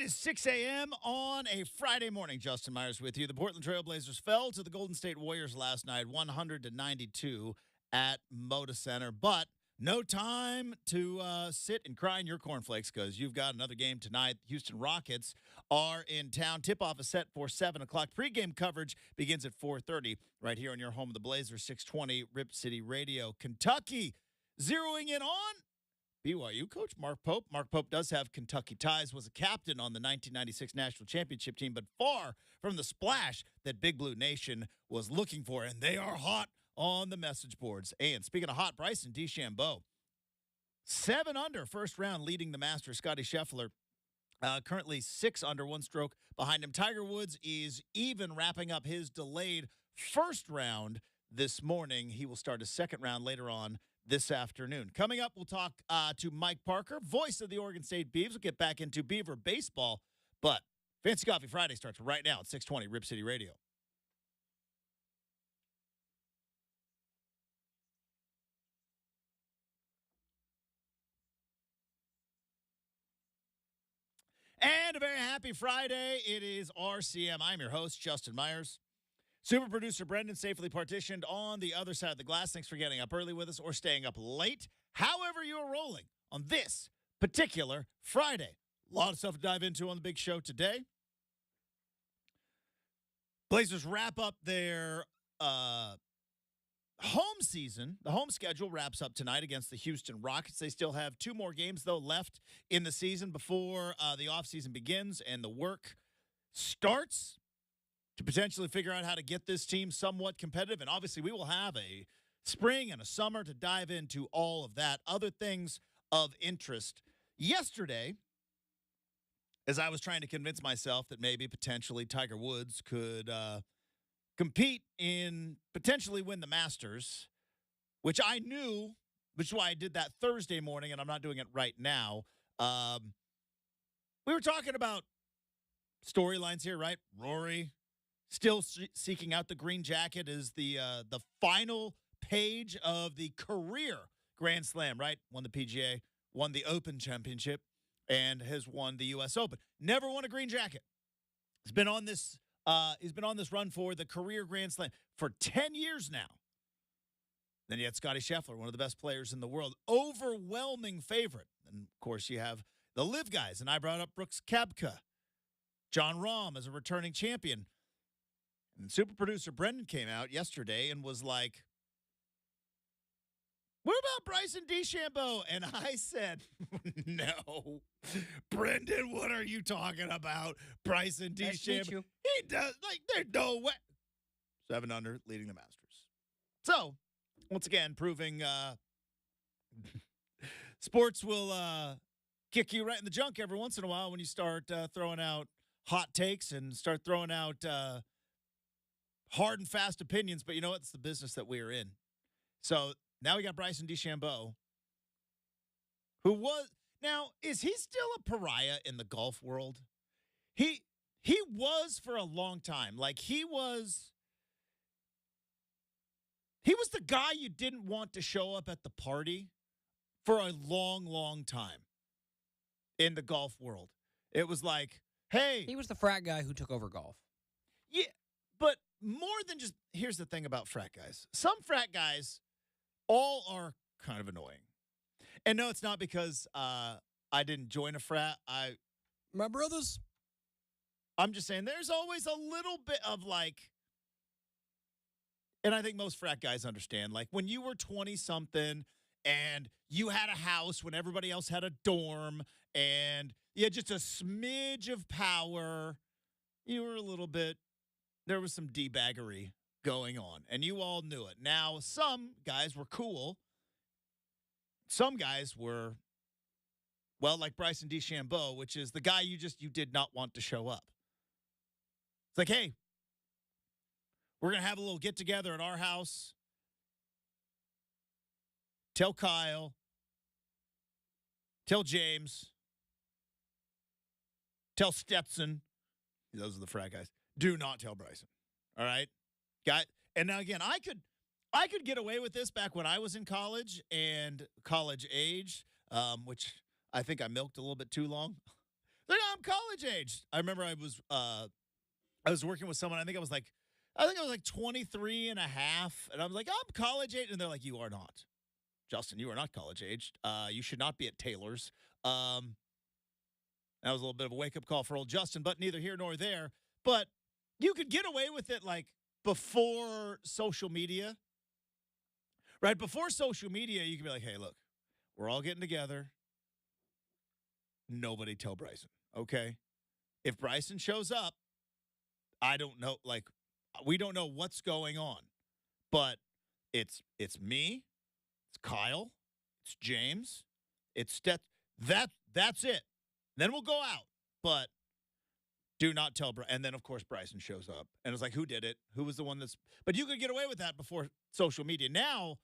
is 6 a.m. on a Friday morning. Justin Myers with you. The Portland Trail Blazers fell to the Golden State Warriors last night, 100-92 at Moda Center. But no time to sit and cry in your cornflakes because you've got another game tonight. Houston Rockets are in town. Tip-off is set for 7 o'clock. Pre-game coverage begins at 4:30 right here on your home of the Blazers, 620 Rip City Radio. Kentucky zeroing in on BYU coach Mark Pope. Mark Pope does have Kentucky ties, was a captain on the 1996 National Championship team, but far from the splash that Big Blue Nation was looking for, and they are hot on the message boards. And speaking of hot, Bryson DeChambeau, 7 under first round, leading the Masters. Scotty Scheffler currently 6 under, 1 stroke behind him. Tiger Woods is even, wrapping up his delayed first round this morning. He will start his second round later on this afternoon. Coming up, we'll talk to Mike Parker, voice of the Oregon State Beavs. We'll get back into Beaver baseball, but Fancy Coffee Friday starts right now at 620 Rip City Radio. And a very happy Friday. It is RCM. I'm your host, Justin Myers. Super producer Brenden safely partitioned on the other side of the glass. Thanks for getting up early with us or staying up late. However you are rolling on this particular Friday. A lot of stuff to dive into on the big show today. Blazers wrap up their home season. The home schedule wraps up tonight against the Houston Rockets. They still have 2 more games, though, left in the season before the offseason begins and the work starts to potentially figure out how to get this team somewhat competitive. And obviously we will have a spring and a summer to dive into all of that. Other things of interest. Yesterday, as I was trying to convince myself that maybe potentially Tiger Woods could compete in potentially win the Masters, which I knew, which is why I did that Thursday morning, and I'm not doing it right now. We were talking about storylines here, right? Rory still seeking out the green jacket is the final page of the career Grand Slam, right? Won the PGA, won the Open Championship, and has won the U.S. Open. Never won a green jacket. He's been on this run for the career Grand Slam for 10 years now. Then you had Scotty Scheffler, one of the best players in the world, overwhelming favorite. And of course you have the live guys, and I brought up Brooks Koepka, John Rahm as a returning champion. And super producer Brenden came out yesterday and was like, what about Bryson DeChambeau? And I said, no. Brenden, what are you talking about? Bryson DeChambeau. He does, there's no way. 7 under, leading the Masters. So, once again, proving sports will kick you right in the junk every once in a while when you start throwing out hot takes and start throwing out hard and fast opinions, but you know what? It's the business that we are in. So now we got Bryson DeChambeau, who was – now, is he still a pariah in the golf world? He was for a long time. Like, he was the guy you didn't want to show up at the party for a long, long time in the golf world. It was like, hey. He was the frat guy who took over golf. Yeah, but more than just, here's the thing about frat guys. Some frat guys all are kind of annoying. And no, it's not because I didn't join a frat. My brothers. I'm just saying there's always a little bit of like, and I think most frat guys understand, like when you were 20-something and you had a house when everybody else had a dorm and you had just a smidge of power, you were a little bit, there was some D-baggery going on, and you all knew it. Now, some guys were cool. Some guys were, well, like Bryson DeChambeau, which is the guy you did not want to show up. It's like, hey, we're going to have a little get-together at our house. Tell Kyle. Tell James. Tell Stetson. Those are the frat guys. Do not tell Bryson. All right? And now, again, I could get away with this back when I was in college and college age, which I think I milked a little bit too long. They're like, I'm college age. I remember I was working with someone. I think I was like 23 and a half. And I was like, I'm college age. And they're like, you are not. Justin, you are not college aged. You should not be at Taylor's. That was a little bit of a wake-up call for old Justin, but neither here nor there. But you could get away with it like before social media. Right? Before social media, you can be like, hey, look, we're all getting together. Nobody tell Bryson, okay? If Bryson shows up, I don't know, like, we don't know what's going on. But it's me, it's Kyle, it's James, it's Steph. That's it. Then we'll go out. But do not tell Bryson. And then, of course, Bryson shows up. And it's like, who did it? Who was the one that's... But you could get away with that before social media. Now,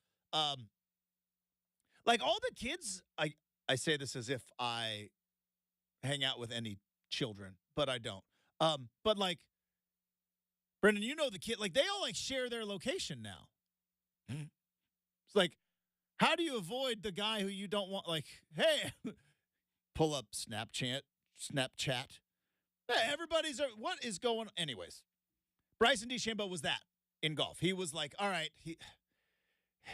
like all the kids, I say this as if I hang out with any children, but I don't. But like, Brenden, you know the kid, like they all like share their location now. It's like, how do you avoid the guy who you don't want? Like, hey, pull up Snapchat. Hey, everybody's, what is going on? Anyways, Bryson DeChambeau was that in golf. He was like, all right,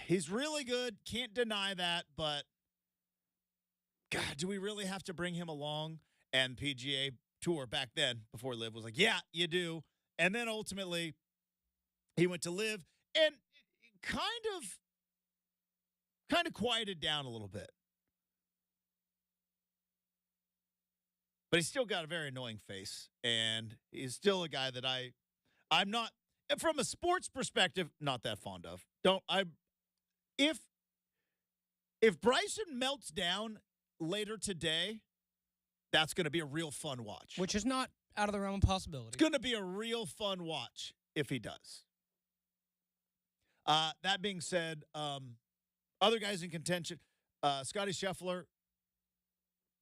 he's really good. Can't deny that, but God, do we really have to bring him along? And PGA Tour back then, before Live, was like, yeah, you do. And then ultimately, he went to Live and kind of quieted down a little bit. But he's still got a very annoying face, and he's still a guy that I'm not, from a sports perspective, not that fond of. If Bryson melts down later today, that's going to be a real fun watch. Which is not out of the realm of possibility. It's going to be a real fun watch if he does. That being said, other guys in contention, Scotty Scheffler,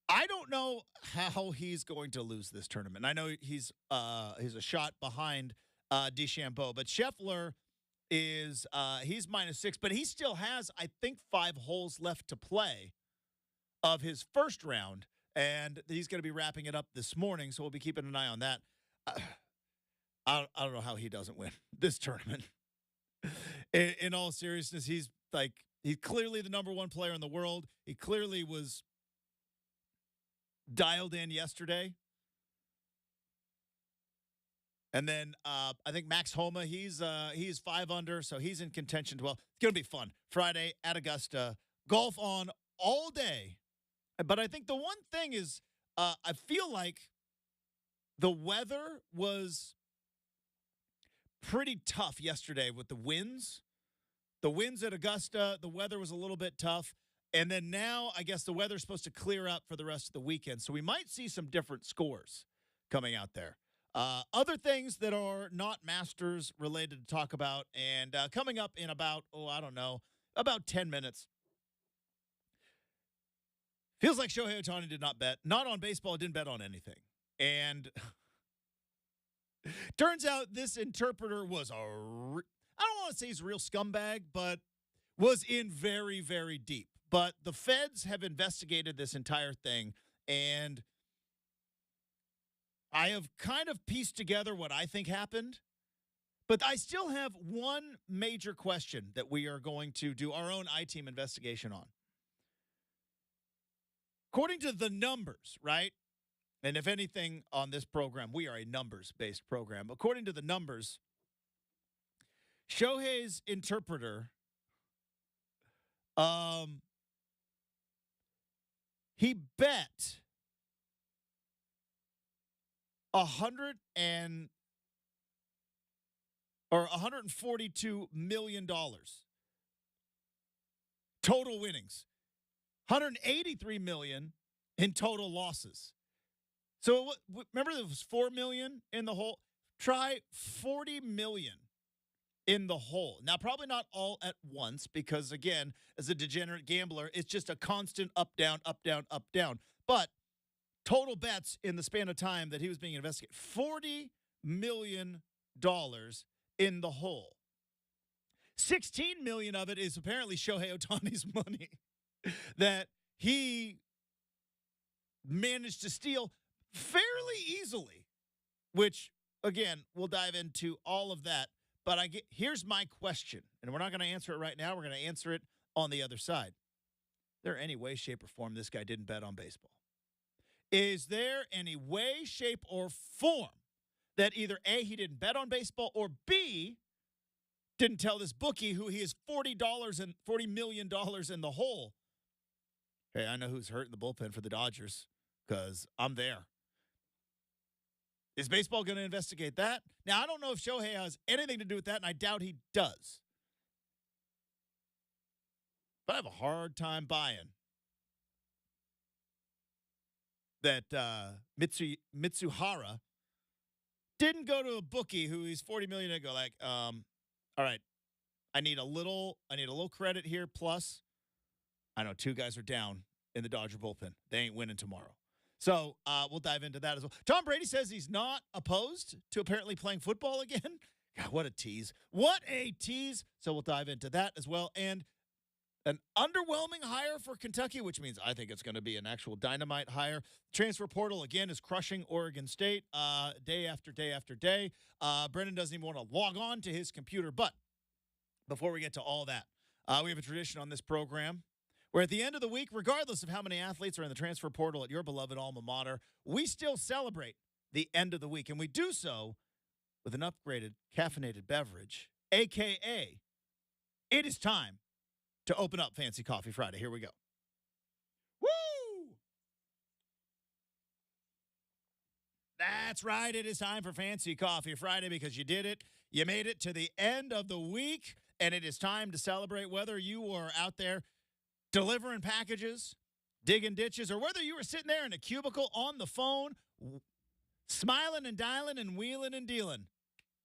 I don't know how he's going to lose this tournament. I know he's a shot behind DeChambeau, but Scheffler is he's -6, but he still has, I think, 5 holes left to play of his first round, and he's going to be wrapping it up this morning, so we'll be keeping an eye on that. I don't know how he doesn't win this tournament. In all seriousness, he's clearly the number 1 player in the world. He clearly was dialed in yesterday. And then I think Max Homa, he's 5 under, so he's in contention as well. It's going to be fun. Friday at Augusta, golf on all day. But I think the one thing is I feel like the weather was pretty tough yesterday with the winds. The winds at Augusta, the weather was a little bit tough. And then now I guess the weather's supposed to clear up for the rest of the weekend. So we might see some different scores coming out there. Other things that are not Masters related to talk about, and coming up in about 10 minutes. Feels like Shohei Ohtani did not bet. Not on baseball, didn't bet on anything. And turns out this interpreter was I don't want to say he's a real scumbag, but was in very, very deep. But the feds have investigated this entire thing, and I have kind of pieced together what I think happened, but I still have one major question that we are going to do our own I-Team investigation on. According to the numbers, right? And if anything on this program, we are a numbers-based program. According to the numbers, Shohei's interpreter, he bet $142 million total winnings, $183 million in total losses. So remember there was $4 million in the hole. Try $40 million in the hole. Now, probably not all at once because, again, as a degenerate gambler, it's just a constant up, down, up, down, up, down. But total bets in the span of time that he was being investigated, $40 million in the hole. $16 million of it is apparently Shohei Ohtani's money that he managed to steal. fairly easily, which, again, we'll dive into all of that. But here's my question, and we're not going to answer it right now. We're going to answer it on the other side. Is there any way, shape, or form this guy didn't bet on baseball? Is there any way, shape, or form that either A, he didn't bet on baseball, or B, didn't tell this bookie who he is $40 million in the hole? Hey, I know who's hurt in the bullpen for the Dodgers because I'm there. Is baseball going to investigate that? Now, I don't know if Shohei has anything to do with that, and I doubt he does. But I have a hard time buying that Mitsuhara didn't go to a bookie who he's $40 million and go like, all right, I need a little credit here. Plus, I know 2 guys are down in the Dodger bullpen. They ain't winning tomorrow. So we'll dive into that as well. Tom Brady says he's not opposed to apparently playing football again. God, what a tease. What a tease. So we'll dive into that as well. And an underwhelming hire for Kentucky, which means I think it's going to be an actual dynamite hire. Transfer portal, again, is crushing Oregon State day after day after day. Brenden doesn't even want to log on to his computer. But before we get to all that, we have a tradition on this program where at the end of the week, regardless of how many athletes are in the transfer portal at your beloved alma mater, we still celebrate the end of the week. And we do so with an upgraded caffeinated beverage, a.k.a. it is time to open up Fancy Coffee Friday. Here we go. Woo! That's right. It is time for Fancy Coffee Friday because you did it. You made it to the end of the week, and it is time to celebrate whether you are out there delivering packages, digging ditches, or whether you were sitting there in a cubicle on the phone, smiling and dialing and wheeling and dealing.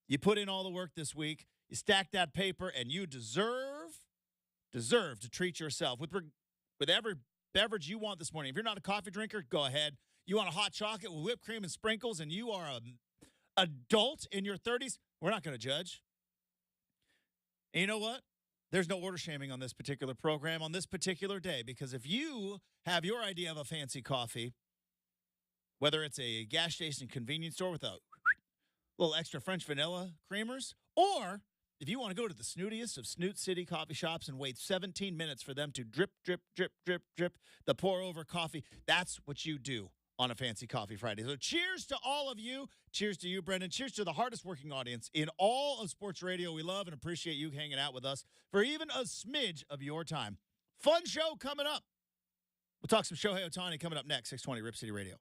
You put in all the work this week. You stacked that paper, and you deserve to treat yourself with every beverage you want this morning. If you're not a coffee drinker, go ahead. You want a hot chocolate with whipped cream and sprinkles, and you are an adult in your 30s, we're not going to judge. And you know what? There's no order shaming on this particular program on this particular day, because if you have your idea of a fancy coffee, whether it's a gas station convenience store with a little extra French vanilla creamers, or if you want to go to the snootiest of Snoot City coffee shops and wait 17 minutes for them to drip, drip, drip, drip, drip the pour-over coffee, that's what you do on a Fancy Coffee Friday. So cheers to all of you. Cheers to you, Brenden. Cheers to the hardest working audience in all of sports radio. We love and appreciate you hanging out with us for even a smidge of your time. Fun show coming up. We'll talk some Shohei Ohtani coming up next, 620 Rip City Radio.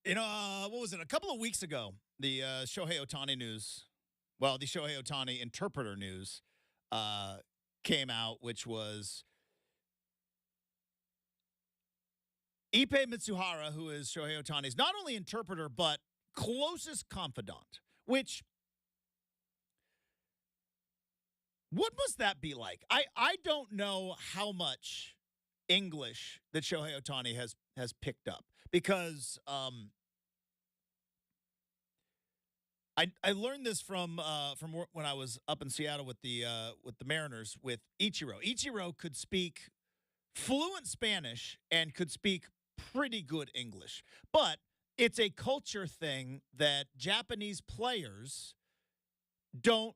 What was it? A couple of weeks ago, the Shohei Ohtani news, the Shohei Ohtani interpreter news came out, which was Ippei Mitsuhara, who is Shohei Ohtani's not only interpreter, but closest confidant, what must that be like? I don't know how much English that Shohei Ohtani has picked up because I learned this from when I was up in Seattle with the Mariners with Ichiro. Ichiro could speak fluent Spanish and could speak pretty good English, but it's a culture thing that Japanese players don't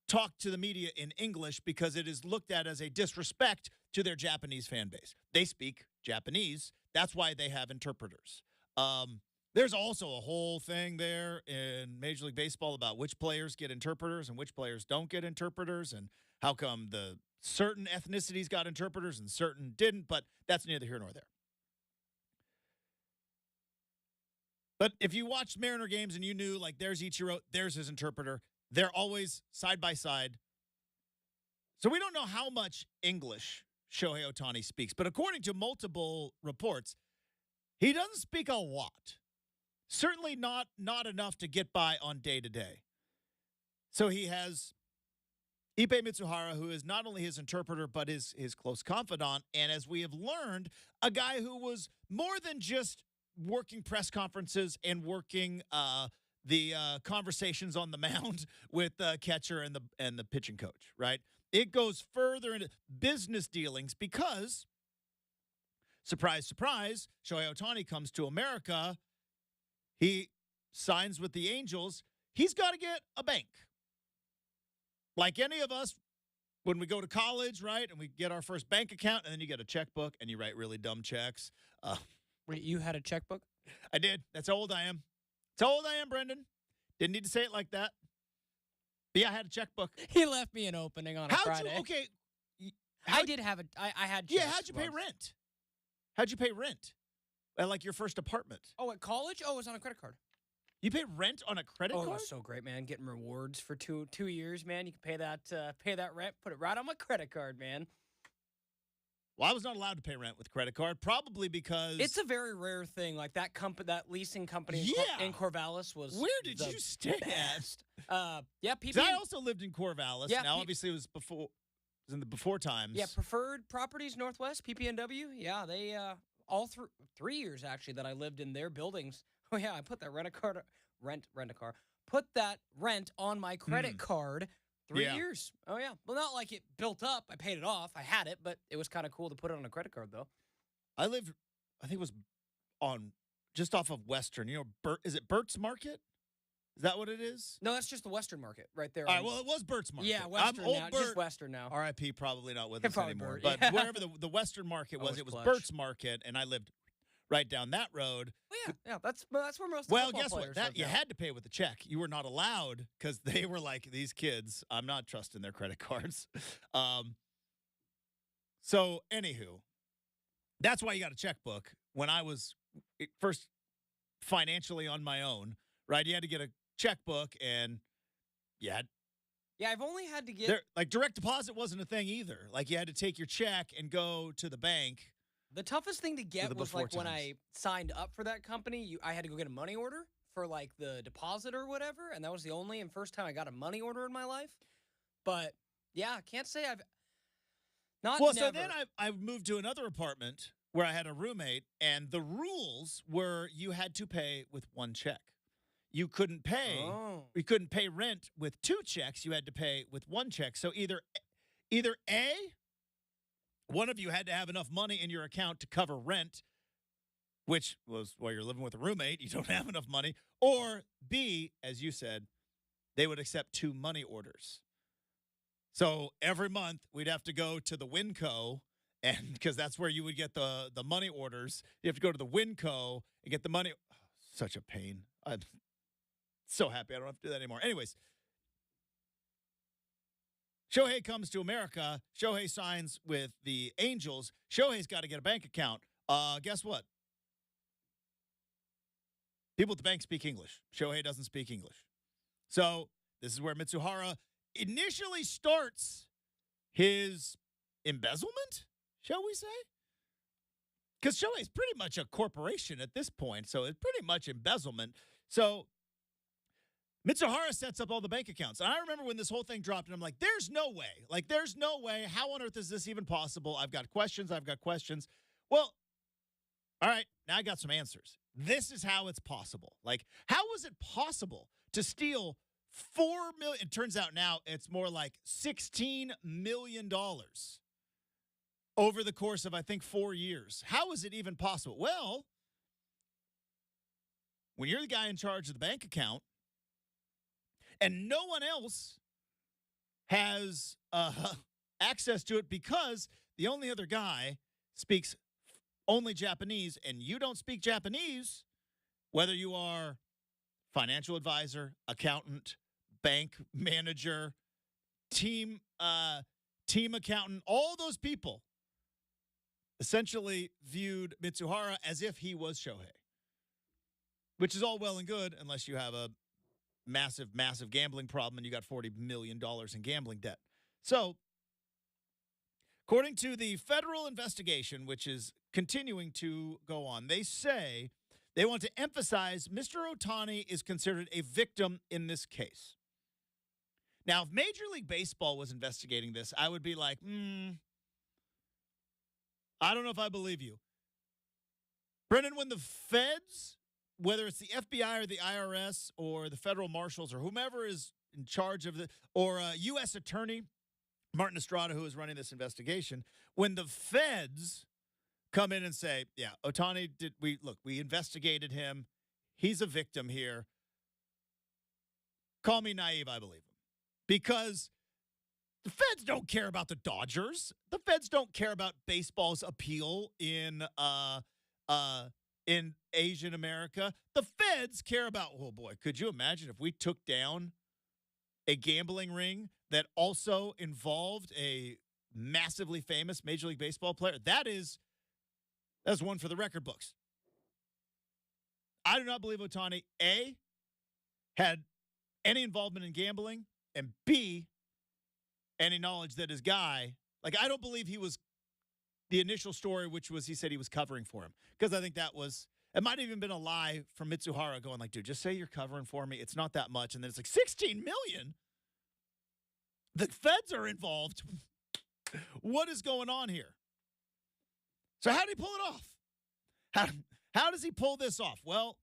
talk to the media in English because it is looked at as a disrespect to their Japanese fan base. They speak Japanese. That's why they have interpreters. There's also a whole thing there in Major League Baseball about which players get interpreters and which players don't get interpreters and how come the certain ethnicities got interpreters and certain didn't, but that's neither here nor there. But if you watched Mariner games and you knew, like, there's Ichiro, there's his interpreter, they're always side by side. So we don't know how much English Shohei Ohtani speaks, but according to multiple reports, he doesn't speak a lot. Certainly not enough to get by on day-to-day. So he has Ippei Mitsuhara, who is not only his interpreter, but his close confidant, and as we have learned, a guy who was more than just working press conferences and working the conversations on the mound with the catcher and the pitching coach, right? It goes further into business dealings because, surprise, surprise, Shohei Ohtani comes to America. He signs with the Angels. He's got to get a bank. Like any of us, when we go to college, right, and we get our first bank account, and then you get a checkbook, and you write really dumb checks. Wait, you had a checkbook? I did. That's how old I am. That's how old I am, Brenden. Didn't need to say it like that. But yeah, I had a checkbook. He left me an opening on a Friday. I did have I had checks. Yeah, how'd you pay rent? How'd you pay rent? At, like, your first apartment? Oh, at college? Oh, it was on a credit card. You paid rent on a credit card? Oh, it was so great, man. Getting rewards for two years, man. You can pay that rent, put it right on my credit card, man. Well, I was not allowed to pay rent with credit card, probably because it's a very rare thing. Like that leasing company in Corvallis was. Where did you stay at? Yeah, people. I also lived in Corvallis. Yeah, now, obviously, it was in the before times. Yeah, Preferred Properties Northwest, PPNW. Yeah, they all 3 years actually that I lived in their buildings. Oh yeah, I put that Put that rent on my credit card. 3 years. Oh, yeah. Well, not like it built up. I paid it off. I had it, but it was kind of cool to put it on a credit card, though. I think it was just off of Western. You know, is it Burt's Market? Is that what it is? No, that's just the Western Market right there. All right, well, it was Burt's Market. Yeah, Western now. Just Western now. R.I.P. probably not with us anymore. Burt, but wherever the Western Market was, it was Burt's Market, and I lived right down that road. Well, yeah, that's where most of the guess what? That you had to pay with a check. You were not allowed because they were like, these kids, I'm not trusting their credit cards. So, anywho, that's why you got a checkbook. When I was first financially on my own, right? You had to get a checkbook, and Yeah, I've only had to get like direct deposit wasn't a thing either. Like you had to take your check and go to the bank. The toughest thing to get was like when I signed up for that company, I had to go get a money order for like the deposit or whatever, and that was the only and first time I got a money order in my life. But yeah, I can't say I've not. Well, never. So then I moved to another apartment where I had a roommate, and the rules were you had to pay with one check. You couldn't pay. You couldn't pay rent with two checks. You had to pay with one check. So either A, one of you had to have enough money in your account to cover rent, which was while you're living with a roommate, you don't have enough money. Or B, as you said, they would accept two money orders. So every month we'd have to go to the Winco, and because that's where you would get the money orders. You have to go to the Winco and get the money. Oh, such a pain. I'm so happy I don't have to do that anymore. Anyways, Shohei comes to America. Shohei signs with the Angels. Shohei's got to get a bank account. Guess what? People at the bank speak English. Shohei doesn't speak English. So this is where Mitsuhara initially starts his embezzlement, shall we say? Because Shohei is pretty much a corporation at this point, so it's pretty much embezzlement. So Mitsuhara sets up all the bank accounts. And I remember when this whole thing dropped, and I'm like, there's no way. Like, there's no way. How on earth is this even possible? I've got questions. Well, all right, now I got some answers. This is how it's possible. Like, how was it possible to steal $4 million? It turns out now it's more like $16 million over the course of, I think, 4 years. How is it even possible? Well, when you're the guy in charge of the bank account and no one else has access to it because the only other guy speaks only Japanese and you don't speak Japanese, whether you are financial advisor, accountant, bank manager, team accountant, all those people essentially viewed Mitsuhara as if he was Shohei, which is all well and good unless you have a massive gambling problem and you got $40 million in gambling debt. So, according to the federal investigation, which is continuing to go on, they say they want to emphasize Mr. Ohtani is considered a victim in this case. Now, if Major League Baseball was investigating this, I would be like, I don't know if I believe you. Brenden, when the feds, whether it's the FBI or the IRS or the federal marshals or whomever is in charge of or a U.S. attorney, Martin Estrada, who is running this investigation, when the feds come in and say, yeah, Ohtani, we investigated him. He's a victim here. Call me naive, I believe him. Because the feds don't care about the Dodgers. The feds don't care about baseball's appeal in Asian America. The feds care about, oh boy, could you imagine if we took down a gambling ring that also involved a massively famous Major League Baseball player? That's one for the record books. I do not believe Ohtani, A, had any involvement in gambling, and B, any knowledge that his guy, like, I don't believe he was the initial story, which was he said he was covering for him. Because I think it might have even been a lie from Mitsuhara going like, dude, just say you're covering for me. It's not that much. And then it's like, $16 million? The feds are involved. What is going on here? So how did he pull it off? How does he pull this off? Well,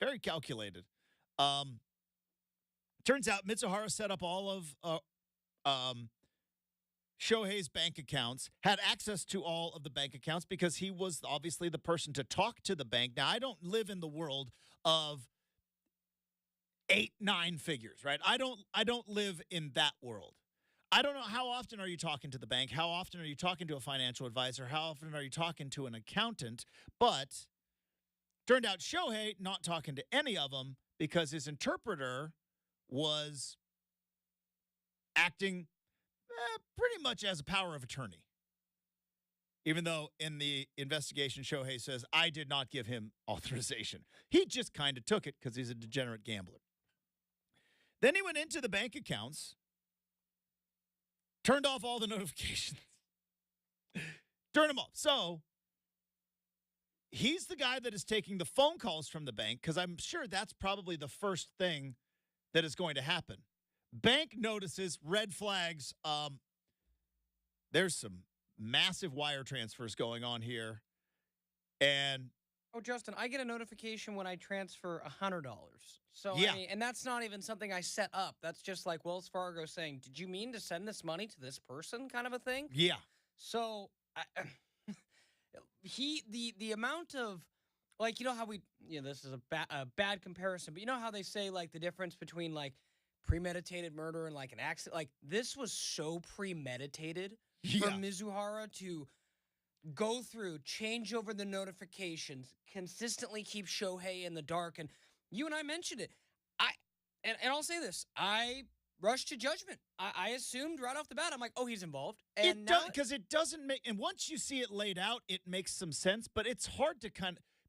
very calculated. Turns out Mitsuhara set up all of Shohei's bank accounts, had access to all of the bank accounts because he was obviously the person to talk to the bank. Now, I don't live in the world of 8-9 figures, right? I don't live in that world. I don't know, how often are you talking to the bank? How often are you talking to a financial advisor? How often are you talking to an accountant? But turned out Shohei not talking to any of them because his interpreter was acting pretty much as a power of attorney. Even though in the investigation, Shohei says, I did not give him authorization. He just kind of took it because he's a degenerate gambler. Then he went into the bank accounts, turned off all the notifications, turned them off. So he's the guy that is taking the phone calls from the bank because I'm sure that's probably the first thing that is going to happen. Bank notices, red flags. There's some massive wire transfers going on here. And oh, Justin, I get a notification when I transfer $100. So yeah. And that's not even something I set up. That's just like Wells Fargo saying, did you mean to send this money to this person kind of a thing? Yeah. So the amount of, like, you know how this is a bad comparison, but you know how they say, like, the difference between, like, premeditated murder and, like, an accident? Like, this was so premeditated for Mizuhara to go through, change over the notifications, consistently keep Shohei in the dark. And you and I mentioned it. And I'll say this. I rushed to judgment. I assumed right off the bat, I'm like, oh, he's involved. And because it doesn't make, and once you see it laid out, it makes some sense, but it's hard to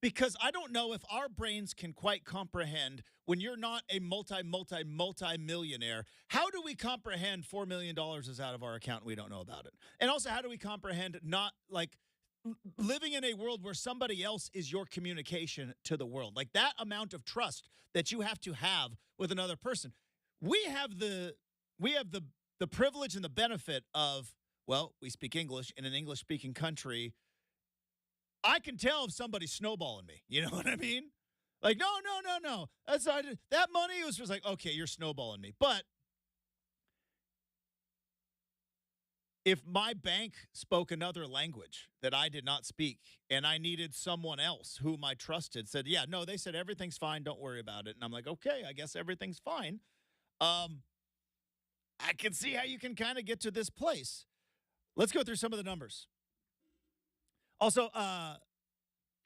because I don't know if our brains can quite comprehend when you're not a multi-millionaire. How do we comprehend $4 million is out of our account and we don't know about it? And also, how do we comprehend not like living in a world where somebody else is your communication to the world? Like that amount of trust that you have to have with another person. We have the privilege and the benefit of, well, we speak English in an English-speaking country. I can tell if somebody's snowballing me. You know what I mean? Like, no. That's not, that money was just like, okay, you're snowballing me. But if my bank spoke another language that I did not speak and I needed someone else whom I trusted, said, yeah, no, they said everything's fine. Don't worry about it. And I'm like, okay, I guess everything's fine. I can see how you can kind of get to this place. Let's go through some of the numbers. Also,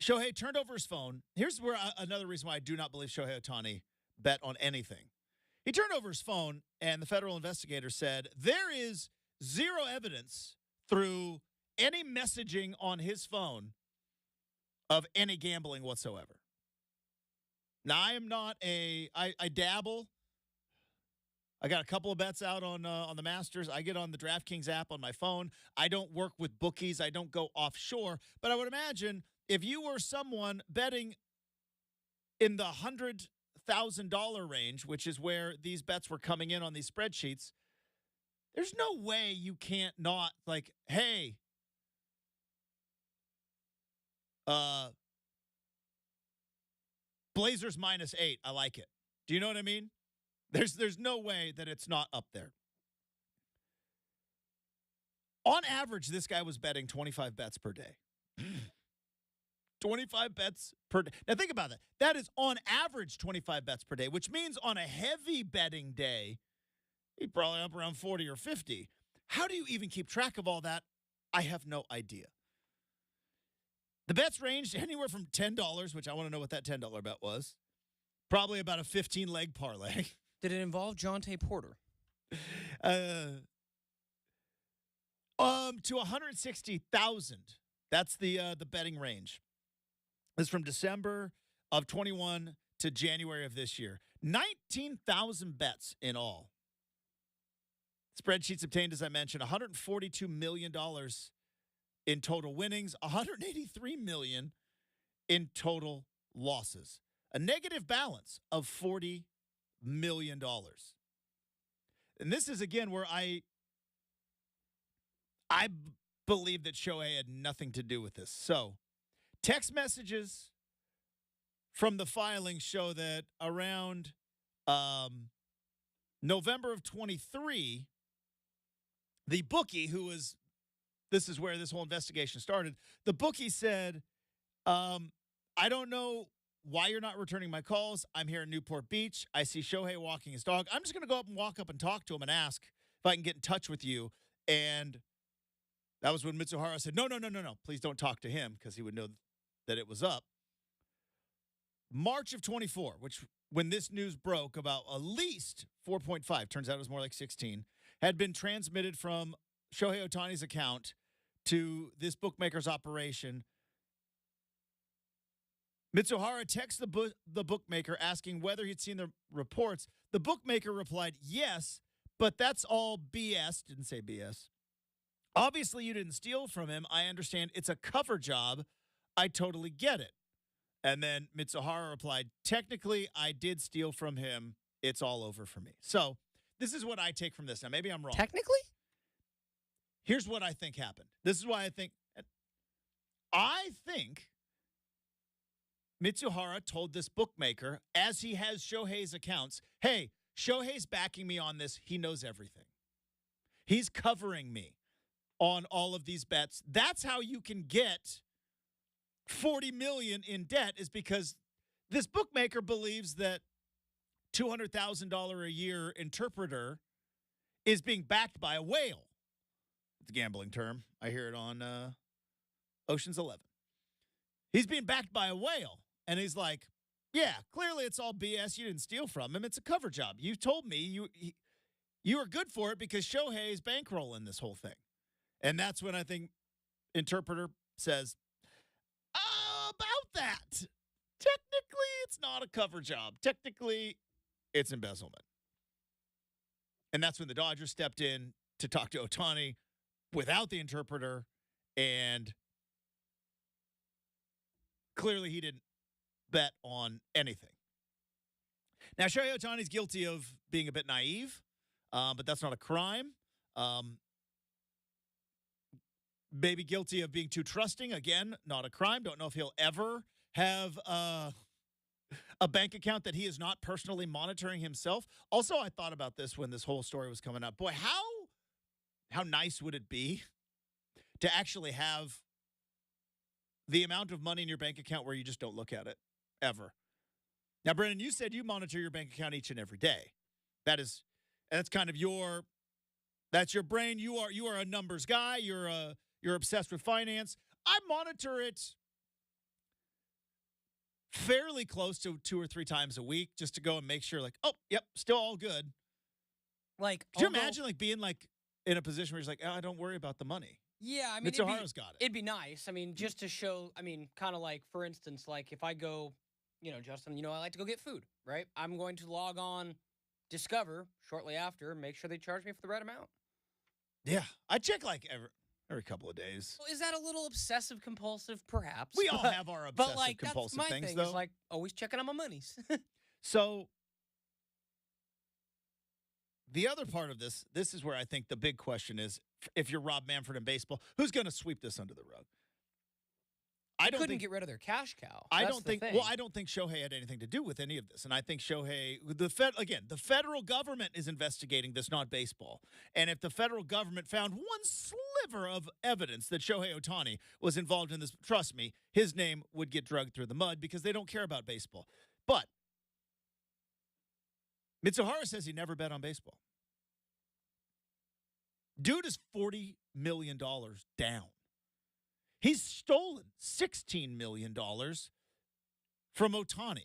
Shohei turned over his phone. Here's where another reason why I do not believe Shohei Ohtani bet on anything. He turned over his phone, and the federal investigator said there is zero evidence through any messaging on his phone of any gambling whatsoever. Now, I am not I dabble. I got a couple of bets out on the Masters. I get on the DraftKings app on my phone. I don't work with bookies. I don't go offshore. But I would imagine if you were someone betting in the $100,000 range, which is where these bets were coming in on these spreadsheets, there's no way you can't not like, hey, Blazers -8. I like it. Do you know what I mean? There's no way that it's not up there. On average, this guy was betting 25 bets per day. 25 bets per day. Now think about that. That is on average 25 bets per day, which means on a heavy betting day, he'd probably up around 40 or 50. How do you even keep track of all that? I have no idea. The bets ranged anywhere from $10, which I want to know what that $10 bet was. Probably about a 15-leg parlay. Did it involve Jonte Porter? To 160,000. That's the betting range. This is from December of 21 to January of this year. 19,000 bets in all. Spreadsheets obtained, as I mentioned, $142 million in total winnings, $183 million in total losses. A negative balance of $40 million. And this is, again, where I believe that Shohei had nothing to do with this. So, text messages from the filing show that around November of 23, the bookie this is where this whole investigation started. The bookie said, I don't know why you're not returning my calls. I'm here in Newport Beach. I see Shohei walking his dog. I'm just going to go up and walk up and talk to him and ask if I can get in touch with you. And that was when Mitsuhara said, no. Please don't talk to him because he would know that it was up. March of 24, which when this news broke about at least 4.5, turns out it was more like 16, had been transmitted from Shohei Ohtani's account to this bookmaker's operation. Mitsuhara texts the bookmaker asking whether he'd seen the reports. The bookmaker replied, yes, but that's all BS. Didn't say BS. Obviously, you didn't steal from him. I understand it's a cover job. I totally get it. And then Mitsuhara replied, technically, I did steal from him. It's all over for me. So this is what I take from this. Now, maybe I'm wrong. Technically? Here's what I think happened. This is why I think Mitsuhara told this bookmaker, as he has Shohei's accounts, hey, Shohei's backing me on this. He knows everything. He's covering me on all of these bets. That's how you can get $40 million in debt, is because this bookmaker believes that $200,000 a year interpreter is being backed by a whale. It's a gambling term. I hear it on Ocean's 11. He's being backed by a whale. And he's like, yeah, clearly it's all BS. You didn't steal from him. It's a cover job. You told me you were good for it because Shohei is bankrolling this whole thing. And that's when I think interpreter says, about that. Technically, it's not a cover job. Technically, it's embezzlement. And that's when the Dodgers stepped in to talk to Ohtani without the interpreter, and clearly he didn't bet on anything. Now, Shohei Ohtani's guilty of being a bit naive, but that's not a crime. Maybe guilty of being too trusting. Again, not a crime. Don't know if he'll ever have a bank account that he is not personally monitoring himself. Also, I thought about this when this whole story was coming up. Boy, how nice would it be to actually have the amount of money in your bank account where you just don't look at it ever? Now, Brenden, you said you monitor your bank account each and every day. That's kind of that's your brain. You are a numbers guy. You're obsessed with finance. I monitor it fairly close to 2 or 3 times a week just to go and make sure, like, oh, yep, still all good. Like, could you imagine like being like in a position where you're like, oh, don't worry about the money? Yeah, I mean, Mitsuharu's got it. It'd be nice. I mean, just to show. I mean, kind of like, for instance, like if I go, Justin, I like to go get food, right? I'm going to log on, Discover shortly after, make sure they charge me for the right amount. Yeah, I check like every couple of days. Well, is that a little obsessive compulsive? Perhaps. We all have our obsessive compulsive that's my things, thing. though. It's like always checking on my monies. So the other part of this is where I think the big question is, if you're Rob Manfred in baseball, who's going to sweep this under the rug? I couldn't get rid of their cash cow. I don't think Shohei had anything to do with any of this. And I think Shohei, the federal government is investigating this, not baseball. And if the federal government found one sliver of evidence that Shohei Ohtani was involved in this, trust me, his name would get dragged through the mud because they don't care about baseball. But Mitsuharu says he never bet on baseball. Dude is $40 million down. He's stolen $16 million from Ohtani.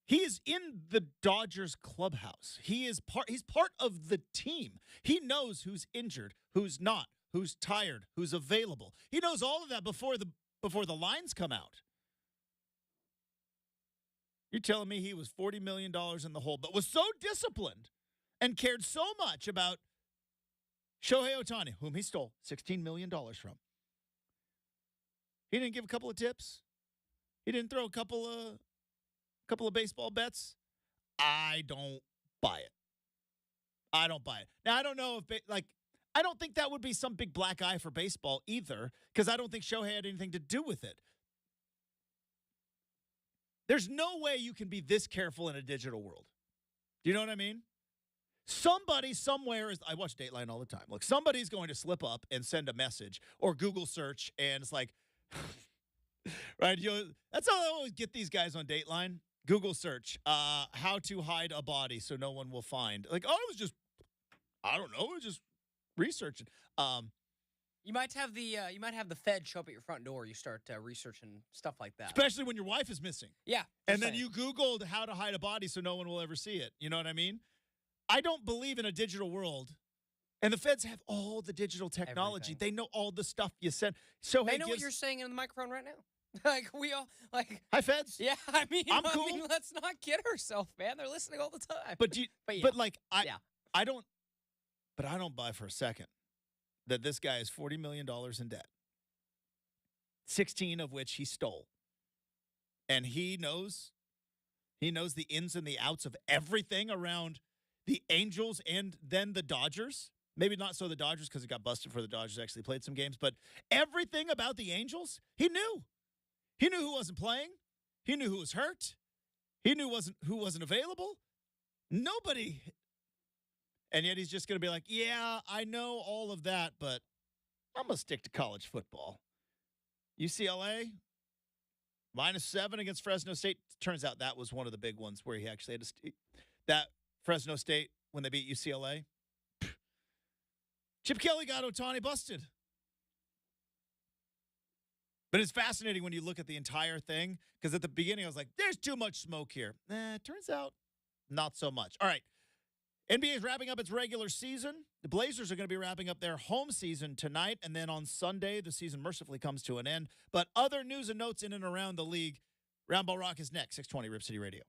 He is in the Dodgers clubhouse. He's part of the team. He knows who's injured, who's not, who's tired, who's available. He knows all of that before the lines come out. You're telling me he was $40 million in the hole, but was so disciplined and cared so much about Shohei Ohtani, whom he stole $16 million from. He didn't give a couple of tips. He didn't throw a couple of baseball bets. I don't buy it. Now, I don't know if, I don't think that would be some big black eye for baseball either, because I don't think Shohei had anything to do with it. There's no way you can be this careful in a digital world. Do you know what I mean? Somebody somewhere I watch Dateline all the time. Like, somebody's going to slip up and send a message or Google search, and it's like, right? That's how I always get these guys on Dateline. Google search, how to hide a body so no one will find. Like, I don't know, just researching. You might have the Fed show up at your front door. You start researching stuff like that, especially when your wife is missing. Yeah, and then you Googled how to hide a body so no one will ever see it. You know what I mean? I don't believe in a digital world. And the feds have all the digital technology. Everything. They know all the stuff you send. So they know what you're saying in the microphone right now. We all hi, feds. Yeah, I'm cool. I mean, let's not kid ourselves, man. They're listening all the time. I don't buy for a second that this guy is $40 million in debt, 16 of which he stole, and he knows the ins and the outs of everything around the Angels and then the Dodgers. Maybe not so the Dodgers, because he got busted for the Dodgers actually played some games, but everything about the Angels, he knew. He knew who wasn't playing. He knew who was hurt. He knew who wasn't available. Nobody. And yet he's just going to be like, yeah, I know all of that, but I'm going to stick to college football. UCLA, -7 against Fresno State. Turns out that was one of the big ones where he actually had to that Fresno State, when they beat UCLA. Chip Kelly got Ohtani busted. But it's fascinating when you look at the entire thing, because at the beginning I was like, there's too much smoke here. Turns out not so much. All right. NBA is wrapping up its regular season. The Blazers are going to be wrapping up their home season tonight, and then on Sunday, the season mercifully comes to an end. But other news and notes in and around the league. Roundball Rock is next, 620 Rip City Radio.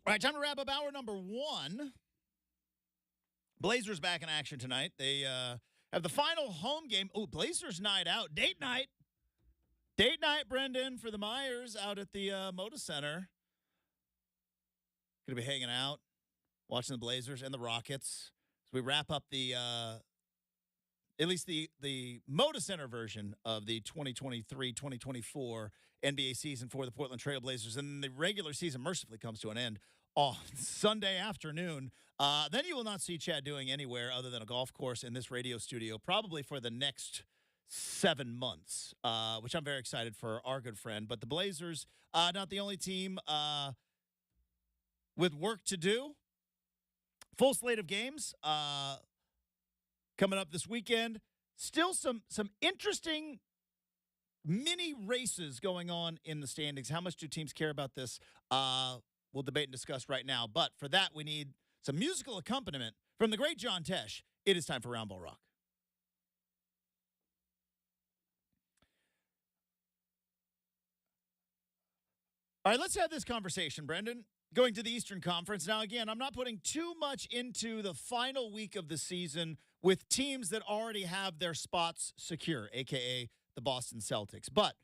All right, time to wrap up hour number 1. Blazers back in action tonight. They have the final home game. Oh, Blazers night out. Date night. Date night, Brenden, for the Myers out at the Moda Center. Going to be hanging out, watching the Blazers and the Rockets as we wrap up the at least the Moda Center version of the 2023-2024 NBA season for the Portland Trail Blazers. And the regular season mercifully comes to an end on Sunday afternoon. Then you will not see Chad doing anywhere other than a golf course in this radio studio, probably for the next 7 months, which I'm very excited for our good friend. But the Blazers, not the only team with work to do. Full slate of games coming up this weekend. Still some interesting mini races going on in the standings. How much do teams care about this? We'll debate and discuss right now. But for that, we need some musical accompaniment from the great John Tesh. It is time for Round Ball Rock. All right, let's have this conversation, Brenden. Going to the Eastern Conference. Now, again, I'm not putting too much into the final week of the season with teams that already have their spots secure, a.k.a. the Boston Celtics. But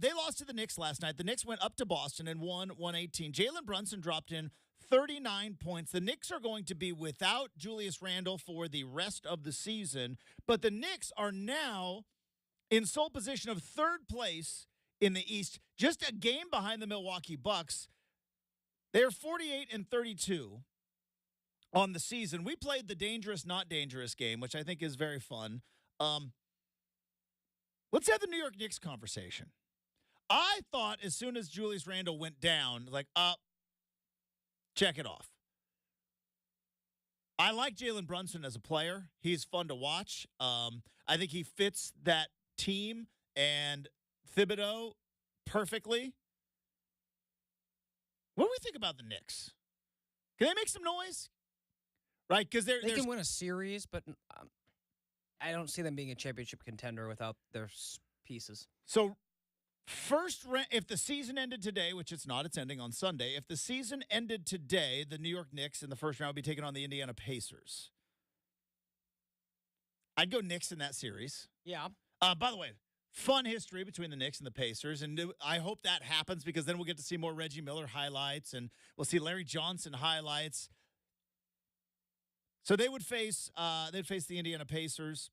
they lost to the Knicks last night. The Knicks went up to Boston and won 118. Jalen Brunson dropped in 39 points. The Knicks are going to be without Julius Randle for the rest of the season. But the Knicks are now in sole position of third place in the East, just a game behind the Milwaukee Bucks. They're 48-32 on the season. We played the dangerous, not dangerous game, which I think is very fun. Let's have the New York Knicks conversation. I thought as soon as Julius Randle went down, like, check it off. I like Jalen Brunson as a player. He's fun to watch. I think he fits that team and Thibodeau perfectly. What do we think about the Knicks? Can they make some noise? Right, because they can win a series, but I don't see them being a championship contender without their pieces. So, if the season ended today, which it's not, it's ending on Sunday. If the season ended today, the New York Knicks in the first round would be taking on the Indiana Pacers. I'd go Knicks in that series. Yeah. By the way, fun history between the Knicks and the Pacers, and I hope that happens because then we'll get to see more Reggie Miller highlights, and we'll see Larry Johnson highlights. So they'd face the Indiana Pacers.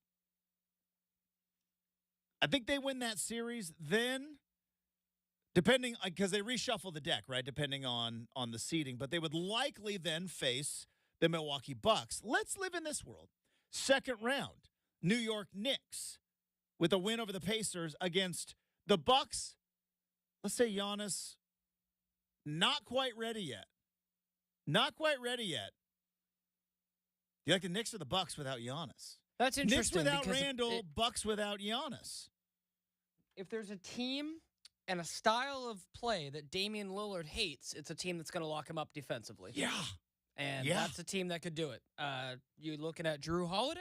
I think they win that series. Then, depending, because they reshuffle the deck, right? Depending on the seeding, but they would likely then face the Milwaukee Bucks. Let's live in this world. Second round, New York Knicks with a win over the Pacers against the Bucks. Let's say Giannis, not quite ready yet. Not quite ready yet. Do you like the Knicks or the Bucks without Giannis? That's interesting. Knicks without Randle, Bucks without Giannis. If there's a team and a style of play that Damian Lillard hates, it's a team that's going to lock him up defensively. Yeah. And that's a team that could do it. You looking at Drew Holiday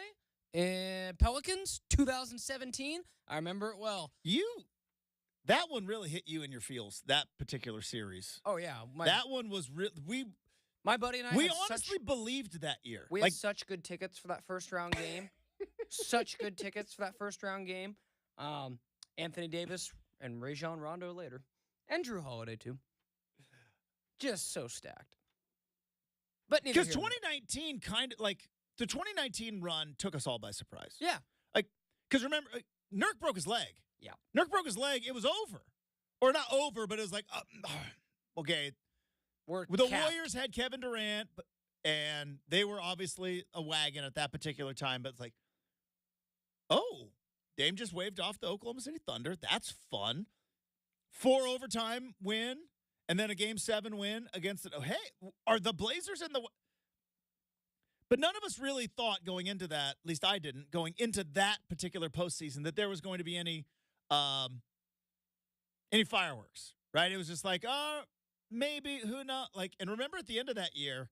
and Pelicans 2017? I remember it well. That one really hit you in your feels, that particular series. Oh, yeah. That one was my buddy and I honestly believed that year. We had such good tickets for that first round game. Such good tickets for that first round game. Anthony Davis and Rajon Rondo later. And Drew Holiday, too. Just so stacked. But because 2019 kind of like the 2019 run took us all by surprise. Yeah. Because remember, Nurk broke his leg. Yeah. Nurk broke his leg. It was over. Or not over, but it was like, okay. The Warriors had Kevin Durant, and they were obviously a wagon at that particular time. But it's like, Dame just waved off the Oklahoma City Thunder. That's fun. 4 overtime win, and then a Game 7 win against it. Oh, hey, are the Blazers in the? But none of us really thought going into that. At least I didn't. Going into that particular postseason, that there was going to be any fireworks. Right? It was just like, maybe, who knows? And remember at the end of that year,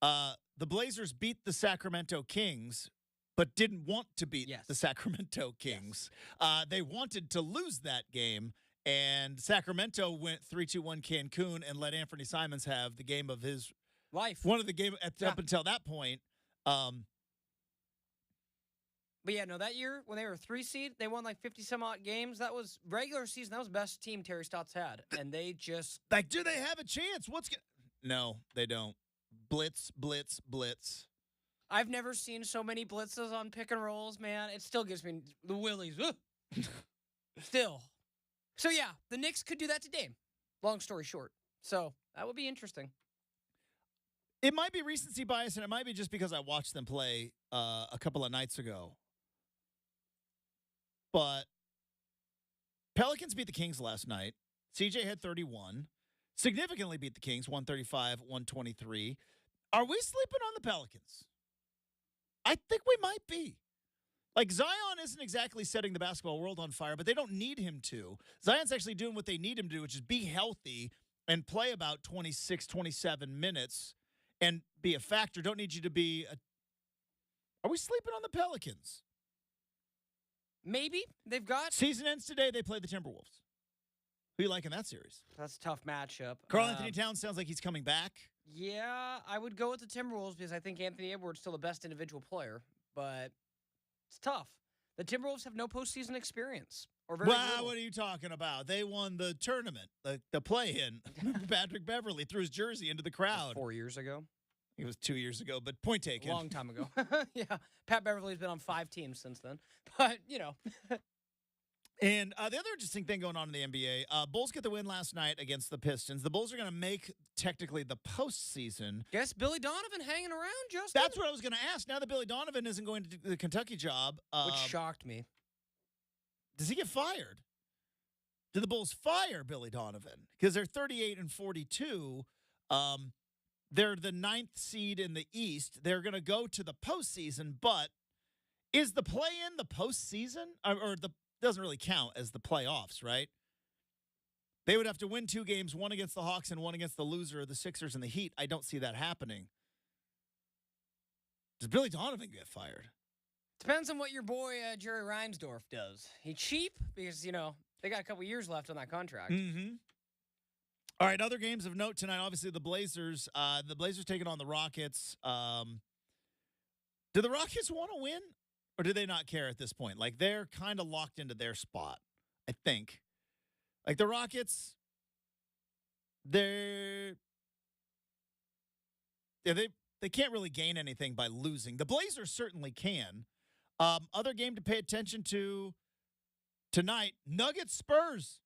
the Blazers beat the Sacramento Kings, but didn't want to beat the Sacramento Kings. Yes. They wanted to lose that game, And Sacramento went 3-2-1 Cancun and let Anthony Simons have the game of his life. One of the game up until that point. But yeah, no, that year when they were 3 seed, they won like 50-some-odd games. That was regular season. That was the best team Terry Stotts had. And they just... Like, do they have a chance? No, they don't. Blitz, blitz, blitz. I've never seen so many blitzes on pick and rolls, man. It still gives me the willies. Still. So, yeah, the Knicks could do that today. Long story short. So, that would be interesting. It might be recency bias, and it might be just because I watched them play a couple of nights ago. But Pelicans beat the Kings last night. CJ had 31. Significantly beat the Kings, 135-123. Are we sleeping on the Pelicans? I think we might be. Like, Zion isn't exactly setting the basketball world on fire, but they don't need him to. Zion's actually doing what they need him to do, which is be healthy and play about 26, 27 minutes and be a factor. Don't need you to be a... Are we sleeping on the Pelicans? Maybe. They've got... Season ends today. They play the Timberwolves. Who you like in that series? That's a tough matchup. Karl Anthony Towns sounds like he's coming back. Yeah, I would go with the Timberwolves because I think Anthony Edwards is still the best individual player, but it's tough. The Timberwolves have no postseason experience. Or very little. What are you talking about? They won the tournament, the play-in. Patrick Beverley threw his jersey into the crowd. 4 years ago. It was 2 years ago, but point taken. A long time ago. Yeah, Pat Beverley's been on 5 teams since then. But, you know. And the other interesting thing going on in the NBA, Bulls get the win last night against the Pistons. The Bulls are going to make, technically, the postseason. Guess Billy Donovan hanging around, Justin? That's what I was going to ask. Now that Billy Donovan isn't going to do the Kentucky job. Which shocked me. Does he get fired? Do the Bulls fire Billy Donovan? Because they're 38-42. They're the 9th seed in the East. They're going to go to the postseason, but is the play-in the postseason? Or the doesn't really count as the playoffs, right? They would have to win 2 games, one against the Hawks and one against the loser of the Sixers and the Heat. I don't see that happening. Does Billy Donovan get fired? Depends on what your boy Jerry Reinsdorf does. He's cheap because, you know, they got a couple years left on that contract. Mm-hmm. All right, other games of note tonight. Obviously, the Blazers. The Blazers taking on the Rockets. Do the Rockets want to win? Or do they not care at this point? Like, they're kind of locked into their spot, I think. Like, the Rockets, they can't really gain anything by losing. The Blazers certainly can. Other game to pay attention to tonight, Nuggets-Spurs.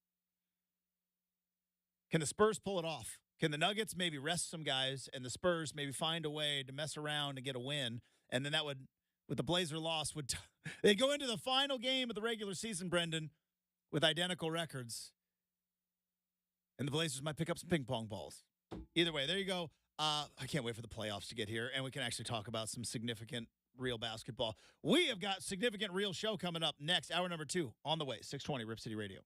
Can the Spurs pull it off? Can the Nuggets maybe rest some guys and the Spurs maybe find a way to mess around and get a win? And then that would... With the Blazer loss, they go into the final game of the regular season, Brenden, with identical records. And the Blazers might pick up some ping pong balls. Either way, there you go. I can't wait for the playoffs to get here, and we can actually talk about some significant real basketball. We have got significant real show coming up next. Hour number 2 on the way, 620 Rip City Radio.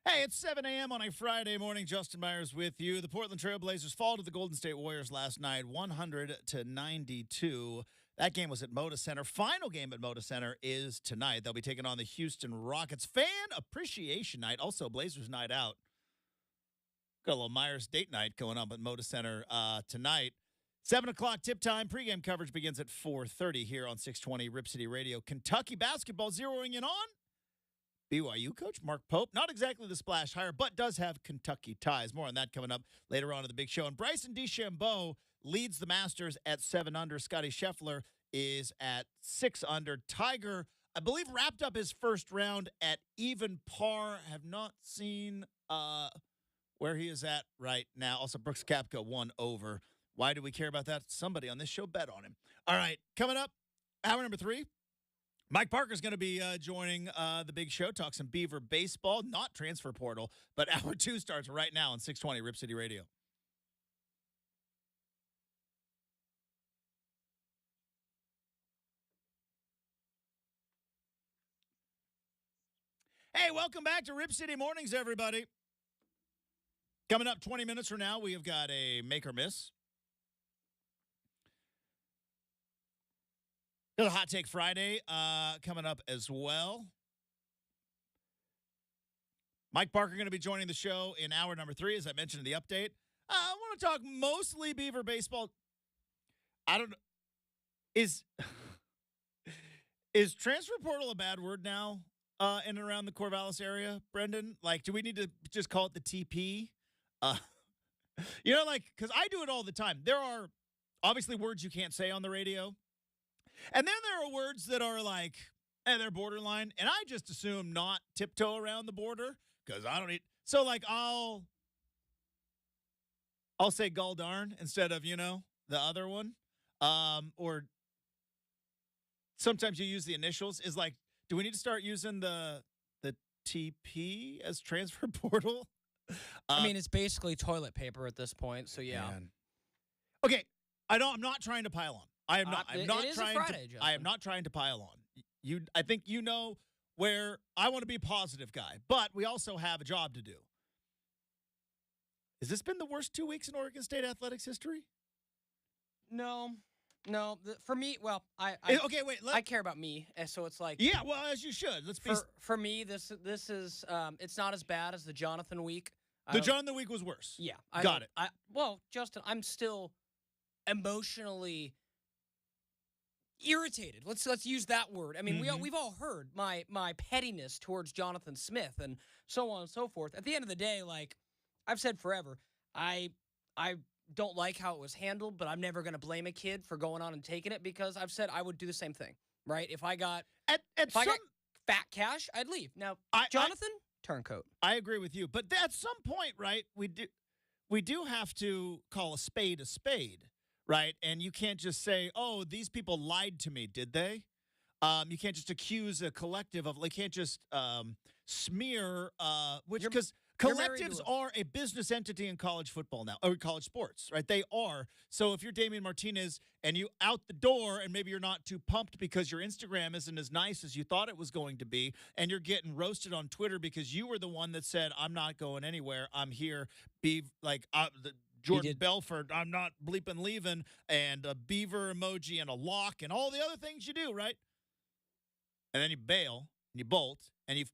Hey, it's 7 a.m. on a Friday morning. Justin Myers with you. The Portland Trail Blazers fall to the Golden State Warriors last night, 100-92. That game was at Moda Center. Final game at Moda Center is tonight. They'll be taking on the Houston Rockets. Fan Appreciation Night, also Blazers Night Out. Got a little Myers date night going up at Moda Center tonight. 7 o'clock tip time. Pregame coverage begins at 4:30 here on 620 Rip City Radio. Kentucky basketball zeroing in on BYU coach Mark Pope. Not exactly the splash hire, but does have Kentucky ties. More on that coming up later on in the big show. And Bryson DeChambeau leads the Masters at 7 under. Scotty Scheffler is at 6 under. Tiger, I believe, wrapped up his first round at even par. Have not seen where he is at right now. Also, Brooks Koepka 1 over. Why do we care about that? Somebody on this show bet on him. All right, coming up, hour number 3. Mike Parker's going to be joining the big show, talk some Beaver baseball, not transfer portal, but hour 2 starts right now on 620 Rip City Radio. Hey, welcome back to Rip City Mornings, everybody. Coming up 20 minutes from now, we have got a Make or Miss. Got a Hot Take Friday coming up as well. Mike Parker going to be joining the show in hour number 3, as I mentioned in the update. I want to talk mostly Beaver baseball. I don't know. Is transfer portal a bad word now in and around the Corvallis area, Brenden? Like, do we need to just call it the TP? Because I do it all the time. There are obviously words you can't say on the radio. And then there are words that are like, they're borderline. And I just assume not tiptoe around the border because I don't need. So, like, I'll say gall darn instead of, the other one. Or sometimes you use the initials. Is like, do we need to start using the TP as transfer portal? I mean, it's basically toilet paper at this point. So, yeah. Man. Okay. I'm not trying to pile on. I am not. I'm not trying Friday, to. I am not trying to pile on. I think you know where I want to be a positive guy, but we also have a job to do. Has this been the worst 2 weeks in Oregon State athletics history? No. For me, well, I care about me, so it's like as you should. Let's be for me. This is it's not as bad as the Jonathan week. The Jonathan week was worse. Yeah, got it. Justin, I'm still emotionally irritated. Let's use that word. I mean, we've all heard my pettiness towards Jonathan Smith and so on and so forth. At the end of the day, like I've said forever, I don't like how it was handled, but I'm never going to blame a kid for going on and taking it because I've said I would do the same thing, right? If I got I got fat cash, I'd leave. Now, Jonathan, turncoat. I agree with you, but at some point, right? We do have to call a spade, right? And you can't just say, "Oh, these people lied to me," did they? You can't just accuse a collective of. You can't just smear, because collectives are a business entity in college football now, or college sports, right? They are. So if you're Damian Martinez and you out the door and maybe you're not too pumped because your Instagram isn't as nice as you thought it was going to be, and you're getting roasted on Twitter because you were the one that said, "I'm not going anywhere. I'm here." Be like Jordan Belfort, "I'm not bleeping leaving," and a beaver emoji and a lock and all the other things you do, right? And then you bail and you bolt and you've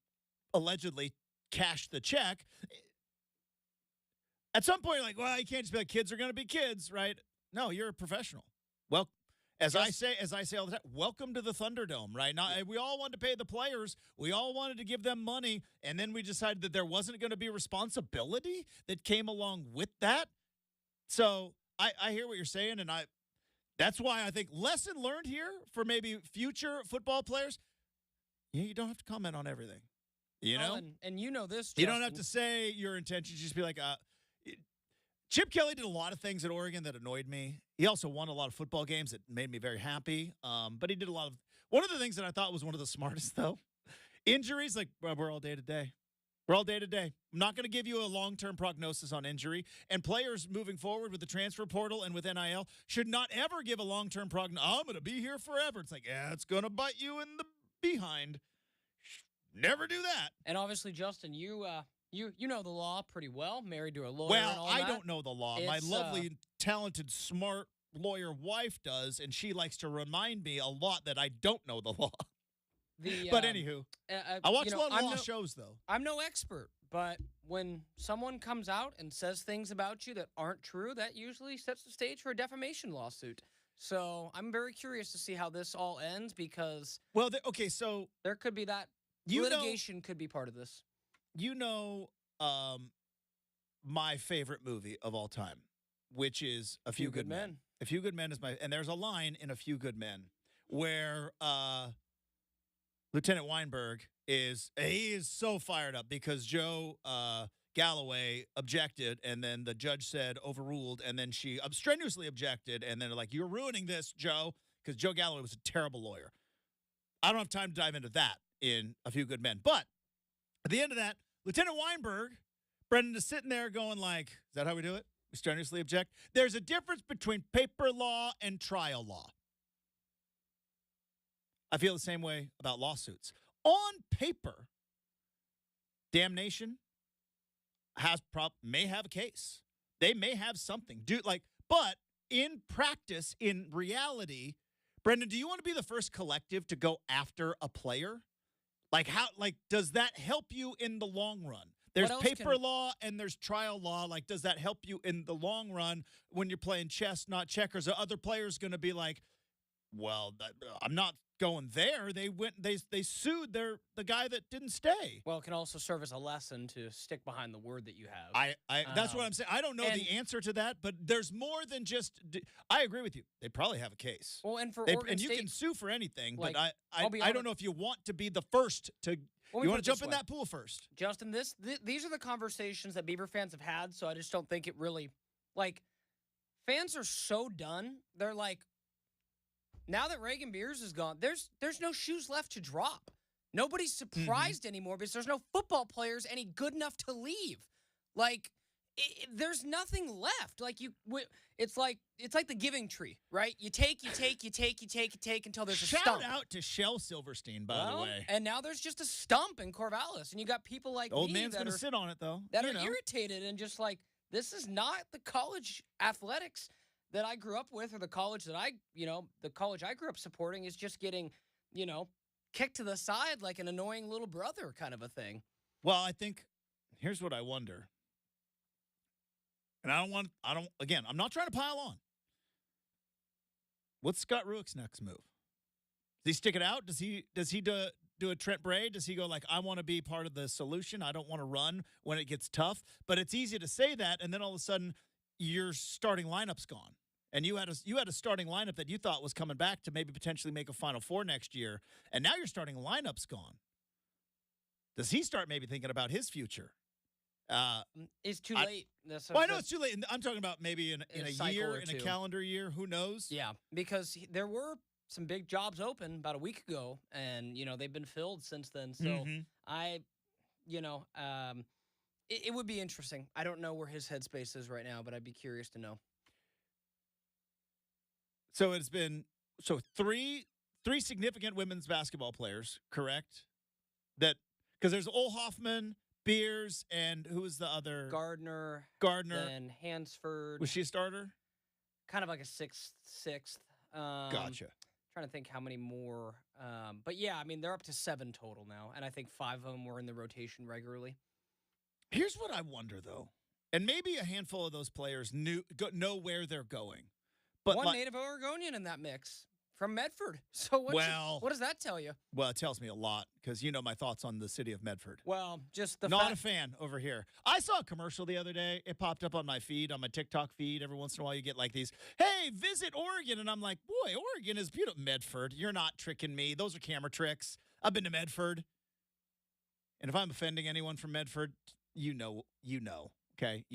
allegedly cashed the check. At some point, you're like, well, you can't just be like, kids are going to be kids, right? No, you're a professional. Well, as I say all the time, welcome to the Thunderdome, right? Now, we all wanted to pay the players. We all wanted to give them money. And then we decided that there wasn't going to be responsibility that came along with that. So I hear what you're saying. And that's why I think lesson learned here for maybe future football players. Yeah, you don't have to comment on everything. You know? And you know this, Justin. You don't have to say your intentions. Just be like, Chip Kelly did a lot of things at Oregon that annoyed me. He also won a lot of football games that made me very happy. But he did a lot of – one of the things that I thought was one of the smartest, though, injuries, like, we're all day to day. We're all day to day. I'm not going to give you a long-term prognosis on injury. And players moving forward with the transfer portal and with NIL should not ever give a long-term prognosis. I'm going to be here forever. It's like, yeah, it's going to bite you in the behind. Never do that. And obviously, Justin, you You know the law pretty well. Married to a lawyer. Well, and all I that. don't know the law. My lovely, talented, smart lawyer wife does, and she likes to remind me a lot that I don't know the law. But anywho, I watch a lot of law shows, though. I'm no expert, but when someone comes out and says things about you that aren't true, that usually sets the stage for a defamation lawsuit. So I'm very curious to see how this all ends because so there could be that litigation could be part of this. You know, my favorite movie of all time, which is A Few Good Men. A Few Good Men is and there's a line in A Few Good Men where Lieutenant Weinberg is so fired up because Joe Galloway objected, and then the judge said overruled, and then she strenuously objected, and then they're like, you're ruining this, Joe, because Joe Galloway was a terrible lawyer. I don't have time to dive into that in A Few Good Men. But at the end of that, Lieutenant Weinberg, Brenden is sitting there going like, is that how we do it? We strenuously object. There's a difference between paper law and trial law. I feel the same way about lawsuits. On paper, damnation may have a case. They may have something. But in practice, in reality, Brenden, do you want to be the first collective to go after a player? Does that help you in the long run? There's paper law and there's trial law. Does that help you in the long run when you're playing chess, not checkers? Are other players going to be like, well, I'm not going there. They sued the guy that didn't stay. Well, it can also serve as a lesson to stick behind the word that you have. That's what I'm saying. I don't know the answer to that, but there's more than just. I agree with you. They probably have a case. Well, and for Oregon and you State, can sue for anything, but I don't know if you want to be the first to. You want to jump in that pool first, Justin. These are the conversations that Beaver fans have had, so I just don't think it really fans are so done. They're like, now that Reagan Beers is gone, there's no shoes left to drop. Nobody's surprised anymore because there's no football players any good enough to leave. There's nothing left. It's like the giving tree, right? You take until there's a stump. Shout out to Shel Silverstein, by the way. And now there's just a stump in Corvallis, and you got people like old man's going to sit on it though. That are irritated and just like, this is not the college athletics that I grew up with, or the college that the college I grew up supporting is just getting, kicked to the side like an annoying little brother kind of a thing. Well, I think here's what I wonder. And I'm not trying to pile on. What's Scott Rueck's next move? Does he stick it out? Does he do a Trent Bray? Does he go like, I want to be part of the solution. I don't want to run when it gets tough. But it's easy to say that, and then all of a sudden your starting lineup's gone. And you had a starting lineup that you thought was coming back to maybe potentially make a Final Four next year, and now your starting lineup's gone. Does he start maybe thinking about his future? It's too late. I know it's too late. I'm talking about maybe in a year, in a calendar year. Who knows? Yeah, because there were some big jobs open about a week ago, and they've been filled since then. So it would be interesting. I don't know where his headspace is right now, but I'd be curious to know. So it's been three significant women's basketball players, correct? That because there's Ole Hoffman, Beers, and who was the other? Gardner. And Hansford. Was she a starter? Kind of like a sixth. Gotcha. Trying to think how many more. But yeah, I mean, they're up to 7 total now, and I think 5 of them were in the rotation regularly. Here's what I wonder, though, and maybe a handful of those players know where they're going. But one native Oregonian in that mix from Medford. So what does that tell you? Well, it tells me a lot because you know my thoughts on the city of Medford. Well, just not a fan over here. I saw a commercial the other day. It popped up on my feed, on my TikTok feed. Every once in a while you get like these, hey, visit Oregon. And I'm like, boy, Oregon is beautiful. Medford, you're not tricking me. Those are camera tricks. I've been to Medford. And if I'm offending anyone from Medford, you know, okay?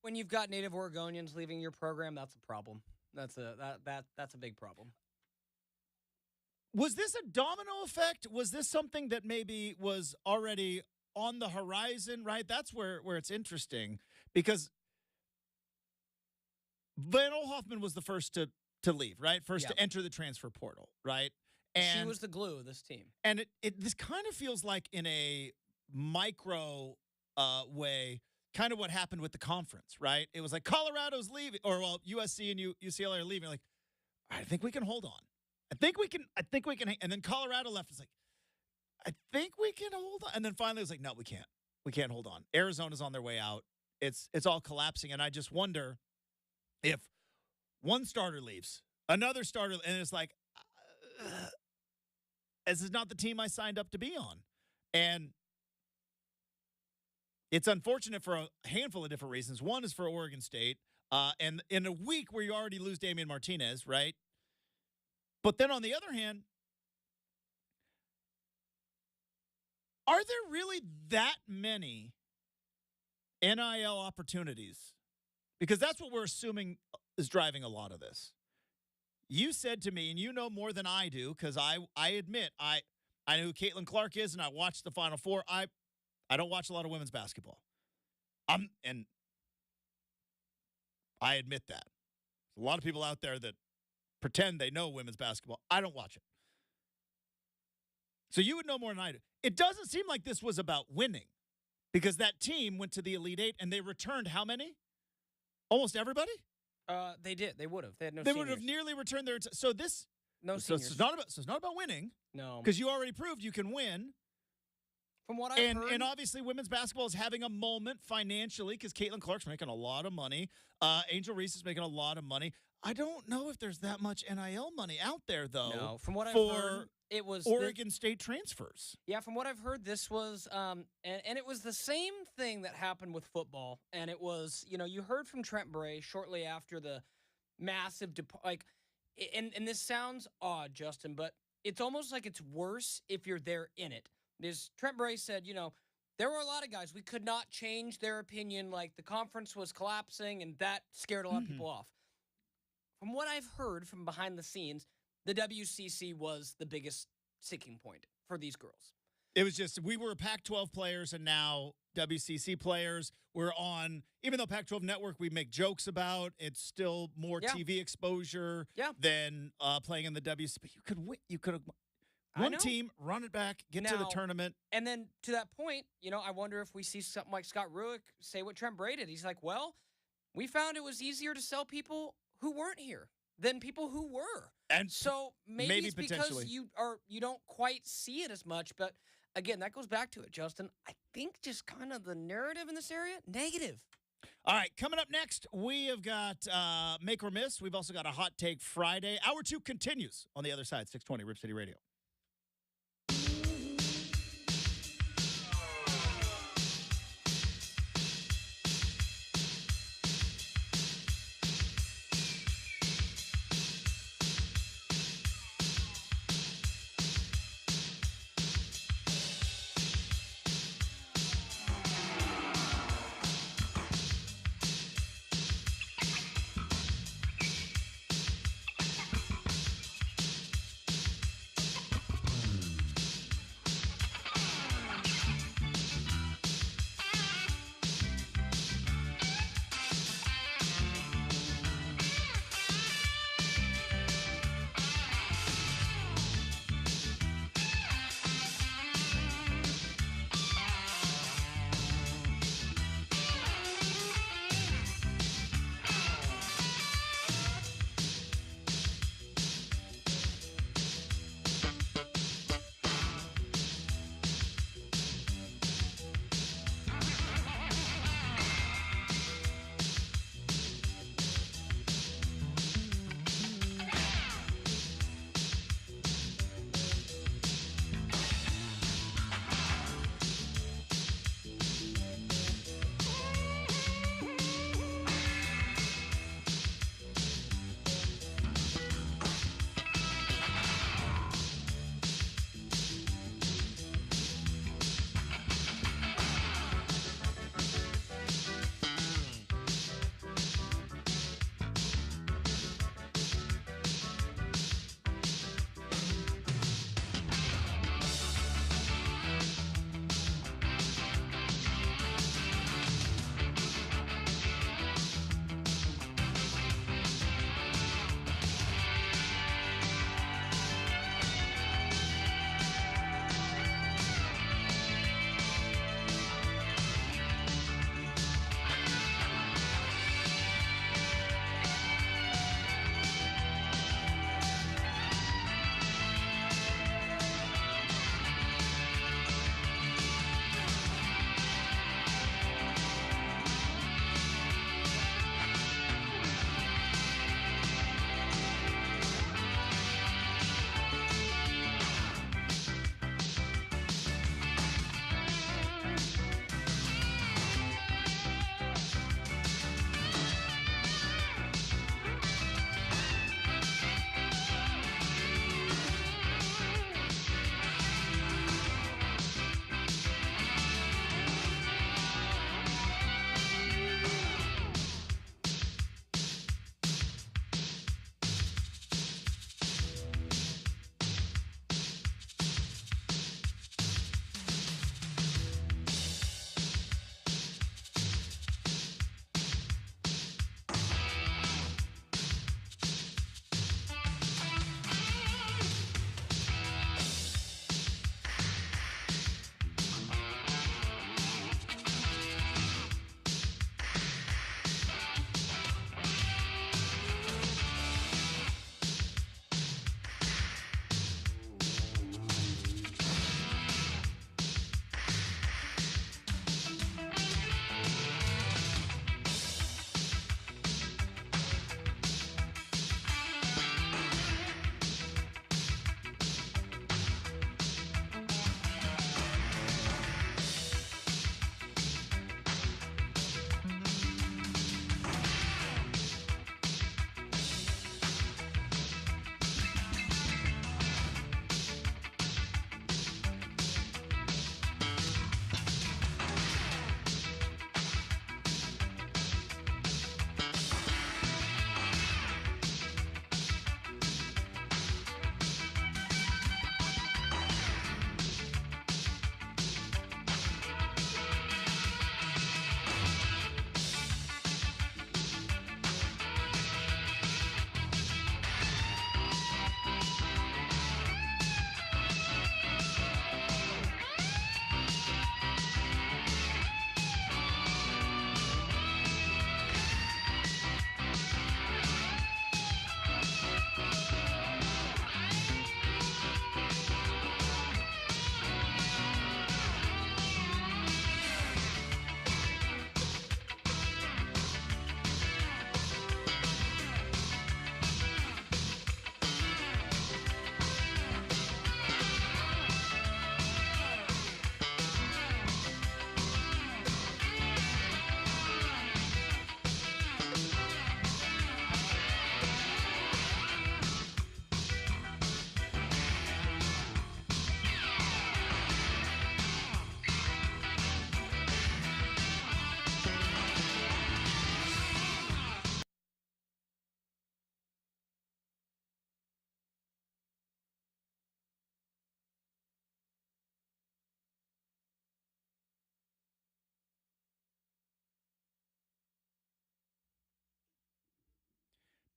When you've got native Oregonians leaving your program, that's a problem. That's a big problem. Was this a domino effect? Was this something that maybe was already on the horizon, right? That's where it's interesting because Van Ole Hoffman was the first to leave, right? First to enter the transfer portal, right? She was the glue of this team. And this kind of feels like in a micro way, kind of what happened with the conference, right? It was like Colorado's leaving, or USC and UCLA are leaving. Like, I think we can hold on. I think we can. And then Colorado left. It's like, I think we can hold on. And then finally it was like, no, we can't. We can't hold on. Arizona's on their way out. It's all collapsing. And I just wonder if one starter leaves, another starter, and it's like, this is not the team I signed up to be on. And it's unfortunate for a handful of different reasons. One is for Oregon State. And in a week where you already lose Damian Martinez, right? But then on the other hand, are there really that many NIL opportunities? Because that's what we're assuming is driving a lot of this. You said to me, and you know more than I do, because I admit I know who Caitlin Clark is, and I watched the Final Four. I don't watch a lot of women's basketball. And I admit that. There's a lot of people out there that pretend they know women's basketball. I don't watch it. So you would know more than I do. It doesn't seem like this was about winning, because that team went to the Elite Eight and they returned how many? Almost everybody? They did. They would have. They had no They seniors. would have nearly returned their so this No so seniors. it's not about winning. No. Because you already proved you can win. From what I've heard. And obviously women's basketball is having a moment financially because Caitlin Clark's making a lot of money. Angel Reese is making a lot of money. I don't know if there's that much NIL money out there, though. No, from what I've heard, it was Oregon State transfers. Yeah, from what I've heard, this was, and it was the same thing that happened with football. And it was, you heard from Trent Bray shortly after the massive, and this sounds odd, Justin, but it's almost like it's worse if you're there in it. Because Trent Bray said, there were a lot of guys, we could not change their opinion. Like, the conference was collapsing, and that scared a lot of people off. From what I've heard from behind the scenes, the WCC was the biggest sticking point for these girls. It was just, we were Pac-12 players, and now WCC players. We're on, even though Pac-12 Network we make jokes about, it's still more TV exposure than playing in the WCC. But you could have one team, run it back, get to the tournament. And then to that point, I wonder if we see something like Scott Ruick say what Trent Bray did. He's like, well, we found it was easier to sell people who weren't here than people who were. And so maybe it's because you don't quite see it as much. But again, that goes back to it, Justin. I think just kind of the narrative in this area, negative. All right, coming up next, we have got Make or Miss. We've also got a Hot Take Friday. Hour 2 continues on the other side, 620 Rip City Radio.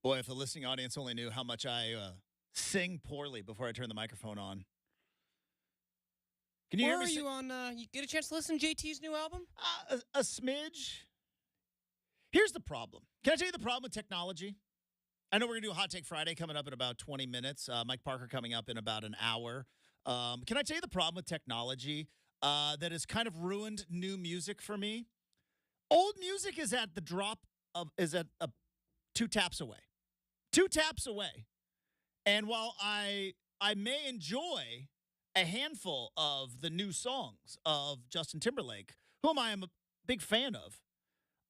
Boy, if the listening audience only knew how much I sing poorly before I turn the microphone on. Can you hear me? Where are you on? You get a chance to listen to JT's new album? A smidge. Here's the problem. Can I tell you the problem with technology? I know we're going to do a Hot Take Friday coming up in about 20 minutes. Mike Parker coming up in about an hour. Can I tell you the problem with technology that has kind of ruined new music for me? Old music is at two taps away. 2 taps away. And while I may enjoy a handful of the new songs of Justin Timberlake, whom I am a big fan of,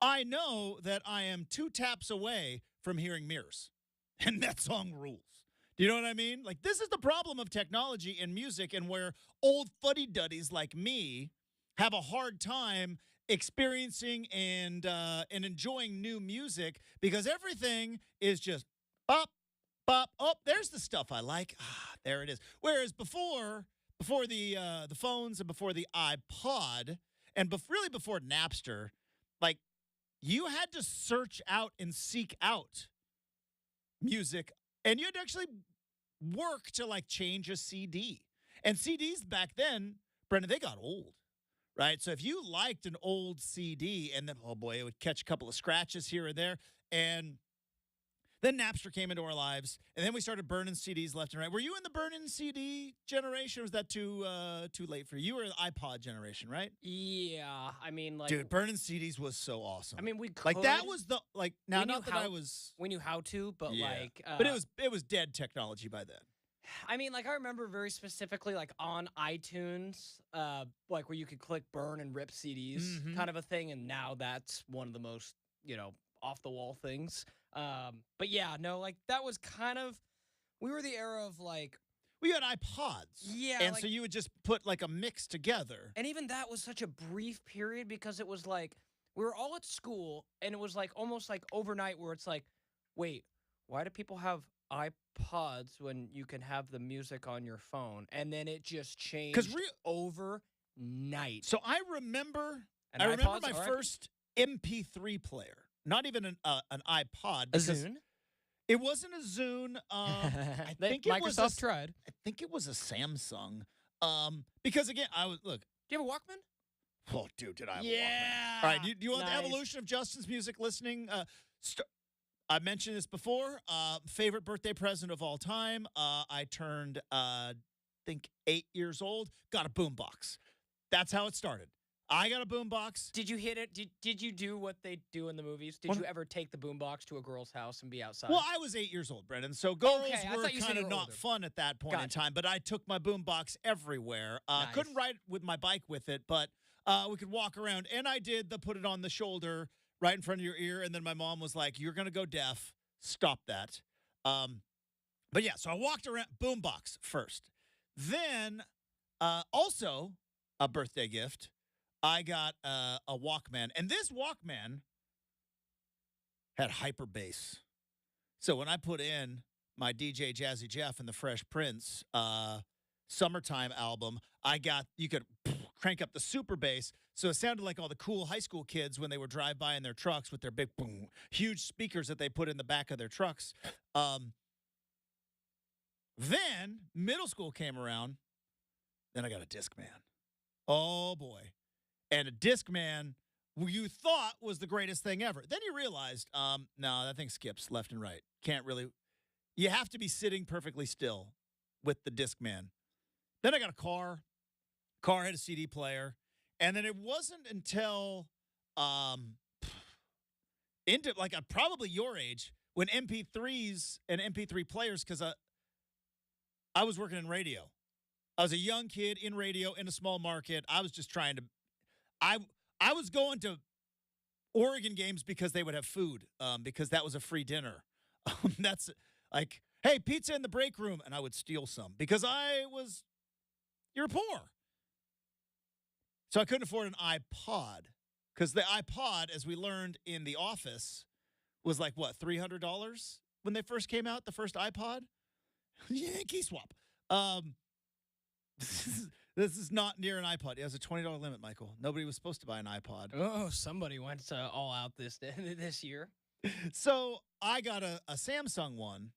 I know that I am 2 taps away from hearing Mirrors. And that song rules. Do you know what I mean? Like, this is the problem of technology and music, and where old fuddy-duddies like me have a hard time experiencing and enjoying new music because everything is just up, up, up. There's the stuff I like. There it is. Whereas before the phones and before the iPod and really before Napster, like, you had to search out and seek out music, and you had to actually work to, like, change a CD. And CDs back then, Brenden, they got old, right? So if you liked an old CD and then, oh boy, it would catch a couple of scratches here and there. And then Napster came into our lives, and then we started burning CDs left and right. Were you in the burning CD generation, or was that too late for you? You were the iPod generation, right? Yeah, I mean, like, dude, burning CDs was so awesome. I mean, we could, like, that was the, like, now not that we knew how to, but yeah. like, but it was dead technology by then. I mean, like, I remember very specifically, like, on iTunes, like, where you could click burn and rip CDs, kind of a thing, and now that's one of the most, off the wall things. But yeah, no, like, that was kind of, we were the era of, like, we had iPods. Yeah. And so you would just put, like, a mix together. And even that was such a brief period because it was like, we were all at school, and it was like almost like overnight where it's like, wait, why do people have iPods when you can have the music on your phone? And then it just changed overnight. So I remember my first MP3 player. Not even an iPod. A Zune? It wasn't a Zune. I think Microsoft tried. I think it was a Samsung. Because again, do you have a Walkman? Oh, dude, did I have a Walkman? Yeah. All right, do you want the evolution of Justin's music listening? I mentioned this before. Favorite birthday present of all time. I turned, I think, 8 years old. Got a boombox. That's how it started. I got a boombox. Did you hit it? Did you do what they do in the movies? Did you ever take the boombox to a girl's house and be outside? Well, I was 8 years old, Brenden, so girls were kind of not fun at that point in time, but I took my boombox everywhere. Nice. Couldn't ride with my bike with it, but we could walk around, and I did the put it on the shoulder right in front of your ear, and then my mom was like, you're going to go deaf. Stop that. But yeah, so I walked around, boombox first. Then, also a birthday gift, I got a Walkman, and this Walkman had hyper bass. So when I put in my DJ Jazzy Jeff and the Fresh Prince Summertime album, you could crank up the super bass, so it sounded like all the cool high school kids when they would drive by in their trucks with their big, boom, huge speakers that they put in the back of their trucks. Then middle school came around. Then I got a Discman. Oh, boy. And a Discman, you thought was the greatest thing ever. Then you realized, no, that thing skips left and right. Can't really. You have to be sitting perfectly still with the Discman. Then I got a car. Car had a CD player. And then it wasn't until into, like, probably your age, when MP3s and MP3 players, because I was working in radio. I was a young kid in radio in a small market. I was just trying to. I was going to Oregon games because they would have food, because that was a free dinner. That's like, hey, pizza in the break room, and I would steal some because you're poor. So I couldn't afford an iPod because the iPod, as we learned in The Office, was like, what, $300 when they first came out, the first iPod? Yankee swap. This is not near an iPod. It has a $20 limit, Michael. Nobody was supposed to buy an iPod. Oh, somebody went all out this year. So I got a Samsung one,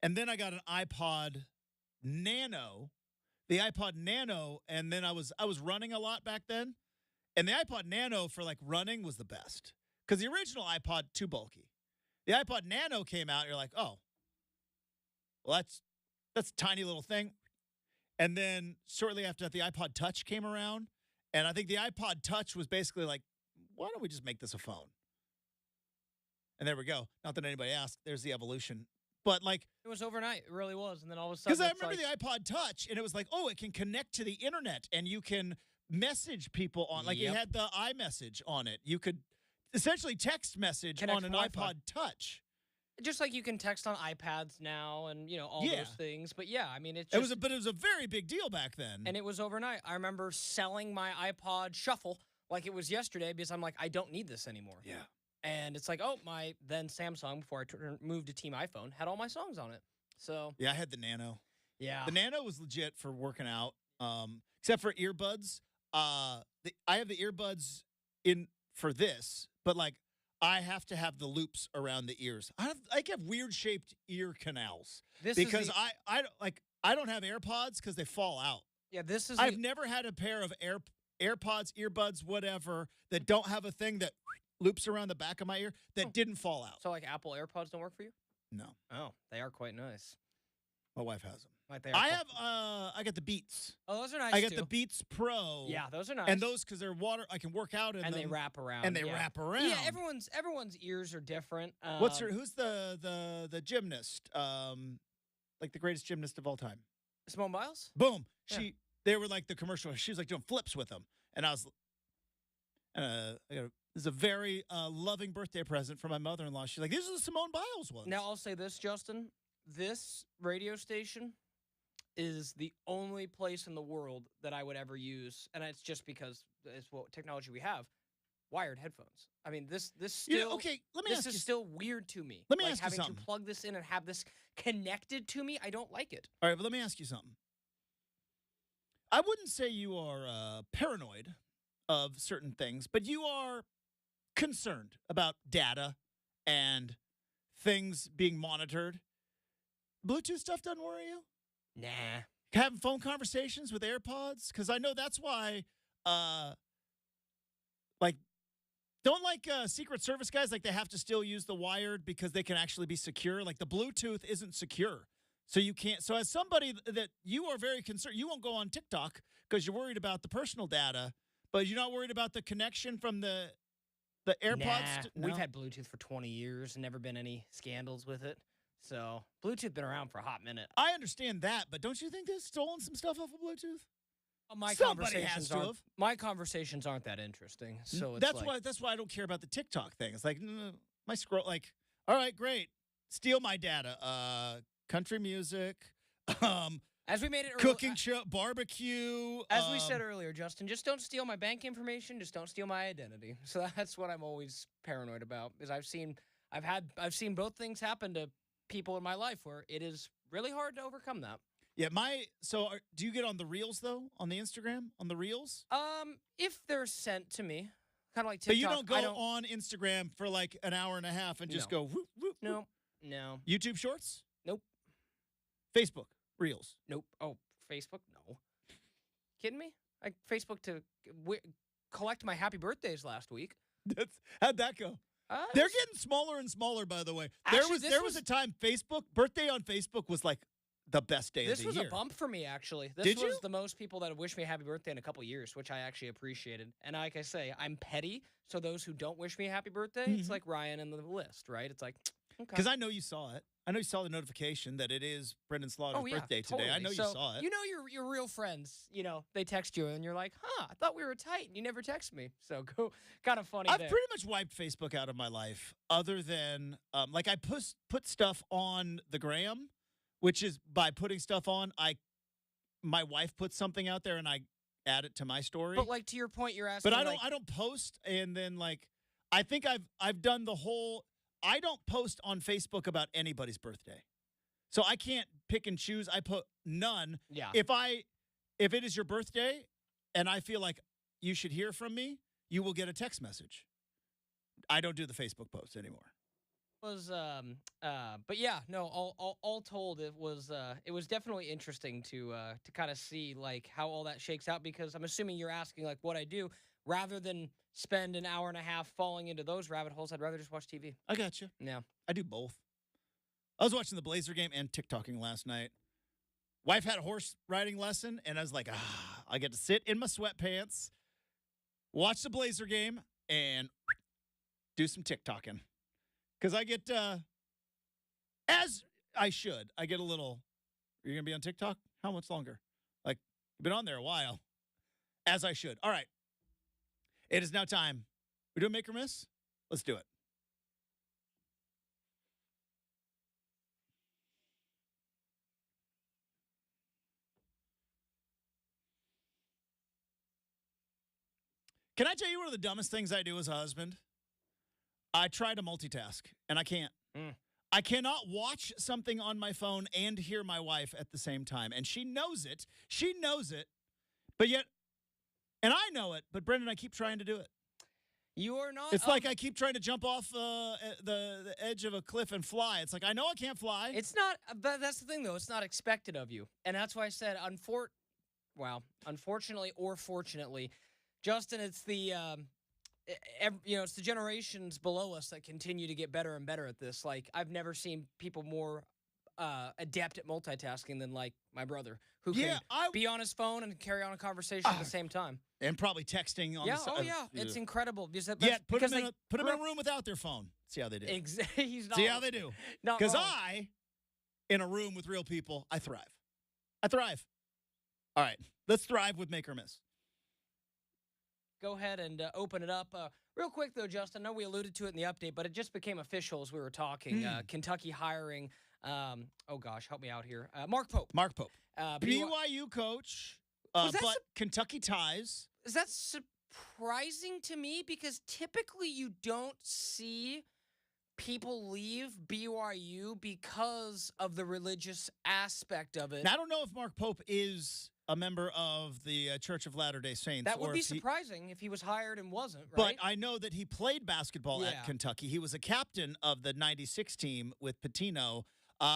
and then I got an iPod Nano, the iPod Nano, and then I was running a lot back then, and the iPod Nano for like running was the best because the original iPod too bulky. The iPod Nano came out, and you're like, oh, well that's a tiny little thing, and then shortly after that, the iPod Touch came around, and I think the iPod Touch was basically like, why don't we just make this a phone? And there we go. Not that anybody asked. There's the evolution. But like it was overnight. It really was. And then all of a sudden, because I remember the iPod Touch, and it was like, oh, it can connect to the internet, and you can message people on. Like it had the iMessage on it. You could essentially text message on an iPod Touch. Just like you can text on iPads now, and all those things. But yeah, I mean, it was a very big deal back then. And it was overnight. I remember selling my iPod Shuffle like it was yesterday because I'm like, I don't need this anymore. Yeah. And it's like, oh, my then Samsung, before I moved to Team iPhone, had all my songs on it. So yeah, I had the Nano. Yeah. The Nano was legit for working out, except for earbuds. I have the earbuds in for this, but like I have to have the loops around the ears. I have weird shaped ear canals because I don't have AirPods because they fall out. Yeah, I've never had a pair of AirPods, earbuds, whatever that don't have a thing that loops around the back of my ear that didn't fall out. So like Apple AirPods don't work for you? No. Oh, they are quite nice. My wife has them. Like I got the Beats. Oh, those are nice. I got the Beats Pro. Yeah, those are nice. And those because they're water. I can work out in them. And they wrap around. And they wrap around. Yeah, everyone's ears are different. Who's the gymnast? Like the greatest gymnast of all time. Simone Biles? Boom. They were like the commercial. She was like doing flips with them, and I was. This is a very loving birthday present for my mother-in-law. She's like, "These are the Simone Biles ones." Now I'll say this, Justin. This radio station is the only place in the world that I would ever use, and it's just because it's what technology we have. Wired headphones. I mean, this still okay. Let me ask you. This is still weird to me. Let me ask you having something. to plug this in and have this connected to me. I don't like it. All right, but let me ask you something. I wouldn't say you are paranoid of certain things, but you are concerned about data and things being monitored. Bluetooth stuff doesn't worry you? Nah. Having phone conversations with AirPods? Because I know that's why, don't Secret Service guys, like they have to still use the wired because they can actually be secure. Like the Bluetooth isn't secure. So you can't. So as somebody that you are very concerned, you won't go on TikTok because you're worried about the personal data, but you're not worried about the connection from the AirPods. Nah, we've had Bluetooth for 20 years and never been any scandals with it. So Bluetooth been around for a hot minute. I understand that, but don't you think they've stolen some stuff off of Bluetooth? My conversations aren't that interesting. So that's why I don't care about the TikTok thing. It's like my scroll. Like, all right, great, steal my data. Country music. As we made it cooking show, barbecue. As we said earlier, Justin, just don't steal my bank information. Just don't steal my identity. So that's what I'm always paranoid about. Because I've seen both things happen to people in my life where it is really hard to overcome that. Yeah, do you get on the Reels though? On the Instagram, on the Reels? If they're sent to me, kind of like TikTok. But you don't go on Instagram for like an hour and a half and just go whoop, whoop, whoop. No. YouTube Shorts? Nope. Facebook Reels? Nope. Oh, Facebook? No. Kidding me? I Facebook to collect my happy birthdays last week. How'd that go? They're getting smaller and smaller, by the way. Actually, there was a time birthday on Facebook was like the best day of the year. This was a bump for me, actually. This was the most people that have wished me a happy birthday in a couple years, which I actually appreciated. And like I say, I'm petty, so those who don't wish me a happy birthday, it's like Ryan in the list, right? It's like, okay. Because I know you saw it. I know you saw the notification that it is Brenden Slaughter's birthday today. Totally. I know you saw it. You know your real friends. You know, they text you and you're like, I thought we were tight and you never text me. So kind of funny. I've pretty much wiped Facebook out of my life other than like I put stuff on the gram, which is by putting stuff on, my wife puts something out there and I add it to my story. But like to your point, you're asking. But I don't post and then like I think I've done the whole. I don't post on Facebook about anybody's birthday. So I can't pick and choose. I put none. Yeah. If it is your birthday and I feel like you should hear from me, you will get a text message. I don't do the Facebook posts anymore. But yeah, no, all told, it was definitely interesting to kind of see like how all that shakes out, because I'm assuming you're asking like what I do. Rather than spend an hour and a half falling into those rabbit holes, I'd rather just watch TV. I got you. Yeah. I do both. I was watching the Blazer game and TikToking last night. Wife had a horse riding lesson, and I was like, I get to sit in my sweatpants, watch the Blazer game, and do some TikToking. Because I get, as I should, I get a little, you're going to be on TikTok? How much longer? Like, you've been on there a while. As I should. All right. It is now time. We doing make or miss? Let's do it. Can I tell you one of the dumbest things I do as a husband? I try to multitask, and I can't. I cannot watch something on my phone and hear my wife at the same time. And she knows it. She knows it. But yet, and I know it, but Brenden, I keep trying to do it. You are not. It's like I keep trying to jump off the edge of a cliff and fly. It's like, I know I can't fly. It's not, but that's the thing, though. It's not expected of you. And that's why I said, unfortunately or fortunately, Justin, it's the, it's the generations below us that continue to get better and better at this. Like, I've never seen people more adept at multitasking than, like, my brother, who can be on his phone and carry on a conversation at the same time. And probably texting on the side. It's incredible. Put them in a room without their phone. See how they do. See how they do. Because in a room with real people, I thrive. All right, let's thrive with make or miss. Go ahead and open it up. Real quick, though, Justin, I know we alluded to it in the update, but it just became official as we were talking. Kentucky hiring, help me out here. Mark Pope. BYU coach, but Kentucky ties. Is that surprising to me? Because typically you don't see people leave BYU because of the religious aspect of it. Now, I don't know if Mark Pope is a member of the Church of Latter-day Saints. That would be surprising if he was hired and wasn't, But right? I know that he played basketball at Kentucky. He was a captain of the 96 team with Pitino.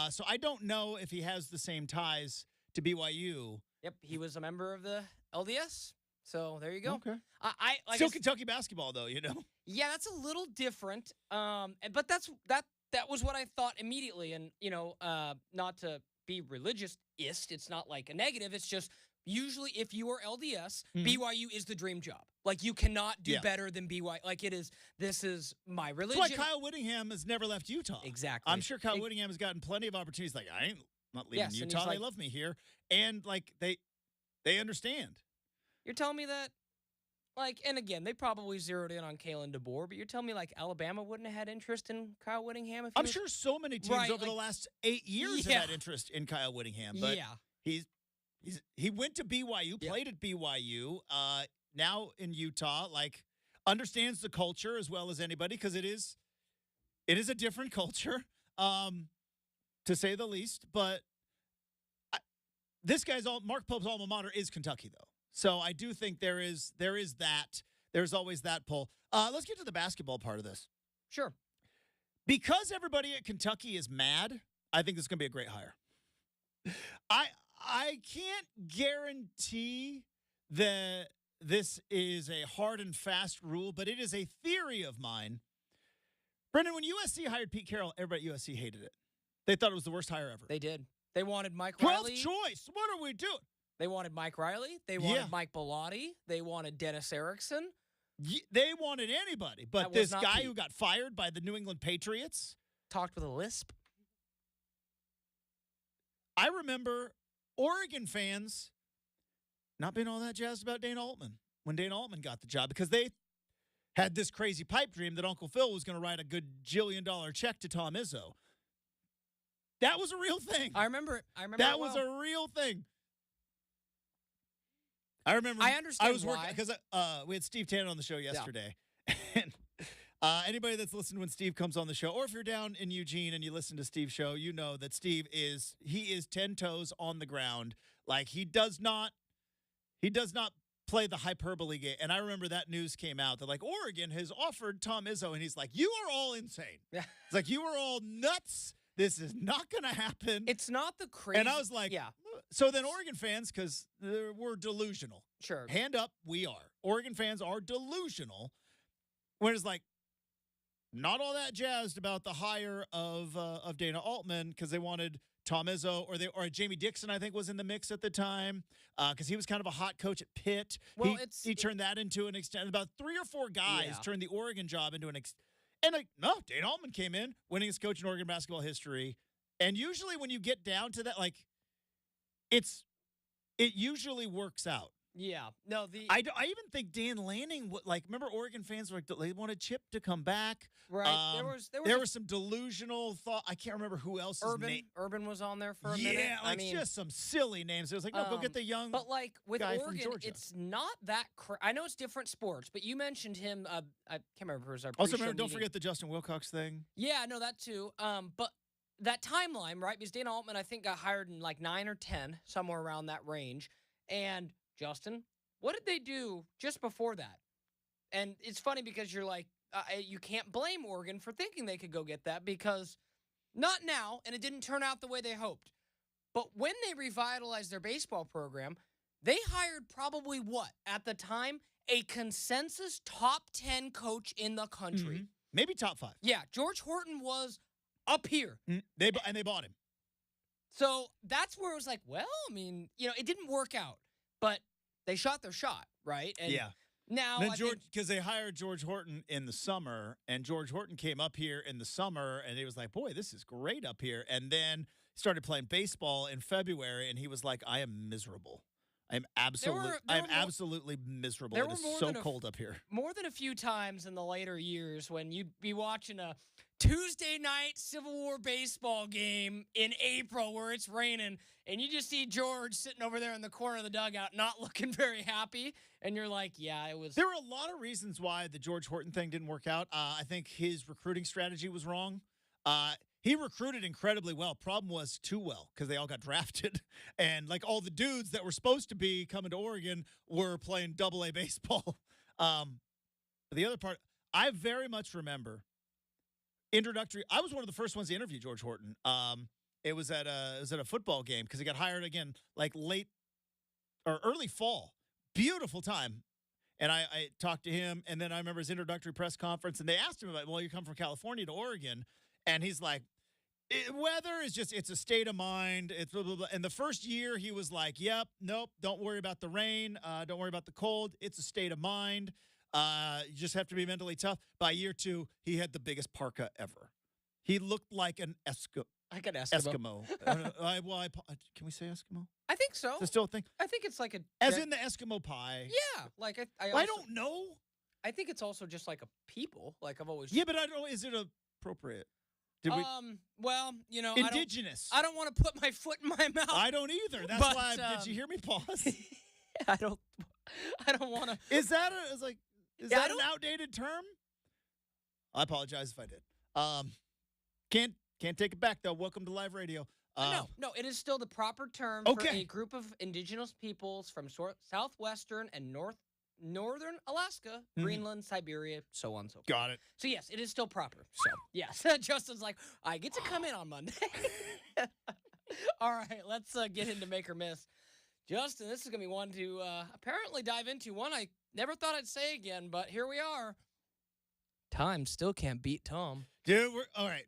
So I don't know if he has the same ties to BYU. Yep, he was a member of the LDS. So there you go. Okay. Still Kentucky basketball, though, you know? Yeah, that's a little different. But that was what I thought immediately. And, not to be religious-ist, it's not like a negative. It's just usually if you are LDS, BYU is the dream job. Like, you cannot do better than BYU. Like, this is my religion. That's why Kyle Whittingham has never left Utah. Exactly. I'm sure Kyle Whittingham has gotten plenty of opportunities. Like, I ain't not leaving Utah. They love me here. And, like, they understand. You're telling me that, like, and again, they probably zeroed in on Kalen DeBoer, but you're telling me, like, Alabama wouldn't have had interest in Kyle Whittingham? If I'm sure so many teams over the last 8 years have had interest in Kyle Whittingham. But he went to BYU, played at BYU, now in Utah, like, understands the culture as well as anybody, because it is a different culture, to say the least. But Mark Pope's alma mater is Kentucky, though. So I do think there is that. There's always that pull. Let's get to the basketball part of this. Sure. Because everybody at Kentucky is mad, I think this is going to be a great hire. I can't guarantee that this is a hard and fast rule, but it is a theory of mine. Brenden, when USC hired Pete Carroll, everybody at USC hated it. They thought it was the worst hire ever. They did. They wanted Mike 12th Riley. choice. What are we doing? They wanted Mike Riley. They wanted Mike Bellotti. They wanted Dennis Erickson. They wanted anybody. But this guy who got fired by the New England Patriots. Talked with a lisp. I remember Oregon fans not being all that jazzed about Dana Altman when Dana Altman got the job, because they had this crazy pipe dream that Uncle Phil was going to write a good $1 jillion check to Tom Izzo. That was a real thing. I remember it. That was a real thing. I remember. I understand. I was working because we had Steve Tannen on the show yesterday, and anybody that's listened when Steve comes on the show, or if you're down in Eugene and you listen to Steve's show, you know that Steve is 10 toes on the ground. Like, he does not play the hyperbole game. And I remember that news came out that, like, Oregon has offered Tom Izzo, and he's like, you are all insane. Yeah. It's like, you are all nuts. This is not going to happen. It's not the crazy. And I was like, yeah. So then Oregon fans, because we're delusional. Sure. Hand up, we are. Oregon fans are delusional. When it's like, not all that jazzed about the hire of Dana Altman because they wanted Tom Izzo or Jamie Dixon, I think, was in the mix at the time because he was kind of a hot coach at Pitt. Well, he turned that into an extent. About 3 or 4 guys turned the Oregon job into an extent. And no, Dana Altman came in, winningest coach in Oregon basketball history. And usually when you get down to that, like, it usually works out. Yeah. No, I even think Dan Lanning remember Oregon fans were like, they wanted Chip to come back. Right. There was some delusional thought. I can't remember who else. Urban was on there for a minute. Yeah, just some silly names. It was like, no, go get the young. But like with guy Oregon, from Georgia. it's not that. I know it's different sports, but you mentioned him. I can't remember who Also, remember, don't forget the Justin Wilcox thing. Yeah, no, that too. But that timeline, right? Because Dana Altman, I think, got hired in like 9 or 10, somewhere around that range, and Justin, what did they do just before that? And it's funny because you're like, you can't blame Oregon for thinking they could go get that because not now, and it didn't turn out the way they hoped. But when they revitalized their baseball program, they hired probably what, at the time, a consensus top 10 coach in the country. Mm-hmm. Maybe top 5. Yeah, George Horton was up here. They bought him. So that's where it was like, well, I mean, it didn't work out. But they shot their shot, right? And yeah. Now, because they hired George Horton in the summer, and George Horton came up here in the summer, and he was like, boy, this is great up here. And then started playing baseball in February, and he was like, I am miserable. I'm absolutely miserable. It is so cold up here. More than a few times in the later years when you'd be watching a Tuesday night Civil War baseball game in April where it's raining, and you just see George sitting over there in the corner of the dugout not looking very happy, and you're like, yeah, it was. There were a lot of reasons why the George Horton thing didn't work out. I think his recruiting strategy was wrong. He recruited incredibly well. Problem was too well because they all got drafted. And like all the dudes that were supposed to be coming to Oregon were playing AA baseball. The other part, I very much remember introductory. I was one of the first ones to interview George Horton. It was at a football game because he got hired again like late or early fall. Beautiful time. And I talked to him, and then I remember his introductory press conference, and they asked him about, well, you come from California to Oregon. And he's like, weather is it's a state of mind. It's blah, blah, blah. And the first year he was like, yep, nope, don't worry about the rain. Don't worry about the cold. It's a state of mind. You just have to be mentally tough. By year 2, he had the biggest parka ever. He looked like an Eskimo. Like an Eskimo. Can we say Eskimo? I think so. Is that still a thing? I think it's like a... As in the Eskimo pie. Yeah. Like I don't know. I think it's also just like a people. Like I've always... Yeah, but I don't know. Is it appropriate? Well, indigenous. I don't want to put my foot in my mouth. I don't either. That's why. Did you hear me pause? I don't want to. Is that an outdated term? I apologize if I did. Can't take it back though. Welcome to live radio. No, it is still the proper term for a group of indigenous peoples from southwestern and northern Alaska, Greenland, Siberia, so on and so forth. Got it. So, yes, it is still proper. So, yes, Justin's like, I get to come in on Monday. All right, let's get into Make or Miss. Justin, this is going to be one to apparently dive into. One I never thought I'd say again, but here we are. Time still can't beat Tom. Dude, all right.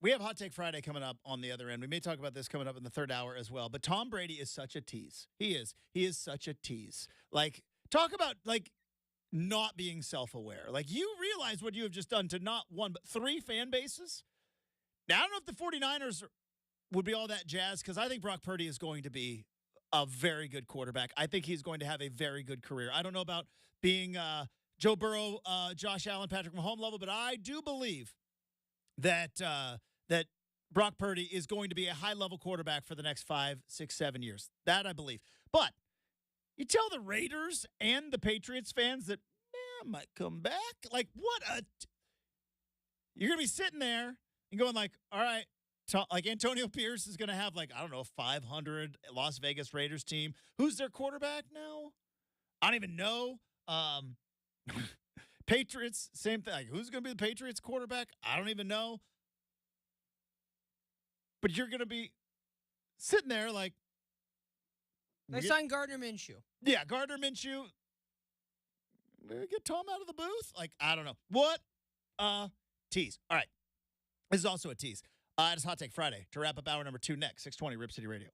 We have Hot Take Friday coming up on the other end. We may talk about this coming up in the third hour as well. But Tom Brady is such a tease. He is such a tease. Like, talk about, like, not being self-aware. Like, you realize what you have just done to not 1, but 3 fan bases? Now, I don't know if the 49ers would be all that jazzed because I think Brock Purdy is going to be a very good quarterback. I think he's going to have a very good career. I don't know about being Joe Burrow, Josh Allen, Patrick Mahomes level, but I do believe that that Brock Purdy is going to be a high-level quarterback for the next 5, 6, 7 years. That I believe. But you tell the Raiders and the Patriots fans that, man, might come back. Like, you're going to be sitting there and going like, all right, like Antonio Pierce is going to have like, I don't know, 500 Las Vegas Raiders team. Who's their quarterback now? I don't even know. Patriots, same thing. Like, who's going to be the Patriots quarterback? I don't even know. But you're going to be sitting there like. They signed Gardner Minshew. Yeah, Gardner Minshew. Get Tom out of the booth? Like, I don't know. What? Tease. All right. This is also a tease. It's Hot Take Friday. To wrap up hour number 2 next, 620 Rip City Radio.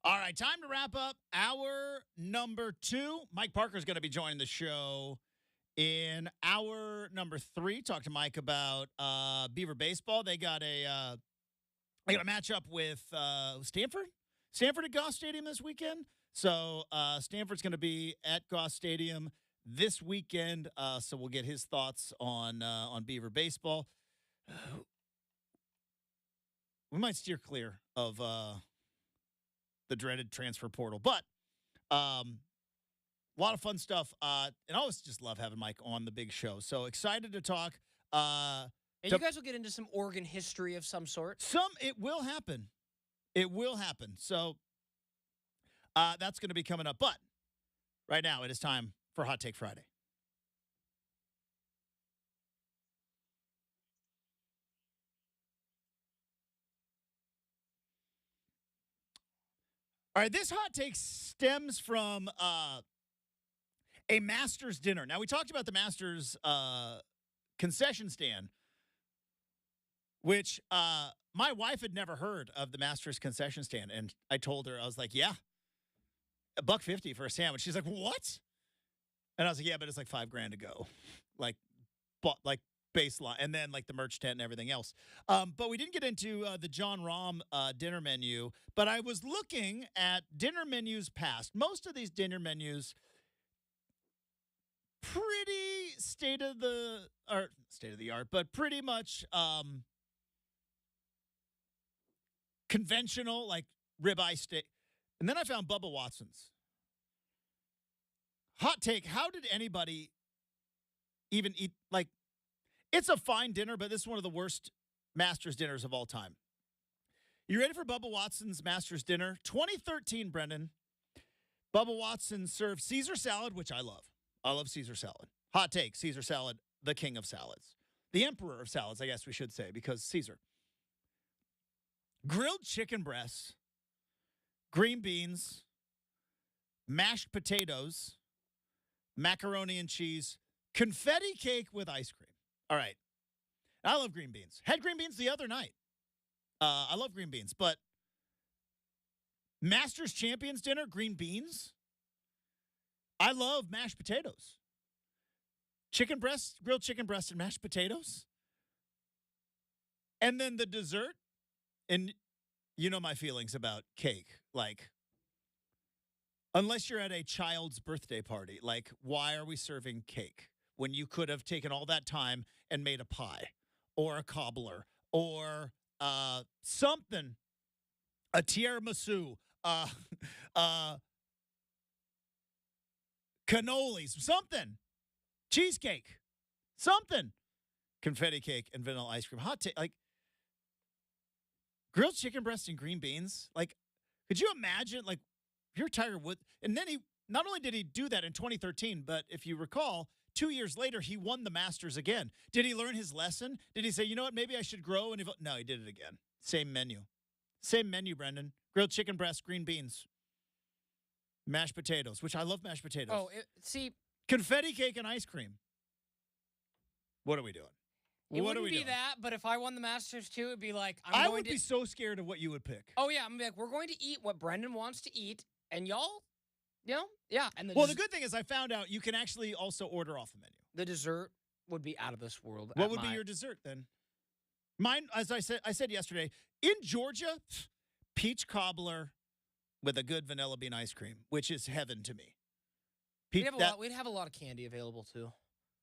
All right, time to wrap up hour number 2. Mike Parker's going to be joining the show in hour number 3. Talk to Mike about Beaver baseball. They got a matchup with Stanford. Stanford at Goss Stadium this weekend. So Stanford's going to be at Goss Stadium this weekend. So we'll get his thoughts on Beaver baseball. We might steer clear of the dreaded transfer portal, but a lot of fun stuff. And I always just love having Mike on the big show. So excited to talk. And you guys will get into some Oregon history of some sort. It will happen. It will happen. So that's going to be coming up. But right now, it is time for Hot Take Friday. All right, this hot take stems from a Masters dinner. Now, we talked about the Masters concession stand, which my wife had never heard of the Masters concession stand. And I told her, I was like, yeah, $1.50 for a sandwich. She's like, what? And I was like, yeah, but it's like $5,000 to go. Like baseline, and then like the merch tent and everything else. But we didn't get into the John Rahm dinner menu. But I was looking at dinner menus past. Most of these dinner menus, pretty state of the art, but pretty much conventional, like ribeye steak. And then I found Bubba Watson's. Hot take: how did anybody even eat? Like, it's a fine dinner, but this is one of the worst Masters dinners of all time. You ready for Bubba Watson's Masters dinner? 2013, Brenden. Bubba Watson served Caesar salad, which I love. I love Caesar salad. Hot take: Caesar salad, the king of salads. The emperor of salads, I guess we should say, because Caesar. Grilled chicken breasts, green beans, mashed potatoes, macaroni and cheese, confetti cake with ice cream. All right. I love green beans. Had green beans the other night. I love green beans, but Masters Champions dinner, green beans. I love mashed potatoes. Chicken breast, grilled chicken breast and mashed potatoes. And then the dessert. And you know my feelings about cake. Like, unless you're at a child's birthday party, like, why are we serving cake when you could have taken all that time and made a pie or a cobbler or something, a tiramisu, cannolis, something, cheesecake, something, confetti cake and vanilla ice cream. Hot take, like grilled chicken breast and green beans. Like, could you imagine, like, if you're Tiger Woods, and then he, not only did he do that in 2013, but if you recall, 2 years later, he won the Masters again. Did he learn his lesson? Did he say, you know what, maybe I should grow? And no, he did it again. Same menu. Same menu, Brenden. Grilled chicken breast, green beans, mashed potatoes, which I love mashed potatoes. Oh, see. Confetti cake and ice cream. What are we doing? It wouldn't be that, but if I won the Masters too, it'd be like, I would be so scared of what you would pick. Oh, yeah. I'm like, we're going to eat what Brenden wants to eat, and y'all, you know, yeah. And well, the good thing is I found out you can actually also order off the menu. The dessert would be out of this world. What would be your dessert then? Mine, as I said yesterday, in Georgia, peach cobbler with a good vanilla bean ice cream, which is heaven to me. We'd have a lot of candy available too.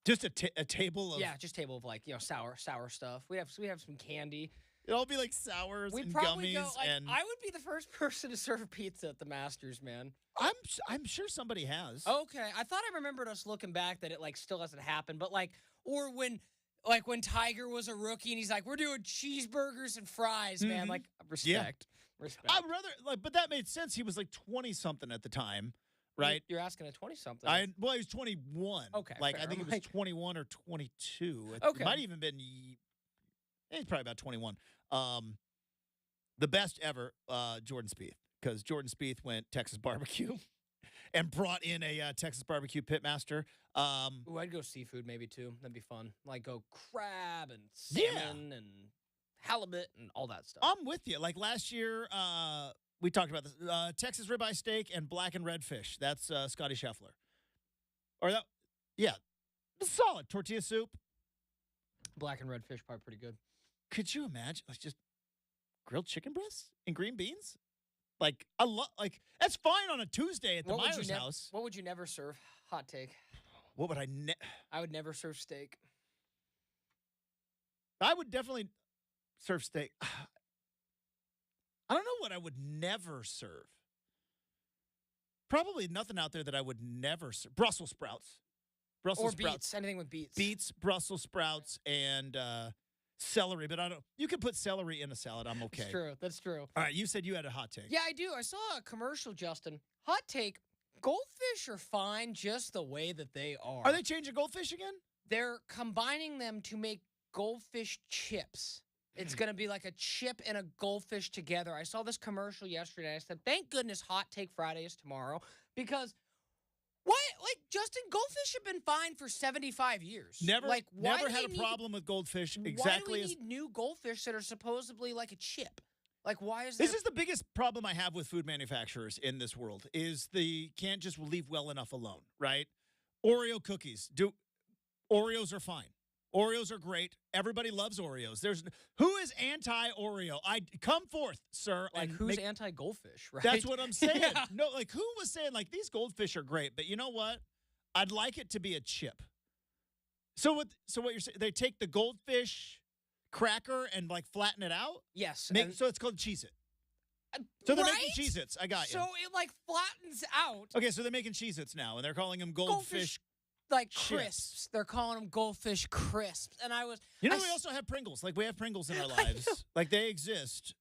Just a table of just table of like, you know, sour stuff. We have some candy. It'll all be like sours and probably gummies. And I would be the first person to serve pizza at the Masters, man. I'm sure somebody has. Okay, I thought I remembered us looking back that it like still hasn't happened, but like, or when Tiger was a rookie and he's like, we're doing cheeseburgers and fries, man. Like, respect. Yeah. Respect. I'd rather but that made sense. He was like 20 something at the time. Right, you're asking a 20-something. He was 21. Okay, like fair. I think it was 21 or 22. Okay, it might even been. He's probably about 21. The best ever, Jordan Spieth, because Jordan Spieth went Texas barbecue and brought in a Texas barbecue pitmaster. Ooh, I'd go seafood maybe too. That'd be fun. Like go crab and salmon and halibut and all that stuff. I'm with you. Like last year, we talked about this. Texas ribeye steak and black and red fish. That's Scotty Scheffler. Solid tortilla soup. Black and red fish, probably pretty good. Could you imagine, like, just grilled chicken breasts and green beans? Like, that's fine on a Tuesday at the Myers house. What would you never serve? Hot take. What would I I would never serve steak. I would definitely serve steak. I don't know what I would never serve. Probably nothing out there that I would never serve. Brussels sprouts. Beets. Anything with beets. Beets, Brussels sprouts, and celery. But you can put celery in a salad. I'm okay. That's true. All right, you said you had a hot take. Yeah, I do. I saw a commercial, Justin. Hot take. Goldfish are fine just the way that they are. Are they changing goldfish again? They're combining them to make goldfish chips. It's going to be like a chip and a goldfish together. I saw this commercial yesterday. I said, thank goodness Hot Take Friday is tomorrow, because what? Like, Justin, goldfish have been fine for 75 years. Never had a problem with goldfish. Exactly. Why do we need new goldfish that are supposedly like a chip? Like, why is this is the biggest problem I have with food manufacturers in this world, is they can't just leave well enough alone, right? Oreo cookies. Oreos are fine. Oreos are great. Everybody loves Oreos. Who is anti-Oreo? Come forth, sir. Like, who's anti-goldfish, right? That's what I'm saying. Yeah. No, like, who was saying, like, these goldfish are great, but you know what? I'd like it to be a chip. So what you're saying, they take the goldfish cracker and, like, flatten it out? Yes. So it's called Cheez-It. So they're making Cheez-Its. I got you. So it, like, flattens out. Okay, so they're making Cheez-Its now, and they're calling them goldfish like chips. Crisps. They're calling them goldfish crisps. And we also have Pringles. Like, we have Pringles in our lives. Like, they exist.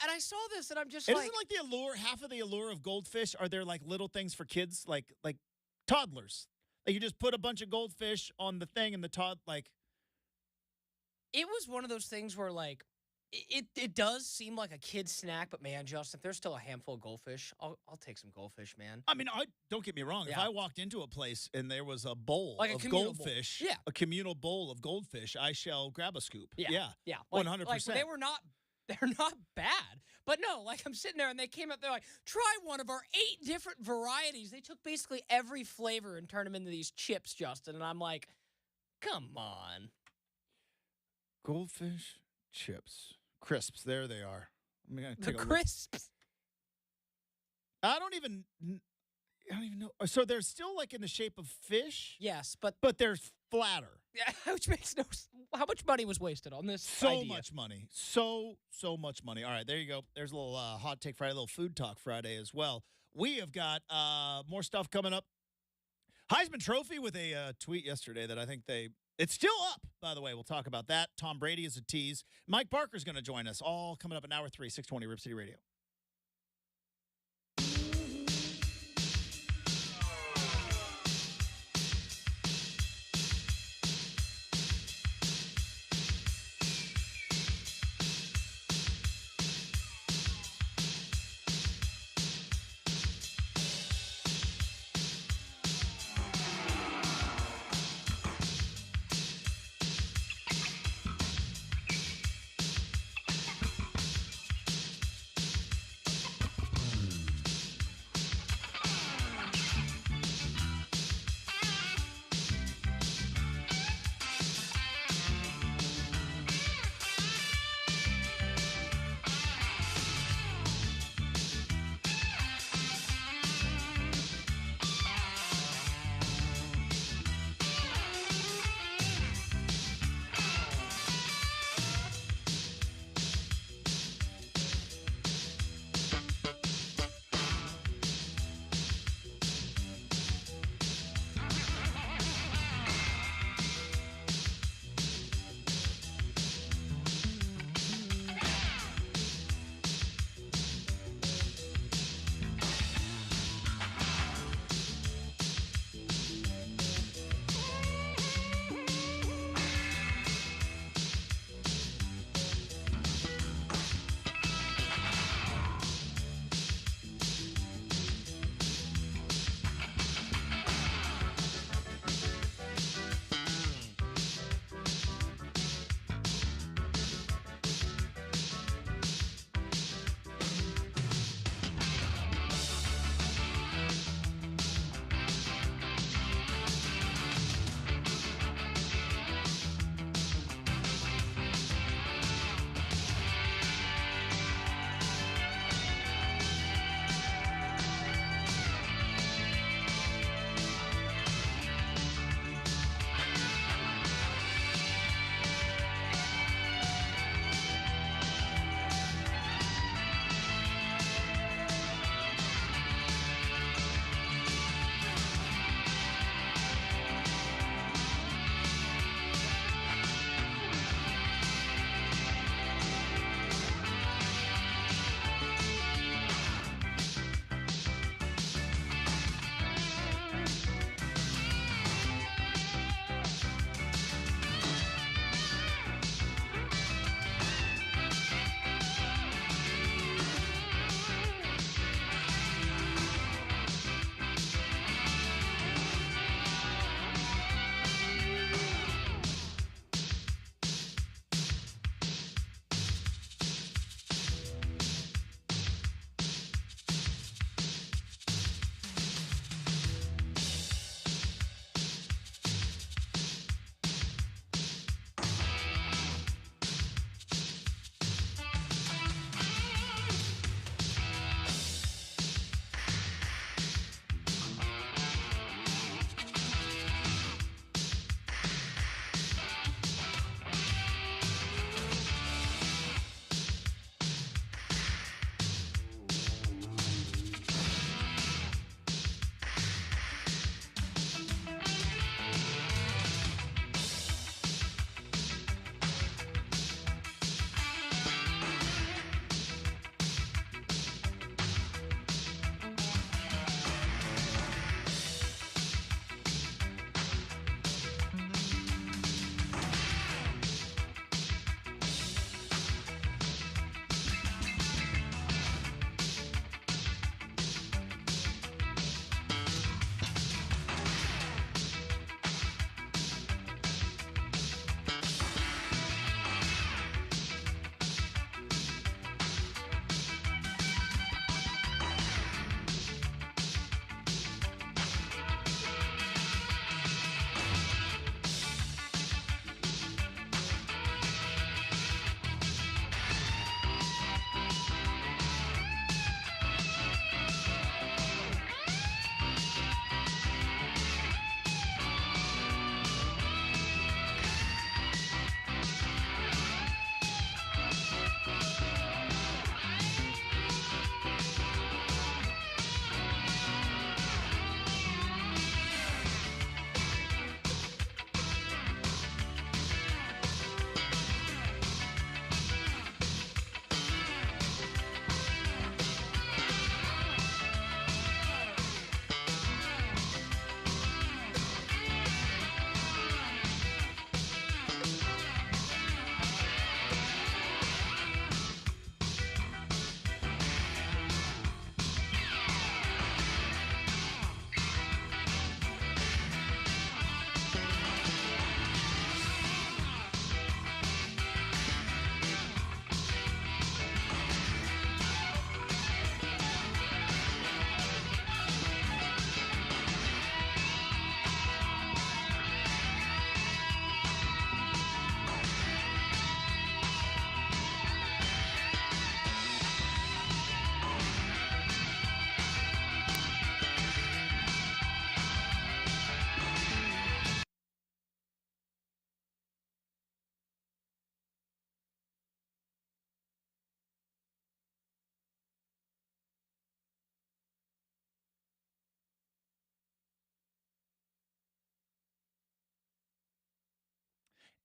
And I saw this, and I'm just Isn't like the allure, half of the allure of goldfish are there, like, little things for kids, like toddlers. Like, you just put a bunch of goldfish on the thing, and it was one of those things where, like, it does seem like a kid's snack, but man, Justin, if there's still a handful of goldfish, I'll take some goldfish, man. I mean, don't get me wrong. Yeah. If I walked into a place and there was a bowl like of goldfish, a communal bowl of goldfish, I shall grab a scoop. Yeah. 100%. Like, they're not bad. But no, like, I'm sitting there and they came up, they're like, try one of our 8 different varieties. They took basically every flavor and turned them into these chips, Justin. And I'm like, come on. Goldfish chips. Crisps. There they are. The crisps. I don't even know. So they're still, like, in the shape of fish? Yes, but they're flatter. Yeah, which makes how much money was wasted on this idea? Much money. So much money. All right, there you go. There's a little Hot Take Friday, a little Food Talk Friday as well. We have got more stuff coming up. Heisman Trophy with a tweet yesterday that I think it's still up, by the way. We'll talk about that. Tom Brady is a tease. Mike Parker's going to join us, all coming up in hour 3, 620 Rip City Radio.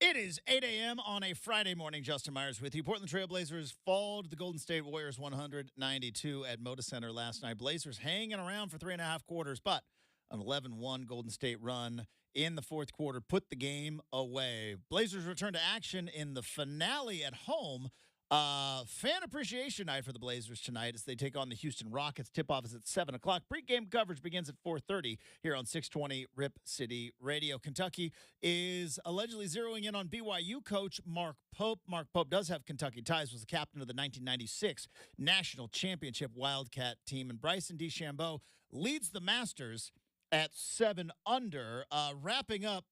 It is 8 a.m. on a Friday morning. Justin Myers with you. Portland Trail Blazers fall to the Golden State Warriors 192 at Moda Center last night. Blazers hanging around for 3.5 quarters, but an 11-1 Golden State run in the fourth quarter put the game away. Blazers return to action in the finale at home. Fan appreciation night for the Blazers tonight as they take on the Houston Rockets. Tip-off is at 7 o'clock. Pre-game coverage begins at 4:30 here on 620 Rip City Radio. Kentucky is allegedly zeroing in on BYU coach Mark Pope. Mark Pope does have Kentucky ties, was the captain of the 1996 National Championship Wildcat team. And Bryson DeChambeau leads the Masters at 7 under. Wrapping up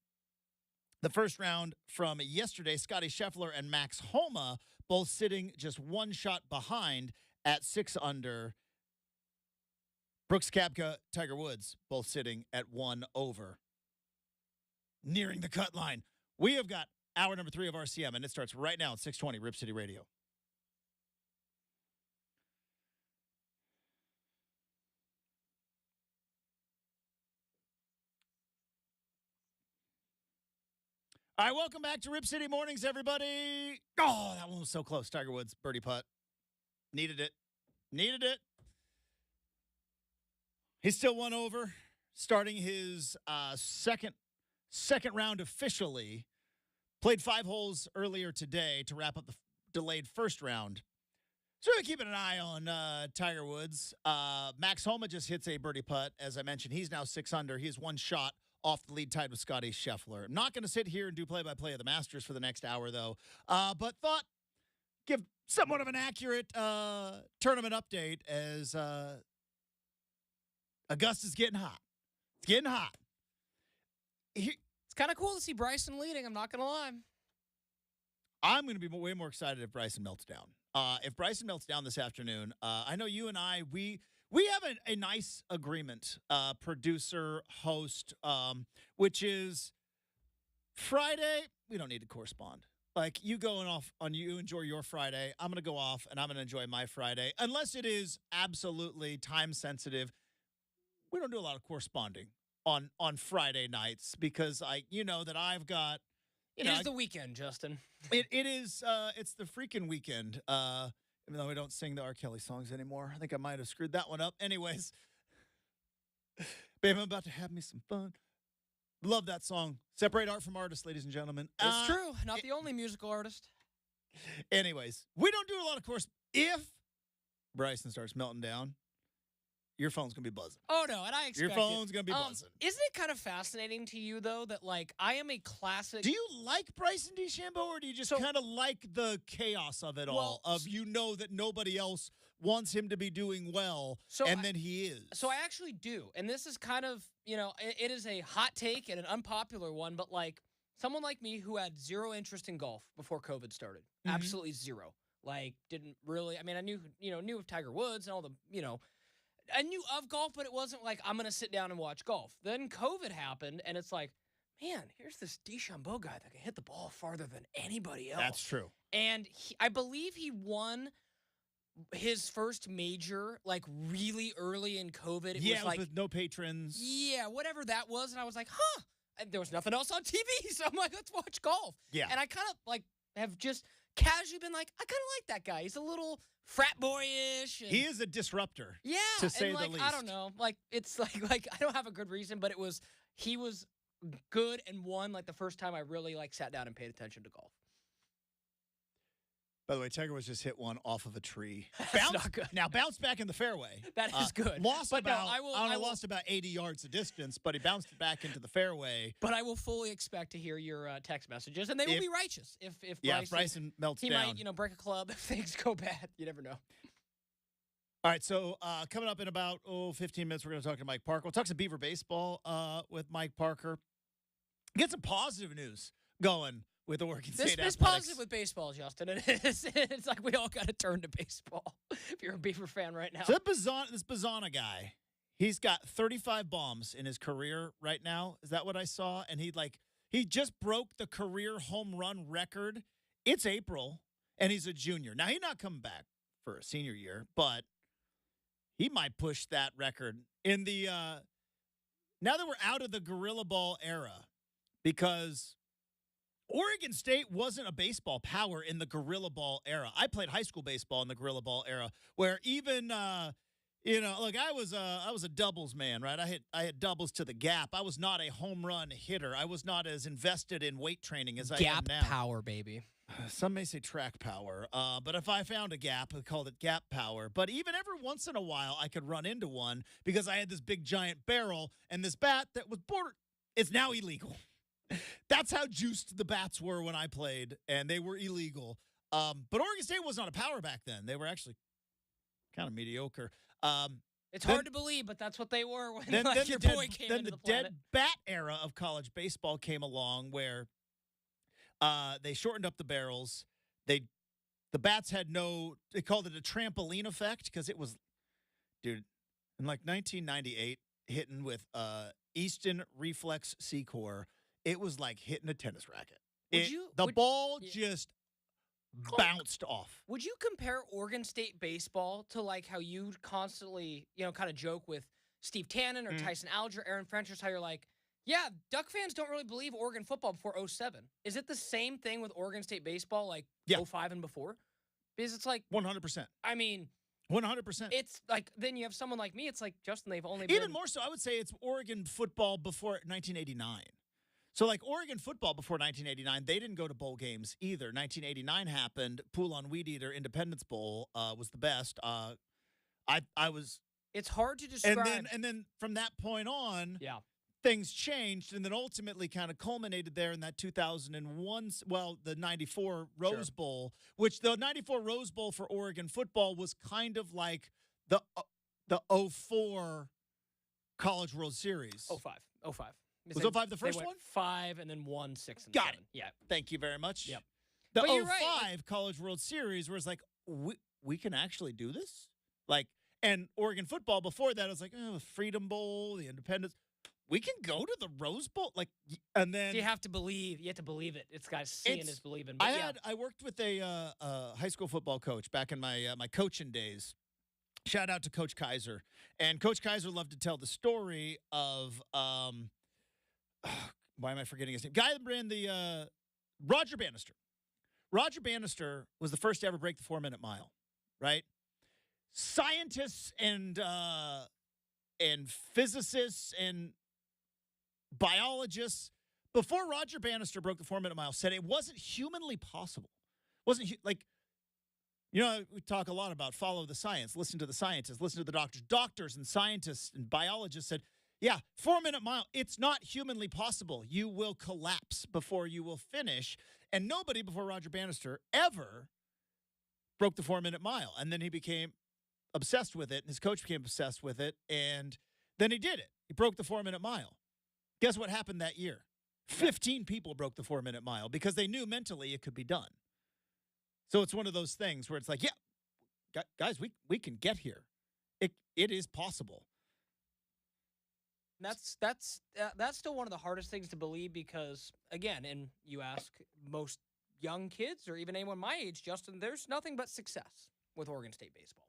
the first round from yesterday, Scottie Scheffler and Max Homa both sitting just one shot behind at 6 under. Brooks Koepka, Tiger Woods, both sitting at 1 over. Nearing the cut line. We have got hour number 3 of RCM, and it starts right now at 620 Rip City Radio. All right, welcome back to Rip City Mornings, everybody. Oh, that one was so close. Tiger Woods, birdie putt. Needed it. He's still 1 over, starting his second round officially. Played 5 holes earlier today to wrap up the delayed first round. So we're keeping an eye on Tiger Woods. Max Homa just hits a birdie putt. As I mentioned, he's now 6 under. He has 1 shot off the lead, tied with Scottie Scheffler. I'm not going to sit here and do play-by-play of the Masters for the next hour, though. But thought give somewhat of an accurate tournament update as Augusta's getting hot. It's getting hot. It's kind of cool to see Bryson leading, I'm not going to lie. I'm going to be way more excited if Bryson melts down. If Bryson melts down this afternoon, I know you and I, we have a nice agreement, producer, host, which is Friday, we don't need to correspond. Like, you going off on you enjoy your Friday, I'm going to go off and I'm going to enjoy my Friday. Unless it is absolutely time sensitive, we don't do a lot of corresponding on Friday nights because that I've got, It is the weekend, Justin. It is, it's the freaking weekend. Even though we don't sing the R. Kelly songs anymore. I think I might have screwed that one up. Anyways, babe, I'm about to have me some fun. Love that song. Separate art from artists, ladies and gentlemen. It's true. Not the only musical artist. Anyways, we don't do a lot of course. If Bryson starts melting down, your phone's going to be buzzing. Oh, no, and I expect your phone's going to be buzzing. Isn't it kind of fascinating to you, though, that, I am a classic... Do you like Bryson DeChambeau, or do you just kind of like the chaos of it all, that nobody else wants him to be doing well, and then he is? So I actually do, and this is kind of, it is a hot take and an unpopular one, but, someone like me who had zero interest in golf before COVID started, absolutely zero, didn't really... I mean, I knew of Tiger Woods and all the, I knew of golf, but it wasn't like I'm going to sit down and watch golf. Then COVID happened, and it's like, man, here's this DeChambeau guy that can hit the ball farther than anybody else. That's true. And I believe he won his first major, really early in COVID. It was with no patrons. Yeah, whatever that was. And I was like, huh. And there was nothing else on TV, so I'm like, let's watch golf. Yeah. And I kind of, have just casually been like, I kind of like that guy. He's a little frat boyish. He is a disruptor. Yeah. To say the least. I don't know. It's like I don't have a good reason, but he was good and won the first time I really sat down and paid attention to golf. By the way, Tiger was just hit one off of a tree. That's not good. Now bounced back in the fairway. That is good. Lost about 80 yards of distance, but he bounced it back into the fairway. But I will fully expect to hear your text messages, and they will be righteous. If Bryson melts down, he might break a club if things go bad. You never know. All right, so coming up in about 15 minutes, we're going to talk to Mike Parker. We'll talk some Beaver baseball with Mike Parker. Get some positive news going with the Oregon State Athletics. It's positive with baseball, Justin. It's like we all got to turn to baseball if you're a Beaver fan right now. So this Bazana guy, he's got 35 bombs in his career right now. Is that what I saw? And he just broke the career home run record. It's April, and he's a junior. Now, he's not coming back for a senior year, but he might push that record in the now that we're out of the Gorilla Ball era, because Oregon State wasn't a baseball power in the Gorilla Ball era. I played high school baseball in the Gorilla Ball era, where even look, I was a doubles man, right? I hit doubles to the gap. I was not a home run hitter. I was not as invested in weight training as I am now. Gap power, baby. Some may say track power, but if I found a gap, I called it gap power. But even every once in a while, I could run into one because I had this big giant barrel and this bat that was it's now illegal. That's how juiced the bats were when I played, and they were illegal. But Oregon State was not a power back then. They were actually kind of mediocre. It's hard to believe, but that's what they were when your boy came into the planet. Then the dead bat era of college baseball came along where they shortened up the barrels. The bats had they called it a trampoline effect because it was, dude, in like 1998, hitting with Easton Reflex C-Core, it was like hitting a tennis racket. The ball just bounced off. Would you compare Oregon State baseball to like how you constantly, kind of joke with Steve Tannen or Tyson Alger, Aaron Frenchers, how you're like, yeah, Duck fans don't really believe Oregon football before 07. Is it the same thing with Oregon State baseball, like 05 and before? Because it's like 100%. I mean, 100%. It's like then you have someone like me. It's like Justin. They've only even more so. I would say it's Oregon football before 1989. So like Oregon football before 1989, they didn't go to bowl games either. 1989 happened. Pool on Weed Eater Independence Bowl was the best. I was. It's hard to describe. And then from that point on, yeah, things changed, and then ultimately kind of culminated there in that 2001. Well, the '94 Rose Bowl, which the '94 Rose Bowl for Oregon football was kind of like the 04 College World Series. 05. Was 05 the first one? 5 and then 1, 6, and Got 7. it. Yeah. Thank you very much. Yep. The but 05 right. College World Series where it's like, we can actually do this? Like, and Oregon football before that, it was like, Freedom Bowl, the Independence. We can go to the Rose Bowl? Like, and then. You have to believe. You have to believe it. It's guys seeing is believing. But I worked with a high school football coach back in my coaching days. Shout out to Coach Kaiser. And Coach Kaiser loved to tell the story of why am I forgetting his name? Guy that ran the Roger Bannister. Roger Bannister was the first to ever break the 4-minute mile, right? Scientists and physicists and biologists before Roger Bannister broke the 4-minute mile said it wasn't humanly possible. We talk a lot about follow the science, listen to the scientists, listen to the doctors. Doctors and scientists and biologists said, yeah, 4-minute mile, it's not humanly possible. You will collapse before you will finish. And nobody before Roger Bannister ever broke the 4-minute mile. And then he became obsessed with it, and his coach became obsessed with it, and then he did it. He broke the 4-minute mile. Guess what happened that year? 15 people broke the 4-minute mile because they knew mentally it could be done. So it's one of those things where it's like, yeah, guys, we can get here. It is possible. That's still one of the hardest things to believe because, again, and you ask most young kids or even anyone my age, Justin, there's nothing but success with Oregon State baseball.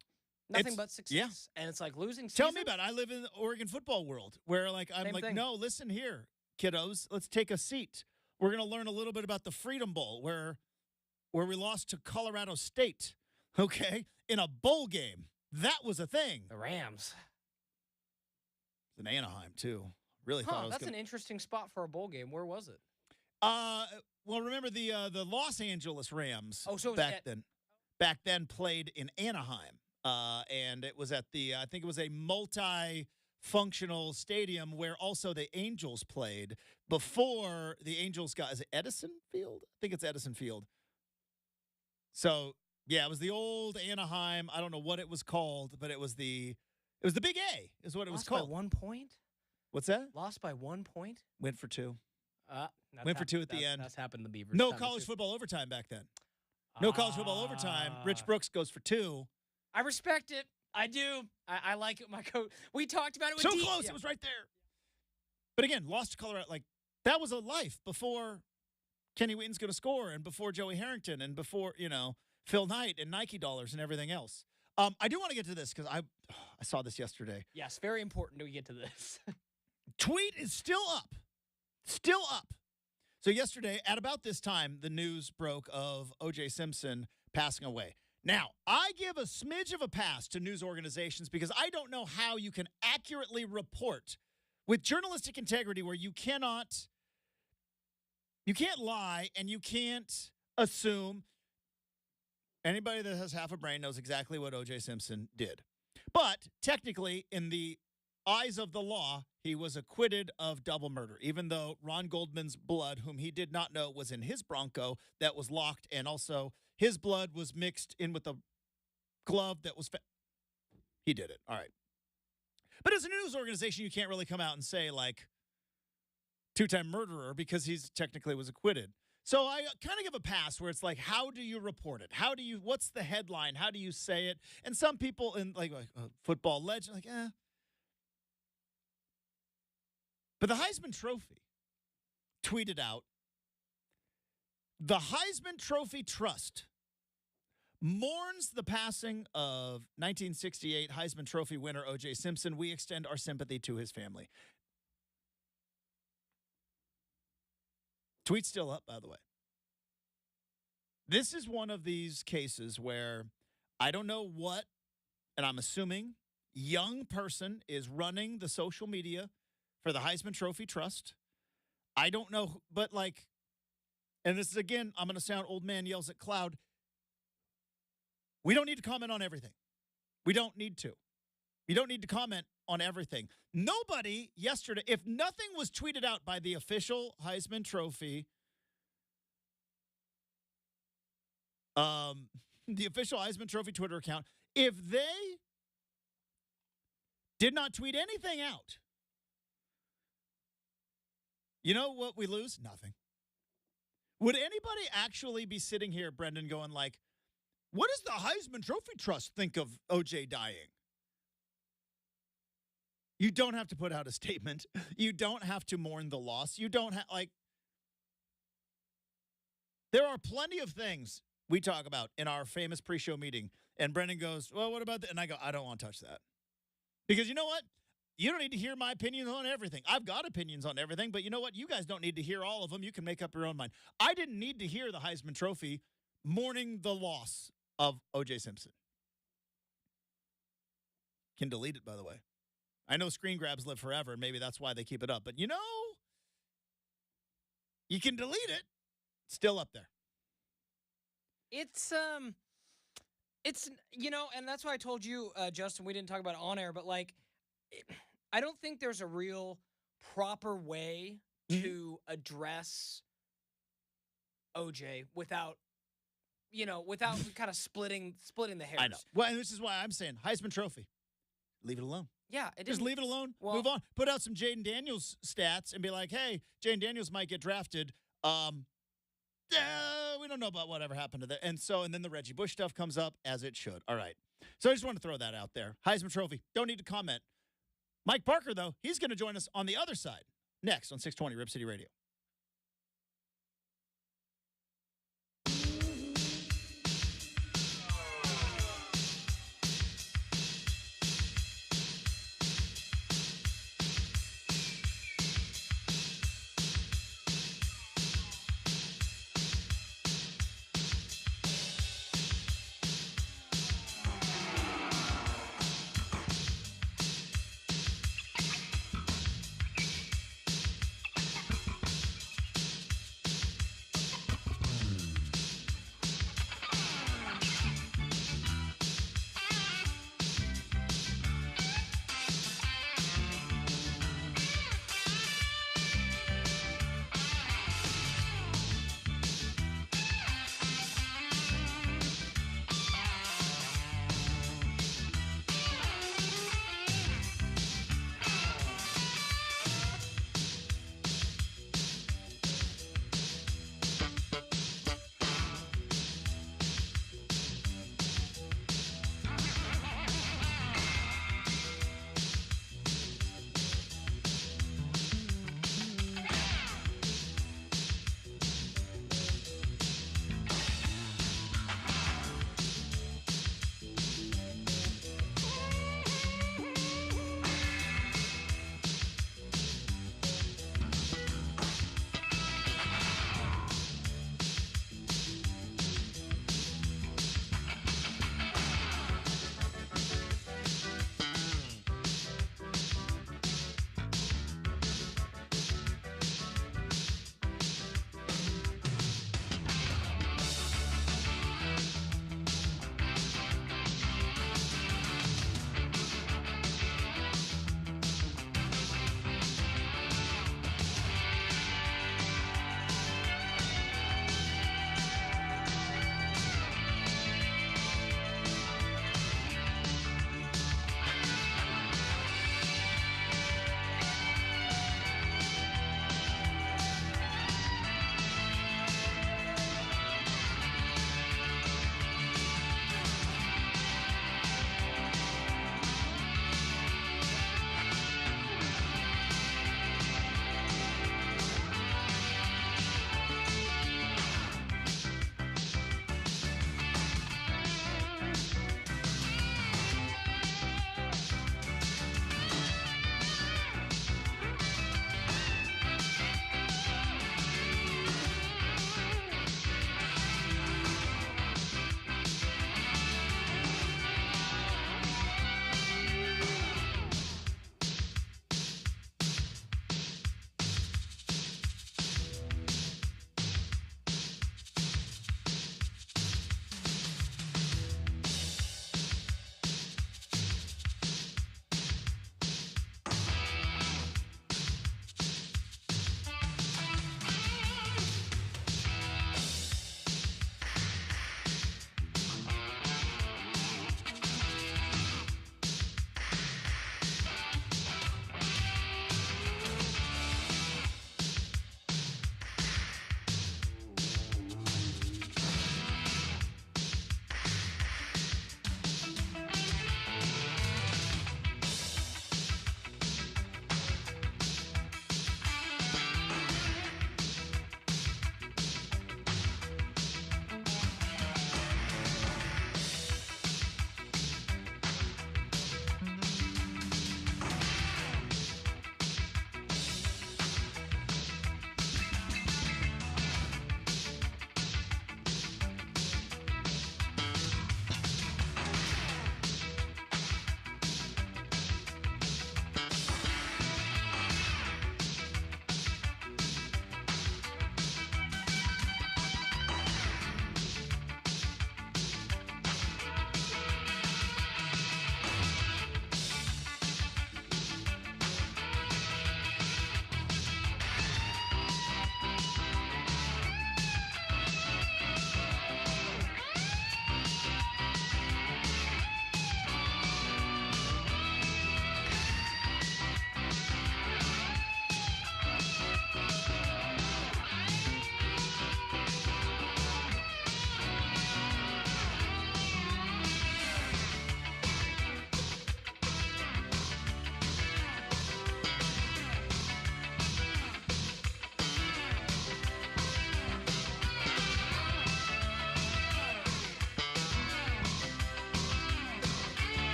Nothing but success. Yeah. And it's like losing season. Tell me about it. I live in the Oregon football world where I'm like, no, listen here, kiddos. Let's take a seat. We're going to learn a little bit about the Freedom Bowl where we lost to Colorado State, okay, in a bowl game. That was a thing. The Rams. In Anaheim, too. Really thought it was that's an interesting spot for a bowl game. Where was it? Well, remember the Los Angeles Rams back then played in Anaheim. And it was at I think it was a multi-functional stadium where also the Angels played before the Angels is it Edison Field? I think it's Edison Field. So, yeah, it was the old Anaheim. I don't know what it was called, but it was the Big A is what it was called. Lost by 1 point? What's that? Lost by 1 point? Went for 2. Went for 2 at the end. That's happened to the Beavers. No college football overtime back then. No college football overtime. Rich Brooks goes for 2. I respect it. I do. I like it. My coach. We talked about it with so close. Yeah. It was right there. But again, lost to Colorado. Like, that was a life before Kenny Wheaton's going to score and before Joey Harrington and before, Phil Knight and Nike dollars and everything else. I do want to get to this because I saw this yesterday. Yes, very important we get to this. Tweet is still up. Still up. So yesterday, at about this time, the news broke of O.J. Simpson passing away. Now, I give a smidge of a pass to news organizations because I don't know how you can accurately report with journalistic integrity where you can't lie and you can't assume. Anybody that has half a brain knows exactly what O.J. Simpson did. But technically, in the eyes of the law, he was acquitted of double murder, even though Ron Goldman's blood, whom he did not know was in his Bronco that was locked, and also his blood was mixed in with a glove that was he did it. All right. But as a news organization, you can't really come out and say, like, two-time murderer because he's technically was acquitted. So I kind of give a pass where it's like, how do you report it? What's the headline? How do you say it? And some people in like football legend, like, But the Heisman Trophy tweeted out, the Heisman Trophy Trust mourns the passing of 1968 Heisman Trophy winner O.J. Simpson. We extend our sympathy to his family. Tweet's still up, by the way. This is one of these cases where I don't know what, and I'm assuming young person is running the social media for the Heisman Trophy Trust. I don't know, but like, and this is again, I'm going to sound old man yells at cloud. We don't need to comment on everything. We don't need to. You don't need to comment on everything. Nobody yesterday, if nothing was tweeted out by the official Heisman Trophy, the official Heisman Trophy Twitter account, if they did not tweet anything out, you know what we lose? Nothing. Would anybody actually be sitting here, Brenden, going like, what does the Heisman Trophy Trust think of OJ dying? You don't have to put out a statement. You don't have to mourn the loss. You don't have, like, there are plenty of things we talk about in our famous pre-show meeting. And Brenden goes, well, what about that? And I go, I don't want to touch that. Because you know what? You don't need to hear my opinions on everything. I've got opinions on everything, but you know what? You guys don't need to hear all of them. You can make up your own mind. I didn't need to hear the Heisman Trophy mourning the loss of O.J. Simpson. Can delete it, by the way. I know screen grabs live forever, and maybe that's why they keep it up. But, you know, you can delete it. Still up there. It's, you know, and that's why I told you, Justin, we didn't talk about it on air, but, like, I don't think there's a real proper way to address OJ without kind of splitting the hairs. I know. Well, and this is why I'm saying Heisman Trophy. Leave it alone. Yeah. Just leave it alone. Well, move on. Put out some Jaden Daniels stats and be like, hey, Jaden Daniels might get drafted. We don't know about whatever happened to that. And then the Reggie Bush stuff comes up as it should. All right. So I just want to throw that out there. Heisman Trophy. Don't need to comment. Mike Parker, though, he's going to join us on the other side next on 620 Rip City Radio.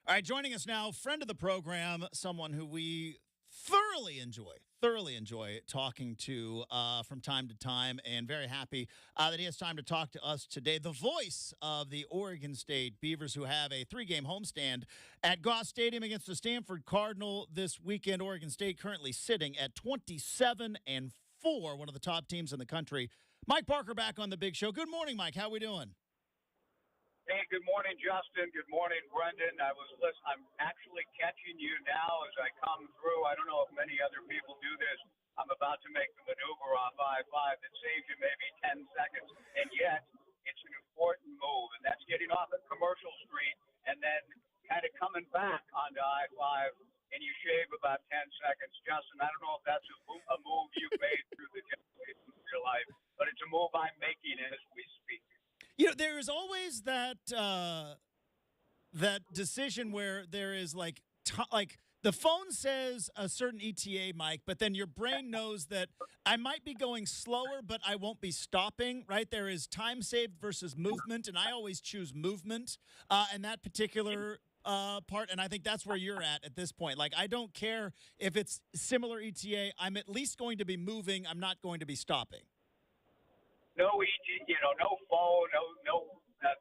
All right, joining us now, friend of the program, someone who we thoroughly enjoy talking to from time to time, and very happy that he has time to talk to us today. The voice of the Oregon State Beavers, who have a 3-game homestand at Goss Stadium against the Stanford Cardinal this weekend. Oregon State currently sitting at 27-4, one of the top teams in the country. Mike Parker back on the big show. Good morning, Mike. How we doing? Hey, good morning, Justin. Good morning, Brenden. I'm actually catching you now as I come through. I don't know if many other people do this. I'm about to make the maneuver off I-5 that saves you maybe 10 seconds, and yet it's an important move, and that's getting off at Commercial Street and then kind of coming back onto I-5, and you shave about 10 seconds. Justin, I don't know if that's a move you've made through the generations of your life, but it's a move I'm making as we speak. You know, there is always that decision where there is like the phone says a certain ETA, Mike, but then your brain knows that I might be going slower, but I won't be stopping. Right? There is time saved versus movement, and I always choose movement in that particular part, and I think that's where you're at this point. Like, I don't care if it's similar ETA. I'm at least going to be moving. I'm not going to be stopping. No no phone, no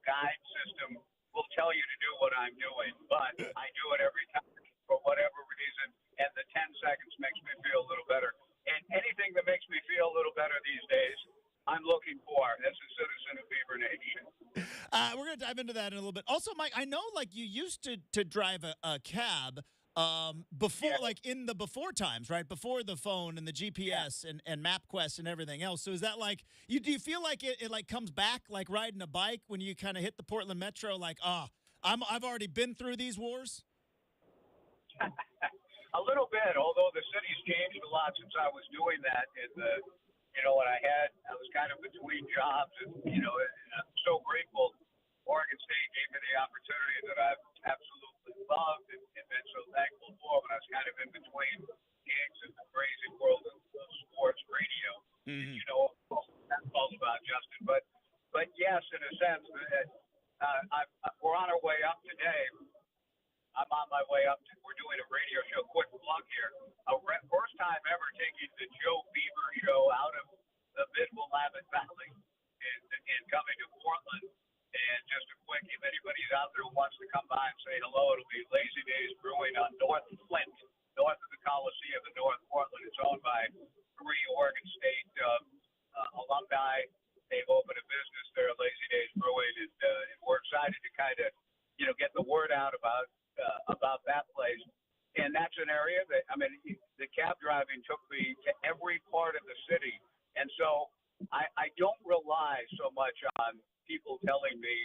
guide system will tell you to do what I'm doing, but I do it every time for whatever reason, and the 10 seconds makes me feel a little better. And anything that makes me feel a little better these days, I'm looking for as a citizen of Beaver Nation. We're going to dive into that in a little bit. Also, Mike, I know like you used to drive a cab before, like in the before times, right? Before the phone and the GPS and MapQuest and everything else. So is that like, do you feel like it like comes back like riding a bike when you kind of hit the Portland Metro? Like, I've already been through these wars. A little bit, although the city's changed a lot since I was doing that. When I was kind of between jobs, and I'm so grateful. Oregon State gave me the opportunity that I've absolutely loved and been so thankful for when I was kind of in between gigs in the crazy world of sports radio. Mm-hmm. That's all about, Justin. But yes, in a sense, we're on our way up today. I'm on my way up. We're doing a radio show. Quick plug here. First time ever taking the Joe Beaver show out of the Mid-Willamette Valley and coming to Portland. And just a quick, if anybody's out there who wants to come by and say hello, it'll be Lazy Days Brewing on North Flint, north of the Coliseum in North Portland. It's owned by 3 Oregon State alumni. They've opened a business there, Lazy Days Brewing, and we're excited to kind of, get the word out about that place. And that's an area that, the cab driving took me to every part of the city. And so I don't rely so much on people telling me,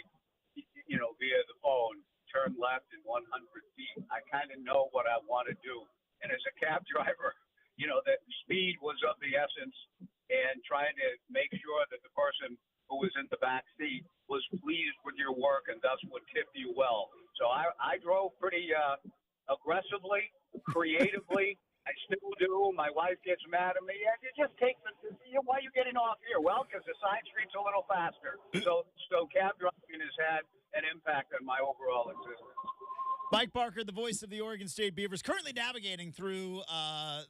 via the phone, turn left in 100 feet. I kind of know what I want to do. And as a cab driver, that speed was of the essence, and trying to make sure that the person who was in the back seat was pleased with your work and thus would tip you well. So I drove pretty aggressively, creatively. I still do. My wife gets mad at me. It just takes why are you getting off here? Well, because the side street's a little faster. So cab driving has had an impact on my overall existence. Mike Parker, the voice of the Oregon State Beavers, currently navigating through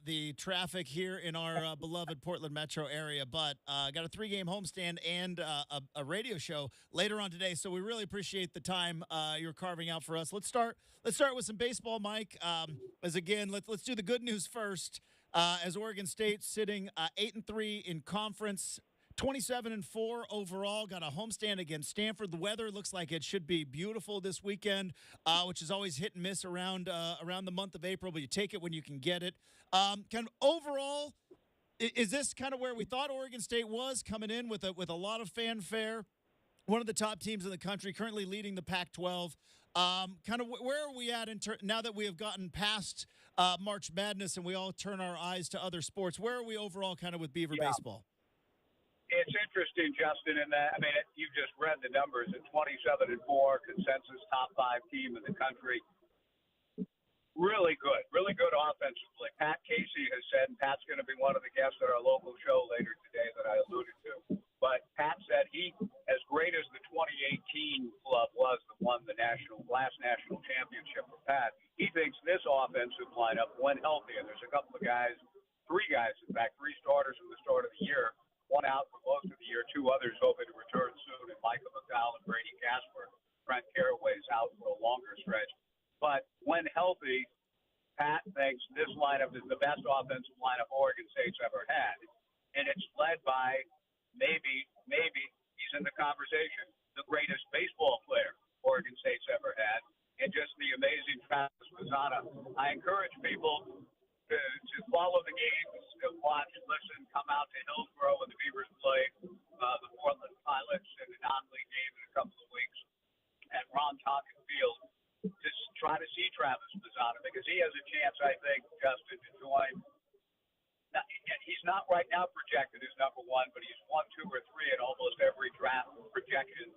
the traffic here in our beloved Portland metro area, but got a 3-game homestand and a radio show later on today. So we really appreciate the time you're carving out for us. Let's start with some baseball, Mike. Let's do the good news first. As Oregon State sitting 8-3 in conference. 27-4 overall. Got a homestand against Stanford. The weather looks like it should be beautiful this weekend, which is always hit and miss around the month of April, but you take it when you can get it. Kind of overall, is this kind of where we thought Oregon State was coming in with a lot of fanfare? One of the top teams in the country, currently leading the Pac-12. Kind of where are we at now that we have gotten past March Madness and we all turn our eyes to other sports? Where are we overall kind of with Beaver baseball? It's interesting, Justin, in that, you just read the numbers. At 27-4, consensus top 5 team in the country. Really good offensively. Pat Casey has said, and Pat's going to be one of the guests at our local show later today that I alluded to. But Pat said as great as the 2018 club was that won the last national championship for Pat, he thinks this offensive lineup, when healthy, and there's a couple of guys, three starters from the start of the year, one out for most of the year, two others hoping to return soon, and Michael McDowell and Brady Casper. Brent Caraway's out for a longer stretch. But when healthy, Pat thinks this lineup is the best offensive lineup Oregon State's ever had. And it's led by maybe he's in the conversation, the greatest baseball player Oregon State's ever had, and just the amazing Travis Mazzana. I encourage people to follow the games, to watch, listen, come out to Hillsborough when the Beavers play the Portland Pilots in a non-league game in a couple of weeks at Ron Tonkin Field. Just try to see Travis Mazzana because he has a chance, I think, Justin, to join. He's not right now projected as number one, but he's 1, 2, or 3 in almost every draft projections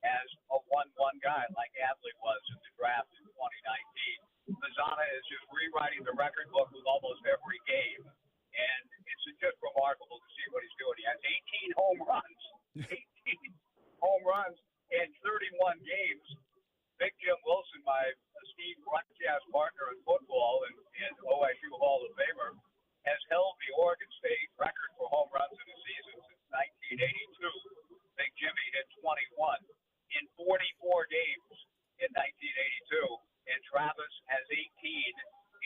as a 1-1 guy like Adley was in the draft in 2019. Mazzana is just rewriting the record book with almost every game, and it's just remarkable to see what he's doing. He has 18 home runs, 18 home runs in 31 games. Big Jim Wilson, my esteemed broadcast partner in football and OSU Hall of Famer, has held the Oregon State record for home runs in a season since 1982. Big Jimmy hit 21 in 44 games in 1982, and Travis has 18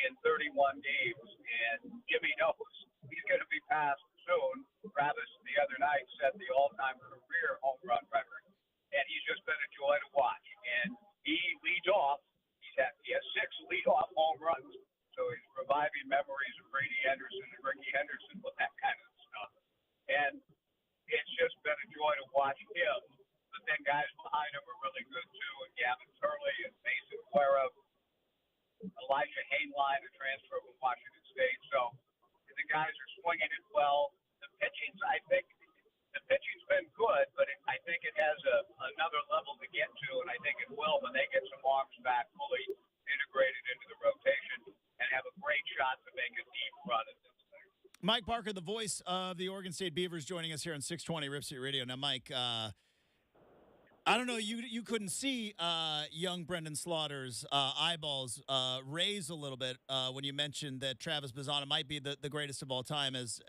in 31 games. And Jimmy knows he's going to be passed soon. Travis the other night set the all-time career home run record, and he's just been a joy to watch. And he leads off. He has 6 leadoff home runs. So he's reviving memories of Brady Henderson and Ricky Henderson with that kind of stuff. And it's just been a joy to watch him. But then guys behind him are really good too. And Gavin Turley and Mason Guerra, Elijah Hainline, a transfer from Washington State. So the guys are swinging it well. The pitching's been good, but I think it has another level to get to, and I think it will when they get some arms back fully integrated into the rotation and have a great shot to make a deep run at this thing. Mike Parker, the voice of the Oregon State Beavers, joining us here on 620 Rip City Radio. Now, Mike, I don't know, you couldn't see young Brenden Slaughter's eyeballs raise a little bit when you mentioned that Travis Mazzana might be the greatest of all time as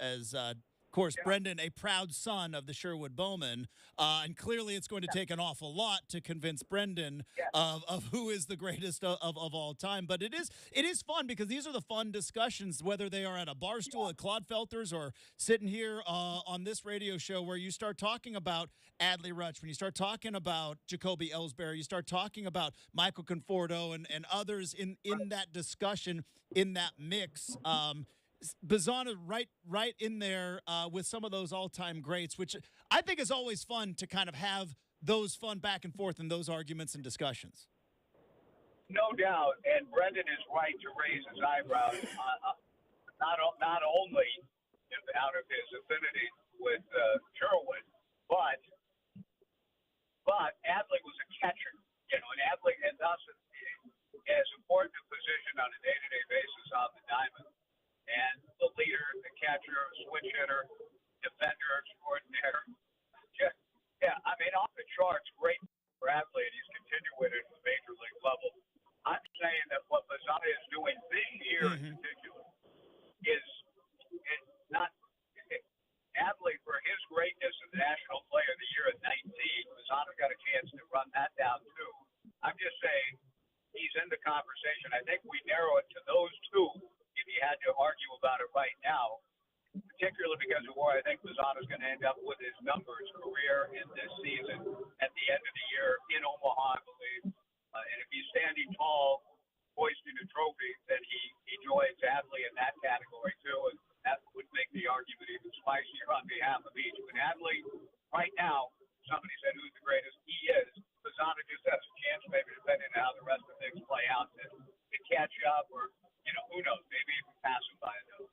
of course, yeah. Brenden, a proud son of the Sherwood Bowmen, and clearly it's going to take an awful lot to convince Brenden of who is the greatest of all time. But it is fun because these are the fun discussions, whether they are at a bar stool at Claude Felter's or sitting here on this radio show where you start talking about Adley Rutsch, when you start talking about Jacoby Ellsbury, you start talking about Michael Conforto and others in that discussion, in that mix. Mazzana right in there with some of those all-time greats, which I think is always fun to kind of have those fun back and forth in those arguments and discussions. No doubt, and Brenden is right to raise his eyebrows, not only out of his affinity with Sherwood, but Adley was a catcher, and Adley and thus as important a position on a day-to-day basis on the diamond. And the leader, the catcher, switch hitter, defender extraordinaire. Off the charts, great for Adley, and he's continuing at the major league level. I'm saying that what Mazzana is doing this year in particular is not Adley for his greatness as the National Player of the Year at 19. Mazzana got a chance to run that down too. I'm just saying he's in the conversation. I think we narrow it to those two. If you had to argue about it right now, particularly because of where I think Mazzana's going to end up with his numbers, career in this season, at the end of the year in Omaha, I believe. And if he's standing tall, hoisting a trophy, then he joins Adley in that category too, and that would make the argument even spicier on behalf of each. But Adley, right now, somebody said who's the greatest. He is. Mazzana just has a chance, maybe depending on how the rest of things play out, to catch up or. Who knows? Maybe even pass him by a nose.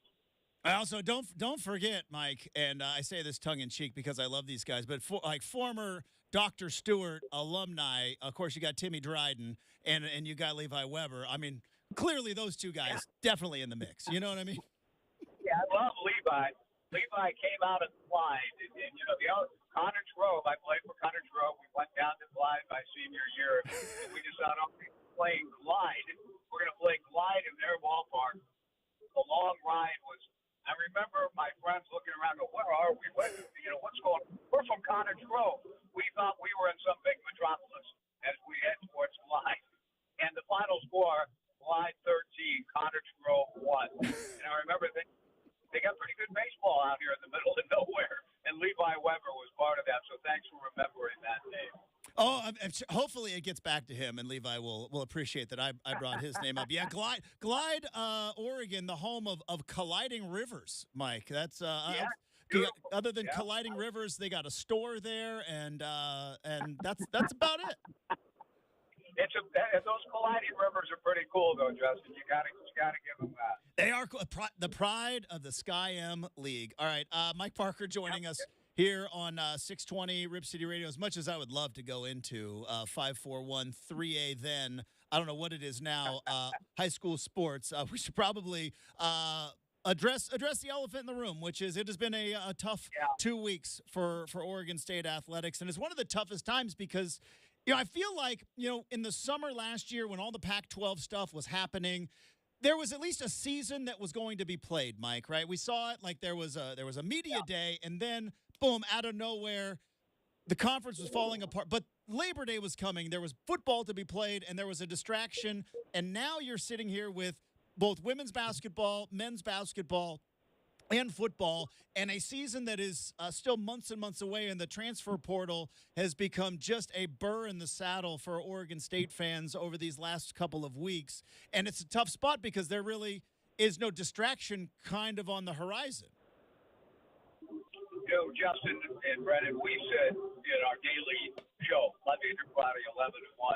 I also don't forget, Mike, and I say this tongue in cheek because I love these guys, but former Dr. Stewart alumni, of course, you got Timmy Dryden and you got Levi Weber. I mean, clearly those two guys definitely in the mix. You know what I mean? Yeah, I love Levi. Levi came out of Clyde, and Connors Grove. I played for Connors Grove. We went down to Clyde my senior year, and we decided playing Clyde. We're going to play Clyde in their ballpark. The long ride was. I remember my friends looking around, go, "Where are we? What's going on?" We're from Connors Grove. We thought we were in some big metropolis as we head towards Clyde, and the final score: Clyde 13, Connors Grove 1. And I remember they got pretty good baseball out here in the middle of nowhere, and Levi Weber was part of that. So thanks for remembering that name. Oh, hopefully it gets back to him, and Levi will appreciate that I brought his name up. Yeah, Glide, Oregon, the home of colliding rivers, Mike. That's other than colliding rivers, they got a store there, and that's about it. Those colliding rivers are pretty cool, though, Justin. You gotta give them that. They are the pride of the Sky M League. All right, Mike Parker joining us here on 620 Rip City Radio. As much as I would love to go into 541 3A, then I don't know what it is now. High school sports. We should probably address the elephant in the room, which is it has been a tough 2 weeks for Oregon State athletics, and it's one of the toughest times because. I feel like, in the summer last year when all the Pac-12 stuff was happening, there was at least a season that was going to be played, Mike, right? We saw it like there was a media day, and then, boom, out of nowhere, the conference was falling apart. But Labor Day was coming. There was football to be played, and there was a distraction. And now you're sitting here with both women's basketball, men's basketball, and football, and a season that is still months and months away, and the transfer portal has become just a burr in the saddle for Oregon State fans over these last couple of weeks. And it's a tough spot because there really is no distraction kind of on the horizon. Justin and Brenden, we said in our daily show, Monday through Friday, 11 to 1.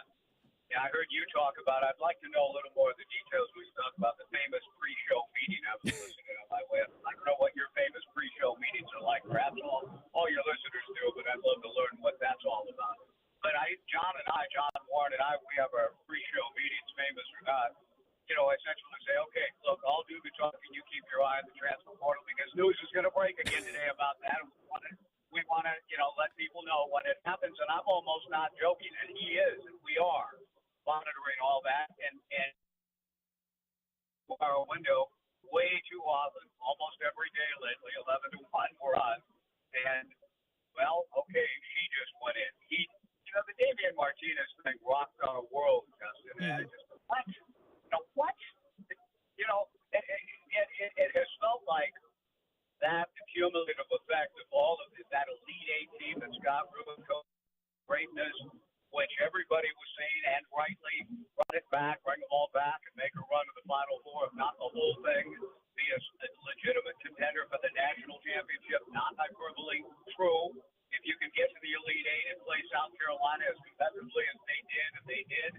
Yeah, I heard you talk about it. I'd like to know a little more of the details when you talk about the famous pre-show meeting. I was listening on my way up. I don't know what your famous pre-show meetings are like. Perhaps all your listeners do, but I'd love to learn what that's all about. But John Warren and I, we have our pre-show meetings, famous or not. Essentially say, okay, look, I'll do the talking. You keep your eye on the transfer portal because news is going to break again today about that. We want to, let people know when it happens. And I'm almost not joking, and he is, and we are monitoring all that, and our window way too often, almost every day lately, 11 to 1 we're on. And, well, okay, she just went in. The Damian Martinez thing rocked our world, Justin. And I just, what? What? It has felt like that cumulative effect of all of that Elite Eight team that Scott Rubin coached, greatness, which everybody was saying, and rightly, run it back, bring them all back, and make a run to the Final Four, if not the whole thing, be a legitimate contender for the national championship, not hyperbole, true. If you can get to the Elite Eight and play South Carolina as competitively as they did,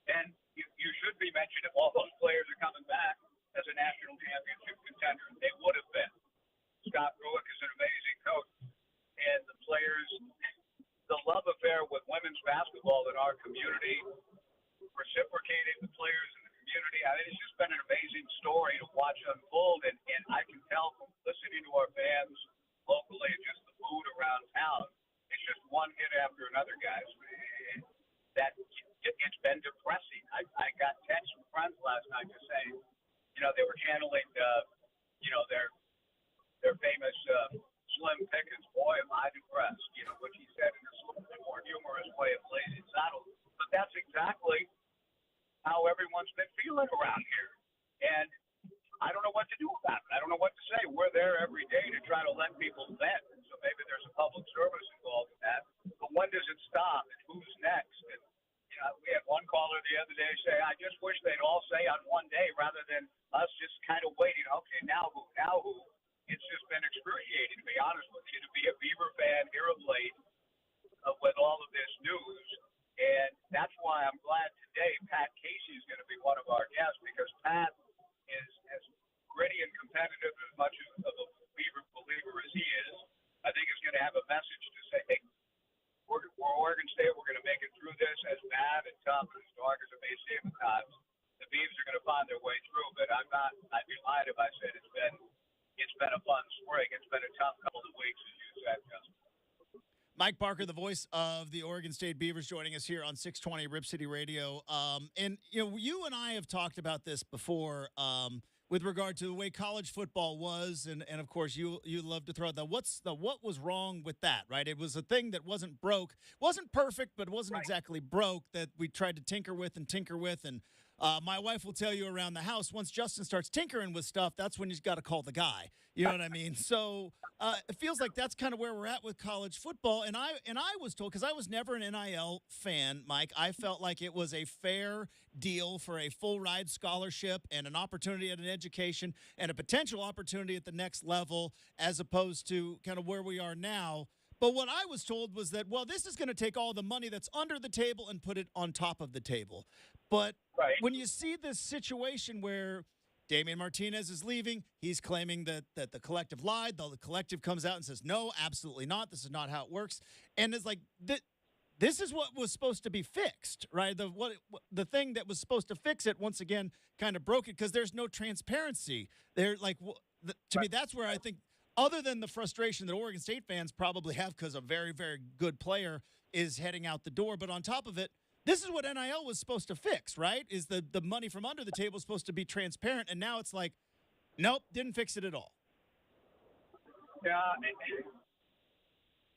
then you should be mentioned if all those players are coming back as a national championship contender. They would have been. Scott Ruick is an amazing coach, and the players, the love affair with women's basketball in our community, reciprocating the players in the community. I mean, it's just been an amazing story to watch unfold, and I can tell from listening to our fans locally and just the mood around town. It's just one hit after another, guys. It's been depressing. I got texts from friends last night just saying, they were channeling, their famous Slim Pickens, boy, am I depressed, which he said in a slightly more humorous way of Blazing Saddles. But that's exactly how everyone's been feeling around here. And I don't know what to do about it. I don't know what to say. We're there every day to try to let people vent. So maybe there's a public service involved in that. But when does it stop? And who's next? And, we had one caller the other day say, I just wish they'd all say on one day rather than us just kind of waiting. Okay, now who? It's just been excruciating, to be honest with you, to be a Beaver fan here of late with all of this news. And that's why I'm glad today Pat Casey is going to be one of our guests, because Pat is as gritty and competitive as much of a Beaver believer as he is. I think he's going to have a message to say, hey, we're Oregon State. We're going to make it through this as bad and tough and as dark as it may seem at times. The Beavs are going to find their way through, but I'd be lying if I said it's been it's been a fun spring. It's been a tough couple of weeks, as you said, Justin. Mike Barker, the voice of the Oregon State Beavers, joining us here on 620 Rip City Radio. And, you and I have talked about this before with regard to the way college football was. And of course, you love to throw out what was wrong with that, right? It was a thing that wasn't broke, wasn't perfect, but wasn't exactly broke, that we tried to tinker with. And my wife will tell you around the house, once Justin starts tinkering with stuff, that's when you've got to call the guy. You know what I mean? So it feels like that's kind of where we're at with college football. And I was told, because I was never an NIL fan, Mike, I felt like it was a fair deal for a full ride scholarship and an opportunity at an education and a potential opportunity at the next level, as opposed to kind of where we are now. But what I was told was that, well, this is going to take all the money that's under the table and put it on top of the table. But when you see this situation where Damian Martinez is leaving, he's claiming that the collective lied, though the collective comes out and says, no, absolutely not. This is not how it works. And it's like, this is what was supposed to be fixed, right? The thing that was supposed to fix it, once again, kind of broke it because there's no transparency. To me, that's where I think, other than the frustration that Oregon State fans probably have because a very, very good player is heading out the door. But on top of it, this is what NIL was supposed to fix, right? Is the money from under the table supposed to be transparent. And now it's like, nope, didn't fix it at all. Yeah,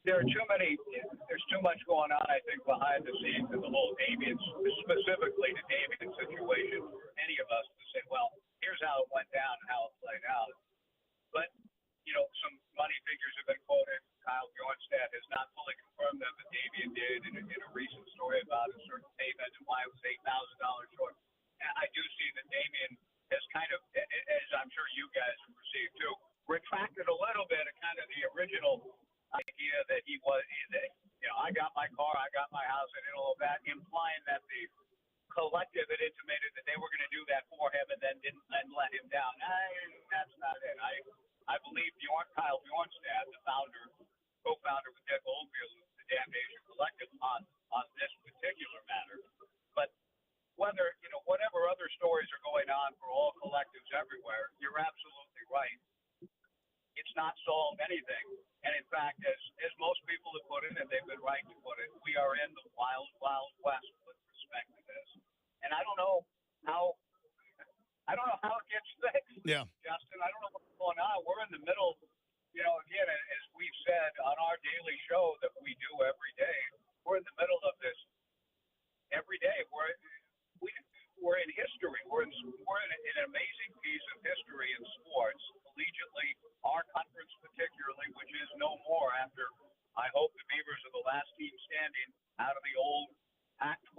there's too much going on, I think, behind the scenes in the whole Damian, specifically the Damian situation, for any of us to say, well, here's how it went down and how it played out. But some money figures have been quoted. Kyle Bjornstad has not fully confirmed them, but Damian did in a recent story about a certain payment and why it was $8,000 short. And I do see that Damian has kind of, as I'm sure you guys have received too, retracted a little bit of kind of the original idea that he was, I got my car, I got my house, and all of that, implying that the collective had intimated that they were going to do that for him and then didn't let him down. That's not it. I believe Kyle Bjornstad, the co-founder with Dick Oldfield, the Damn Nation Collective, on this particular matter. But whatever other stories are going on for all collectives everywhere, you're absolutely right. It's not solved anything. And in fact, as most people have put it, and they've been right to put it, we are in the wild, wild west with respect to this. And I don't know how it gets fixed. Yeah. Justin, I don't know what's going on. We're in the middle, again, as we've said on our daily show that we do every day, we're in the middle of this every day. We're in history. We're in an amazing piece of history in sports, collegiately, our conference particularly, which is no more after, I hope, the Beavers are the last team standing out of the old Pac-12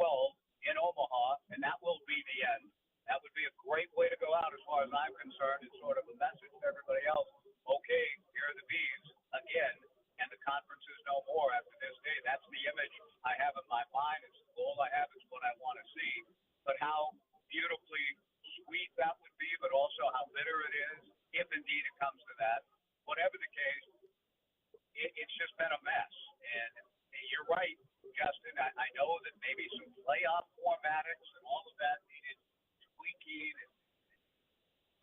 in Omaha, and that will be the end. That would be a great way to go out as far as I'm concerned. It's sort of a message to everybody else. Okay, here are the Bees again, and the conference is no more after this day. That's the image I have in my mind. It's the goal I have. It's what I want to see. But how beautifully sweet that would be, but also how bitter it is, if indeed it comes to that. Whatever the case, it's just been a mess. And you're right, Justin. I know that maybe some playoff formatics and all of that needed tweaking.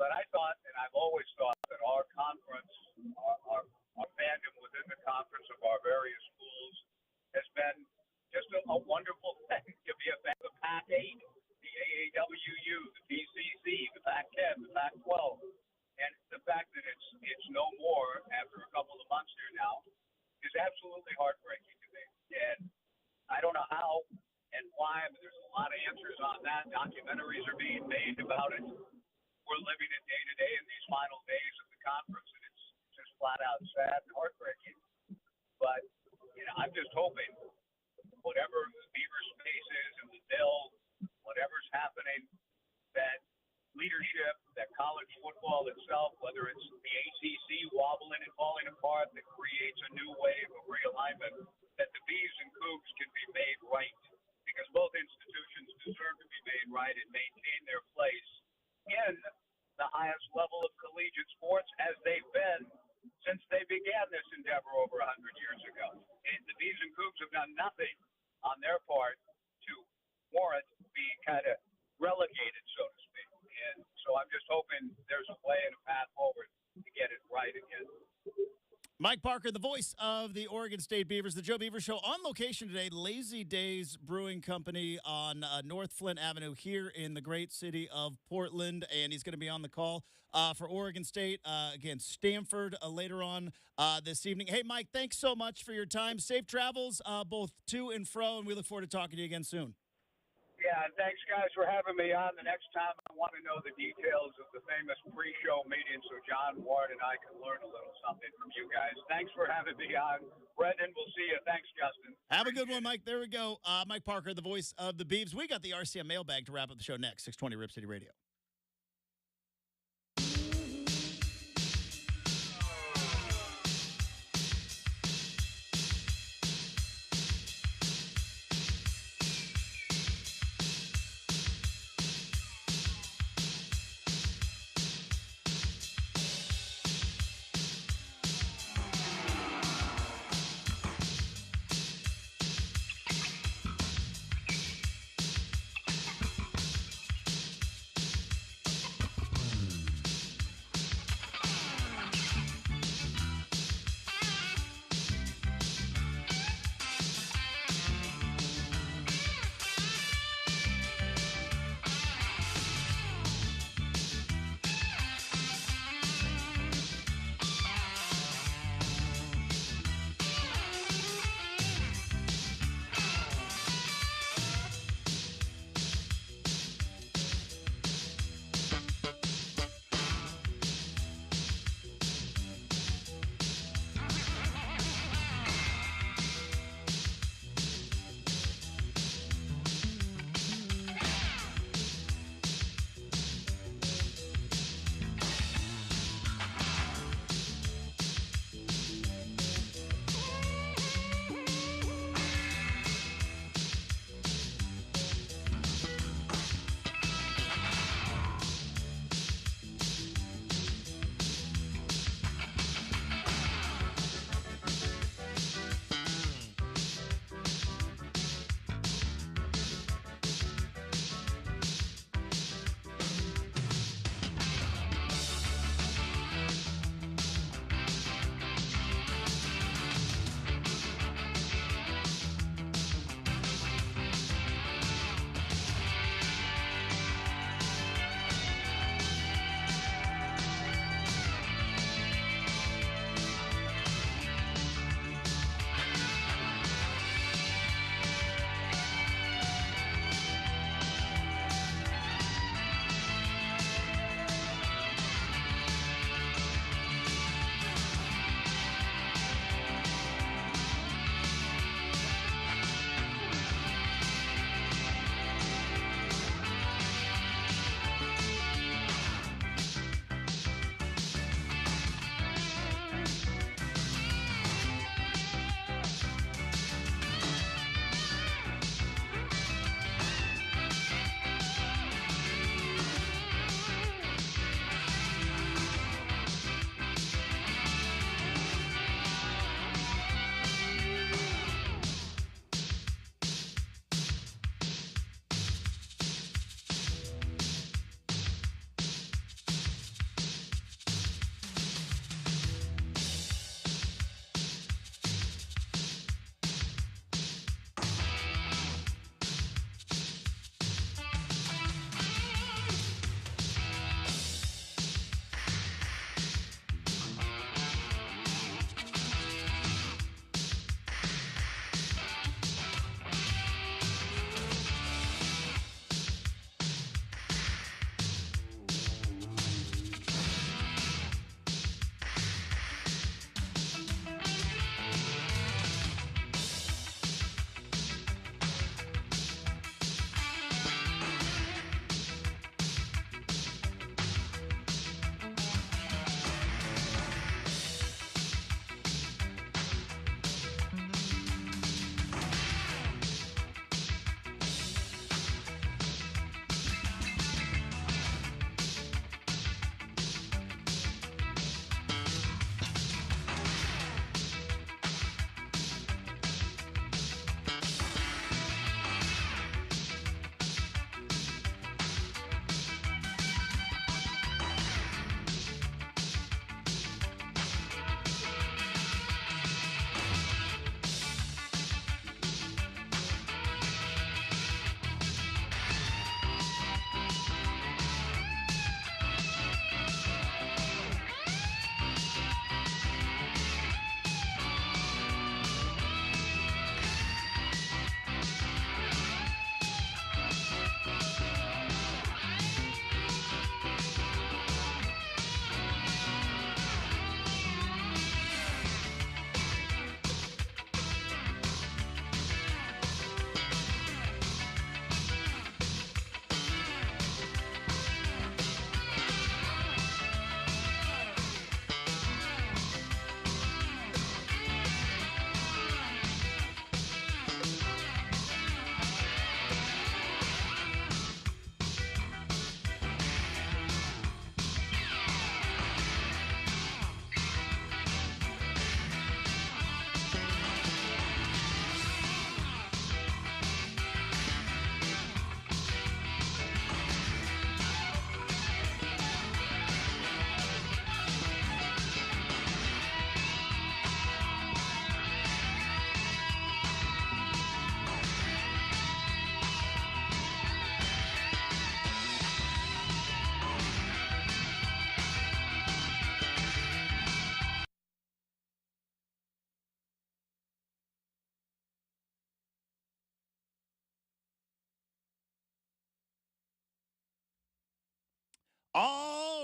But I thought, and I've always thought, that our conference, our fandom within the conference of our various schools has been just a wonderful thing to be a fan of the Pac-8, the AAWU, the BCC, the Pac-10, the Pac-12. And the fact that it's no more after a couple of months here now is absolutely heartbreaking to me. And I don't know how and why, but there's a lot of answers on that. Documentaries are being made about it. We're living it day to day in these final days of the conference, and it's just flat out sad and heartbreaking. But I'm just hoping whatever the Beaver space is and the bill, whatever's happening, that leadership, that college football itself, whether it's the ACC wobbling and falling apart that creates a new wave of realignment, that the Bees and Cougs can be made right, because both institutions deserve to be made right and maintain their place in the highest level of collegiate sports as they've been since they began this endeavor over 100 years ago. And the Bees and Cougs have done nothing on their part to warrant being kind of relegated, so to speak. And so I'm just hoping there's a way and a path forward to get it right. Mike Parker, the voice of the Oregon State Beavers, the Joe Beaver Show on location today, Lazy Days Brewing Company on North Flint Avenue here in the great city of Portland. And he's going to be on the call for Oregon State against Stanford later on this evening. Hey, Mike, thanks so much for your time. Safe travels both to and fro, and we look forward to talking to you again soon. Yeah, and thanks, guys, for having me on. The next time I want to know the details of the famous pre-show meeting so John Ward and I can learn a little something from you guys. Thanks for having me on. Brenden, we'll see you. Thanks, Justin. Have a good one, Mike. There we go. Mike Parker, the voice of the Beavs. We got the RCM mailbag to wrap up the show next, 620 Rip City Radio.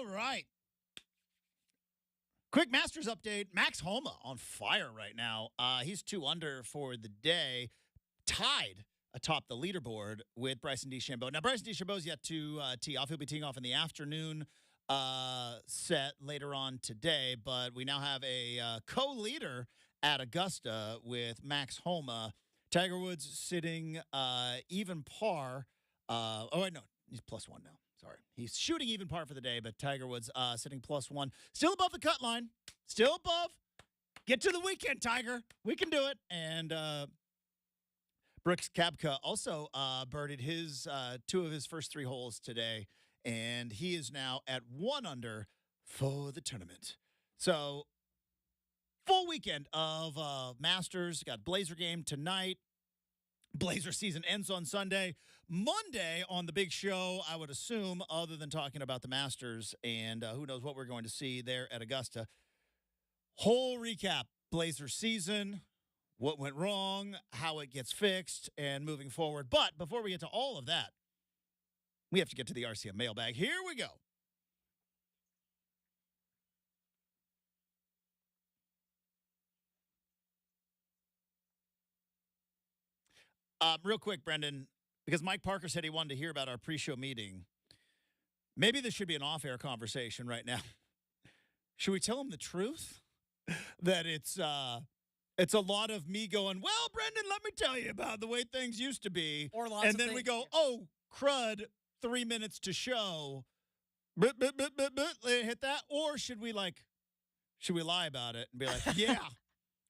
right. Quick Masters update. Max Homa on fire right now. He's 2 under for the day, tied atop the leaderboard with Bryson DeChambeau. Now, Bryson DeChambeau's yet to tee off. He'll be teeing off in the afternoon set later on today, but we now have a co-leader at Augusta with Max Homa. Tiger Woods sitting even par. No, he's +1 now. Sorry. He's shooting even par for the day, but Tiger Woods sitting +1. Still above the cut line. Still above. Get to the weekend, Tiger. We can do it. And Brooks Koepka also birdied his 2 of his first 3 holes today, and he is now at 1 under for the tournament. So, full weekend of Masters. Got Blazer game tonight. Blazer season ends on Sunday. Monday on the big show, I would assume, other than talking about the Masters and who knows what we're going to see there at Augusta. Whole recap, Blazer season, what went wrong, how it gets fixed, and moving forward. But before we get to all of that, we have to get to the RCM mailbag. Here we go. Real quick, Brenden, because Mike Parker said he wanted to hear about our pre-show meeting. Maybe this should be an off-air conversation right now. Should we tell him the truth? That it's a lot of me going, well, Brenden, let me tell you about the way things used to be. Or lots and of then things, we go, yeah. oh, crud, 3 minutes to show. Hit that? Or should we lie about it and be like, yeah.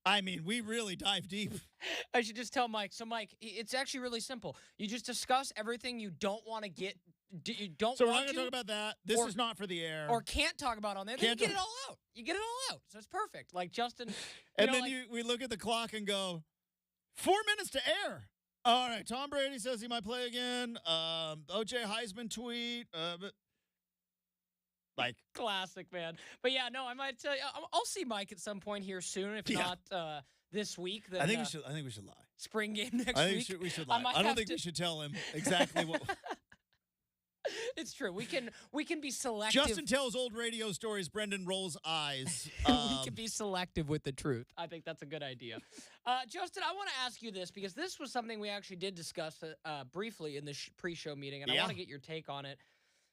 I mean, we really dive deep. I should just tell Mike. So, Mike, it's actually really simple. You just discuss everything you don't want to get. You don't. So we're want not going to talk about that. This is not for the air. Or can't talk about on there. Then you get it all out. You get it all out. So it's perfect. Like Justin. And then we look at the clock and go, 4 minutes to air. All right. Tom Brady says he might play again. O.J. Heisman tweet. Classic, man. But yeah, no, I might tell you. I'll see Mike at some point here soon. If not this week, then I think we should lie. Spring game next week. I think we should lie. I don't think we should tell him exactly what. It's true. We can be selective. Justin tells old radio stories. Brenden rolls eyes. We can be selective with the truth. I think that's a good idea. Justin, I want to ask you this because this was something we actually did discuss briefly in the pre-show meeting, and I want to get your take on it.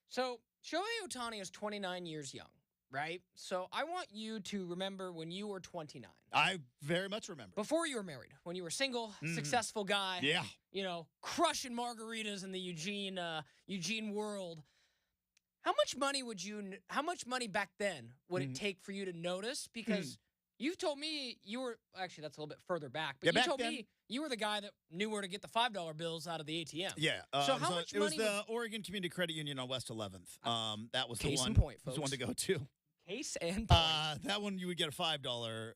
So, Shohei Ohtani is 29 years young, right? So I want you to remember when you were 29. I very much remember. Before you were married, when you were single, successful guy. Yeah. You know, crushing margaritas in the Eugene world. How much money back then would it take for you to notice? Because you've told me you were, actually that's a little bit further back, but you told me you were the guy that knew where to get the $5 bills out of the ATM. Yeah. So how much money? It was the Oregon Community Credit Union on West 11th. That was the Case one. in point, folks. Was the one to go to. Case and point. That one you would get a $5.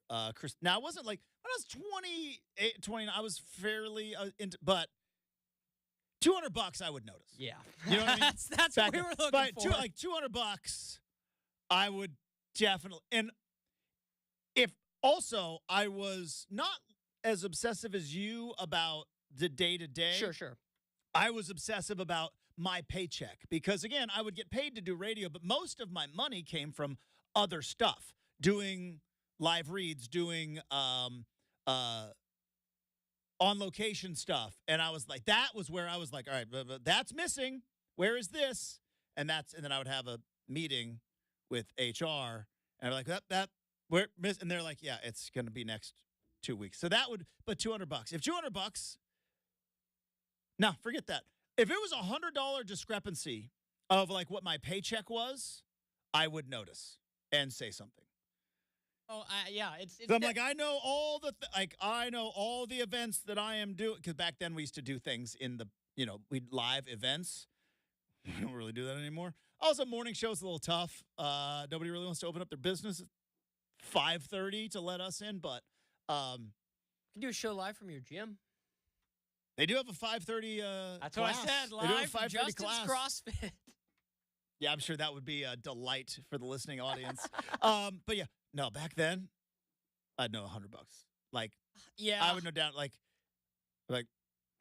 Now, it wasn't like when I was 28, 29, I was fairly into, but $200 I would notice. Yeah. You know what I mean? That's what we were looking for. Like $200, I would definitely. And if also I was not as obsessive as you about the day-to-day. Sure. I was obsessive about my paycheck because, again, I would get paid to do radio, but most of my money came from other stuff, doing live reads, doing on-location stuff. And I was like, that was where I was like, all right, but that's missing. Where is this? And then I would have a meeting with HR, and I'm like, where miss? And they're like, yeah, it's going to be next 2 weeks. So that would, but $200. If $200, no, forget that. If it was $100 discrepancy of like what my paycheck was, I would notice and say something. Oh, yeah, it's so I'm like, I know all I know all the events that I am doing, because back then we used to do things in the, we'd live events. We don't really do that anymore. Also, morning show's a little tough. Nobody really wants to open up their business at 5:30 to let us in, but you can do a show live from your gym. They do have a 5:30 That's class. what I said, live they do have a 5:30 Justin's class. CrossFit. Yeah, I'm sure that would be a delight for the listening audience. But yeah, no, back then, I'd know $100. Like, yeah, I would know down like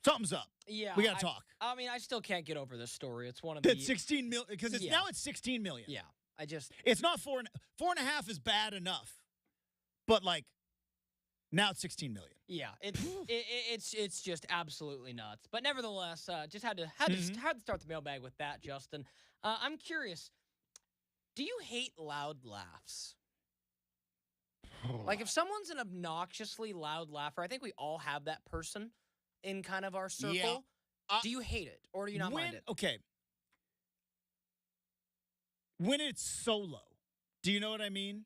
something's up. Yeah, we gotta talk. I mean, I still can't get over this story. It's one of the 16 million because now it's 16 million. Yeah, It's not 4.5 is bad enough, but like now it's 16 million. Yeah, it's just absolutely nuts. But nevertheless, just had to start the mailbag with that, Justin. I'm curious. Do you hate loud laughs? Like if someone's an obnoxiously loud laugher, I think we all have that person in kind of our circle. Yeah. Do you hate it or do you not mind it? Okay. When it's solo, do you know what I mean?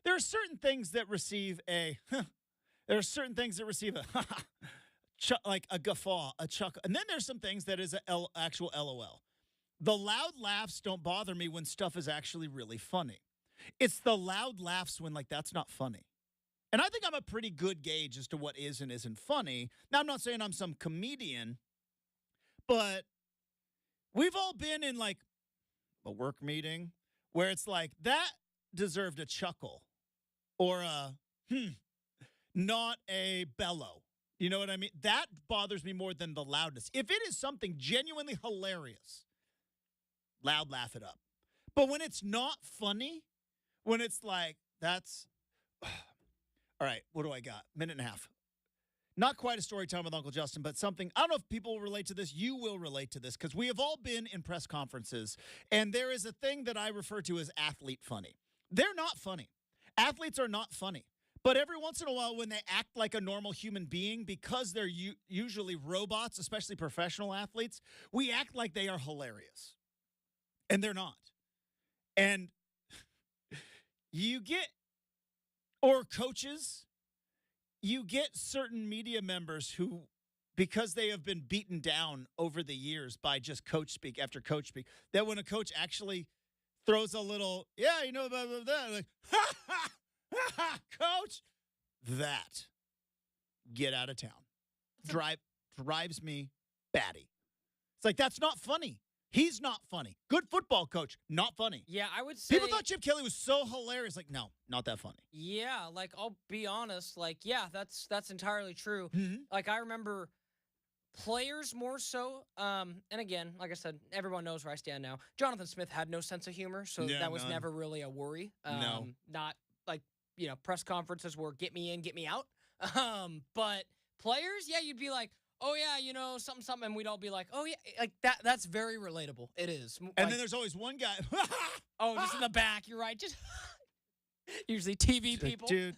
There are certain things that receive a there are certain things that receive a like a guffaw, a chuckle. And then there's some things that is an actual LOL. The loud laughs don't bother me when stuff is actually really funny. It's the loud laughs when, like, that's not funny. And I think I'm a pretty good gauge as to what is and isn't funny. Now, I'm not saying I'm some comedian, but we've all been in, like, a work meeting where it's like, that deserved a chuckle or a, not a bellow. You know what I mean? That bothers me more than the loudness. If it is something genuinely hilarious, loud laugh it up. But when it's not funny, when it's like, that's, all right, what do I got? Minute and a half. Not quite a story time with Uncle Justin, but something, I don't know if people will relate to this. You will relate to this because we have all been in press conferences, and there is a thing that I refer to as athlete funny. They're not funny. Athletes are not funny. But every once in a while, when they act like a normal human being, because they're usually robots, especially professional athletes, we act like they are hilarious. And they're not. And you get, or coaches, you get certain media members who, because they have been beaten down over the years by just coach speak after coach speak, that when a coach actually throws a little, yeah, you know, blah, blah, blah, like, ha, ha, ha, ha, coach, that, get out of town. Drives me batty. It's like, that's not funny. He's not funny. Good football coach, not funny. Yeah, I would say. People thought Chip Kelly was so hilarious. Like, no, not that funny. Yeah, like, I'll be honest. Like, yeah, that's entirely true. Mm-hmm. Like, I remember players more so. And again, like I said, everyone knows where I stand now. Jonathan Smith had no sense of humor, so that was never really a worry. No. Not like, you know, press conferences were get me in, get me out. But players, yeah, you'd be like, oh, yeah, you know, something, and we'd all be like, oh, yeah, like that's very relatable. It is. And like, then there's always one guy. oh, just in the back, you're right. Just usually TV people. Dude,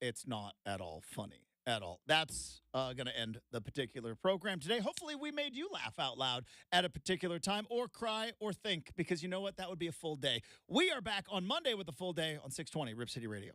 it's not at all funny. At all. That's going to end the particular program today. Hopefully we made you laugh out loud at a particular time or cry or think, because you know what? That would be a full day. We are back on Monday with a full day on 620 Rip City Radio.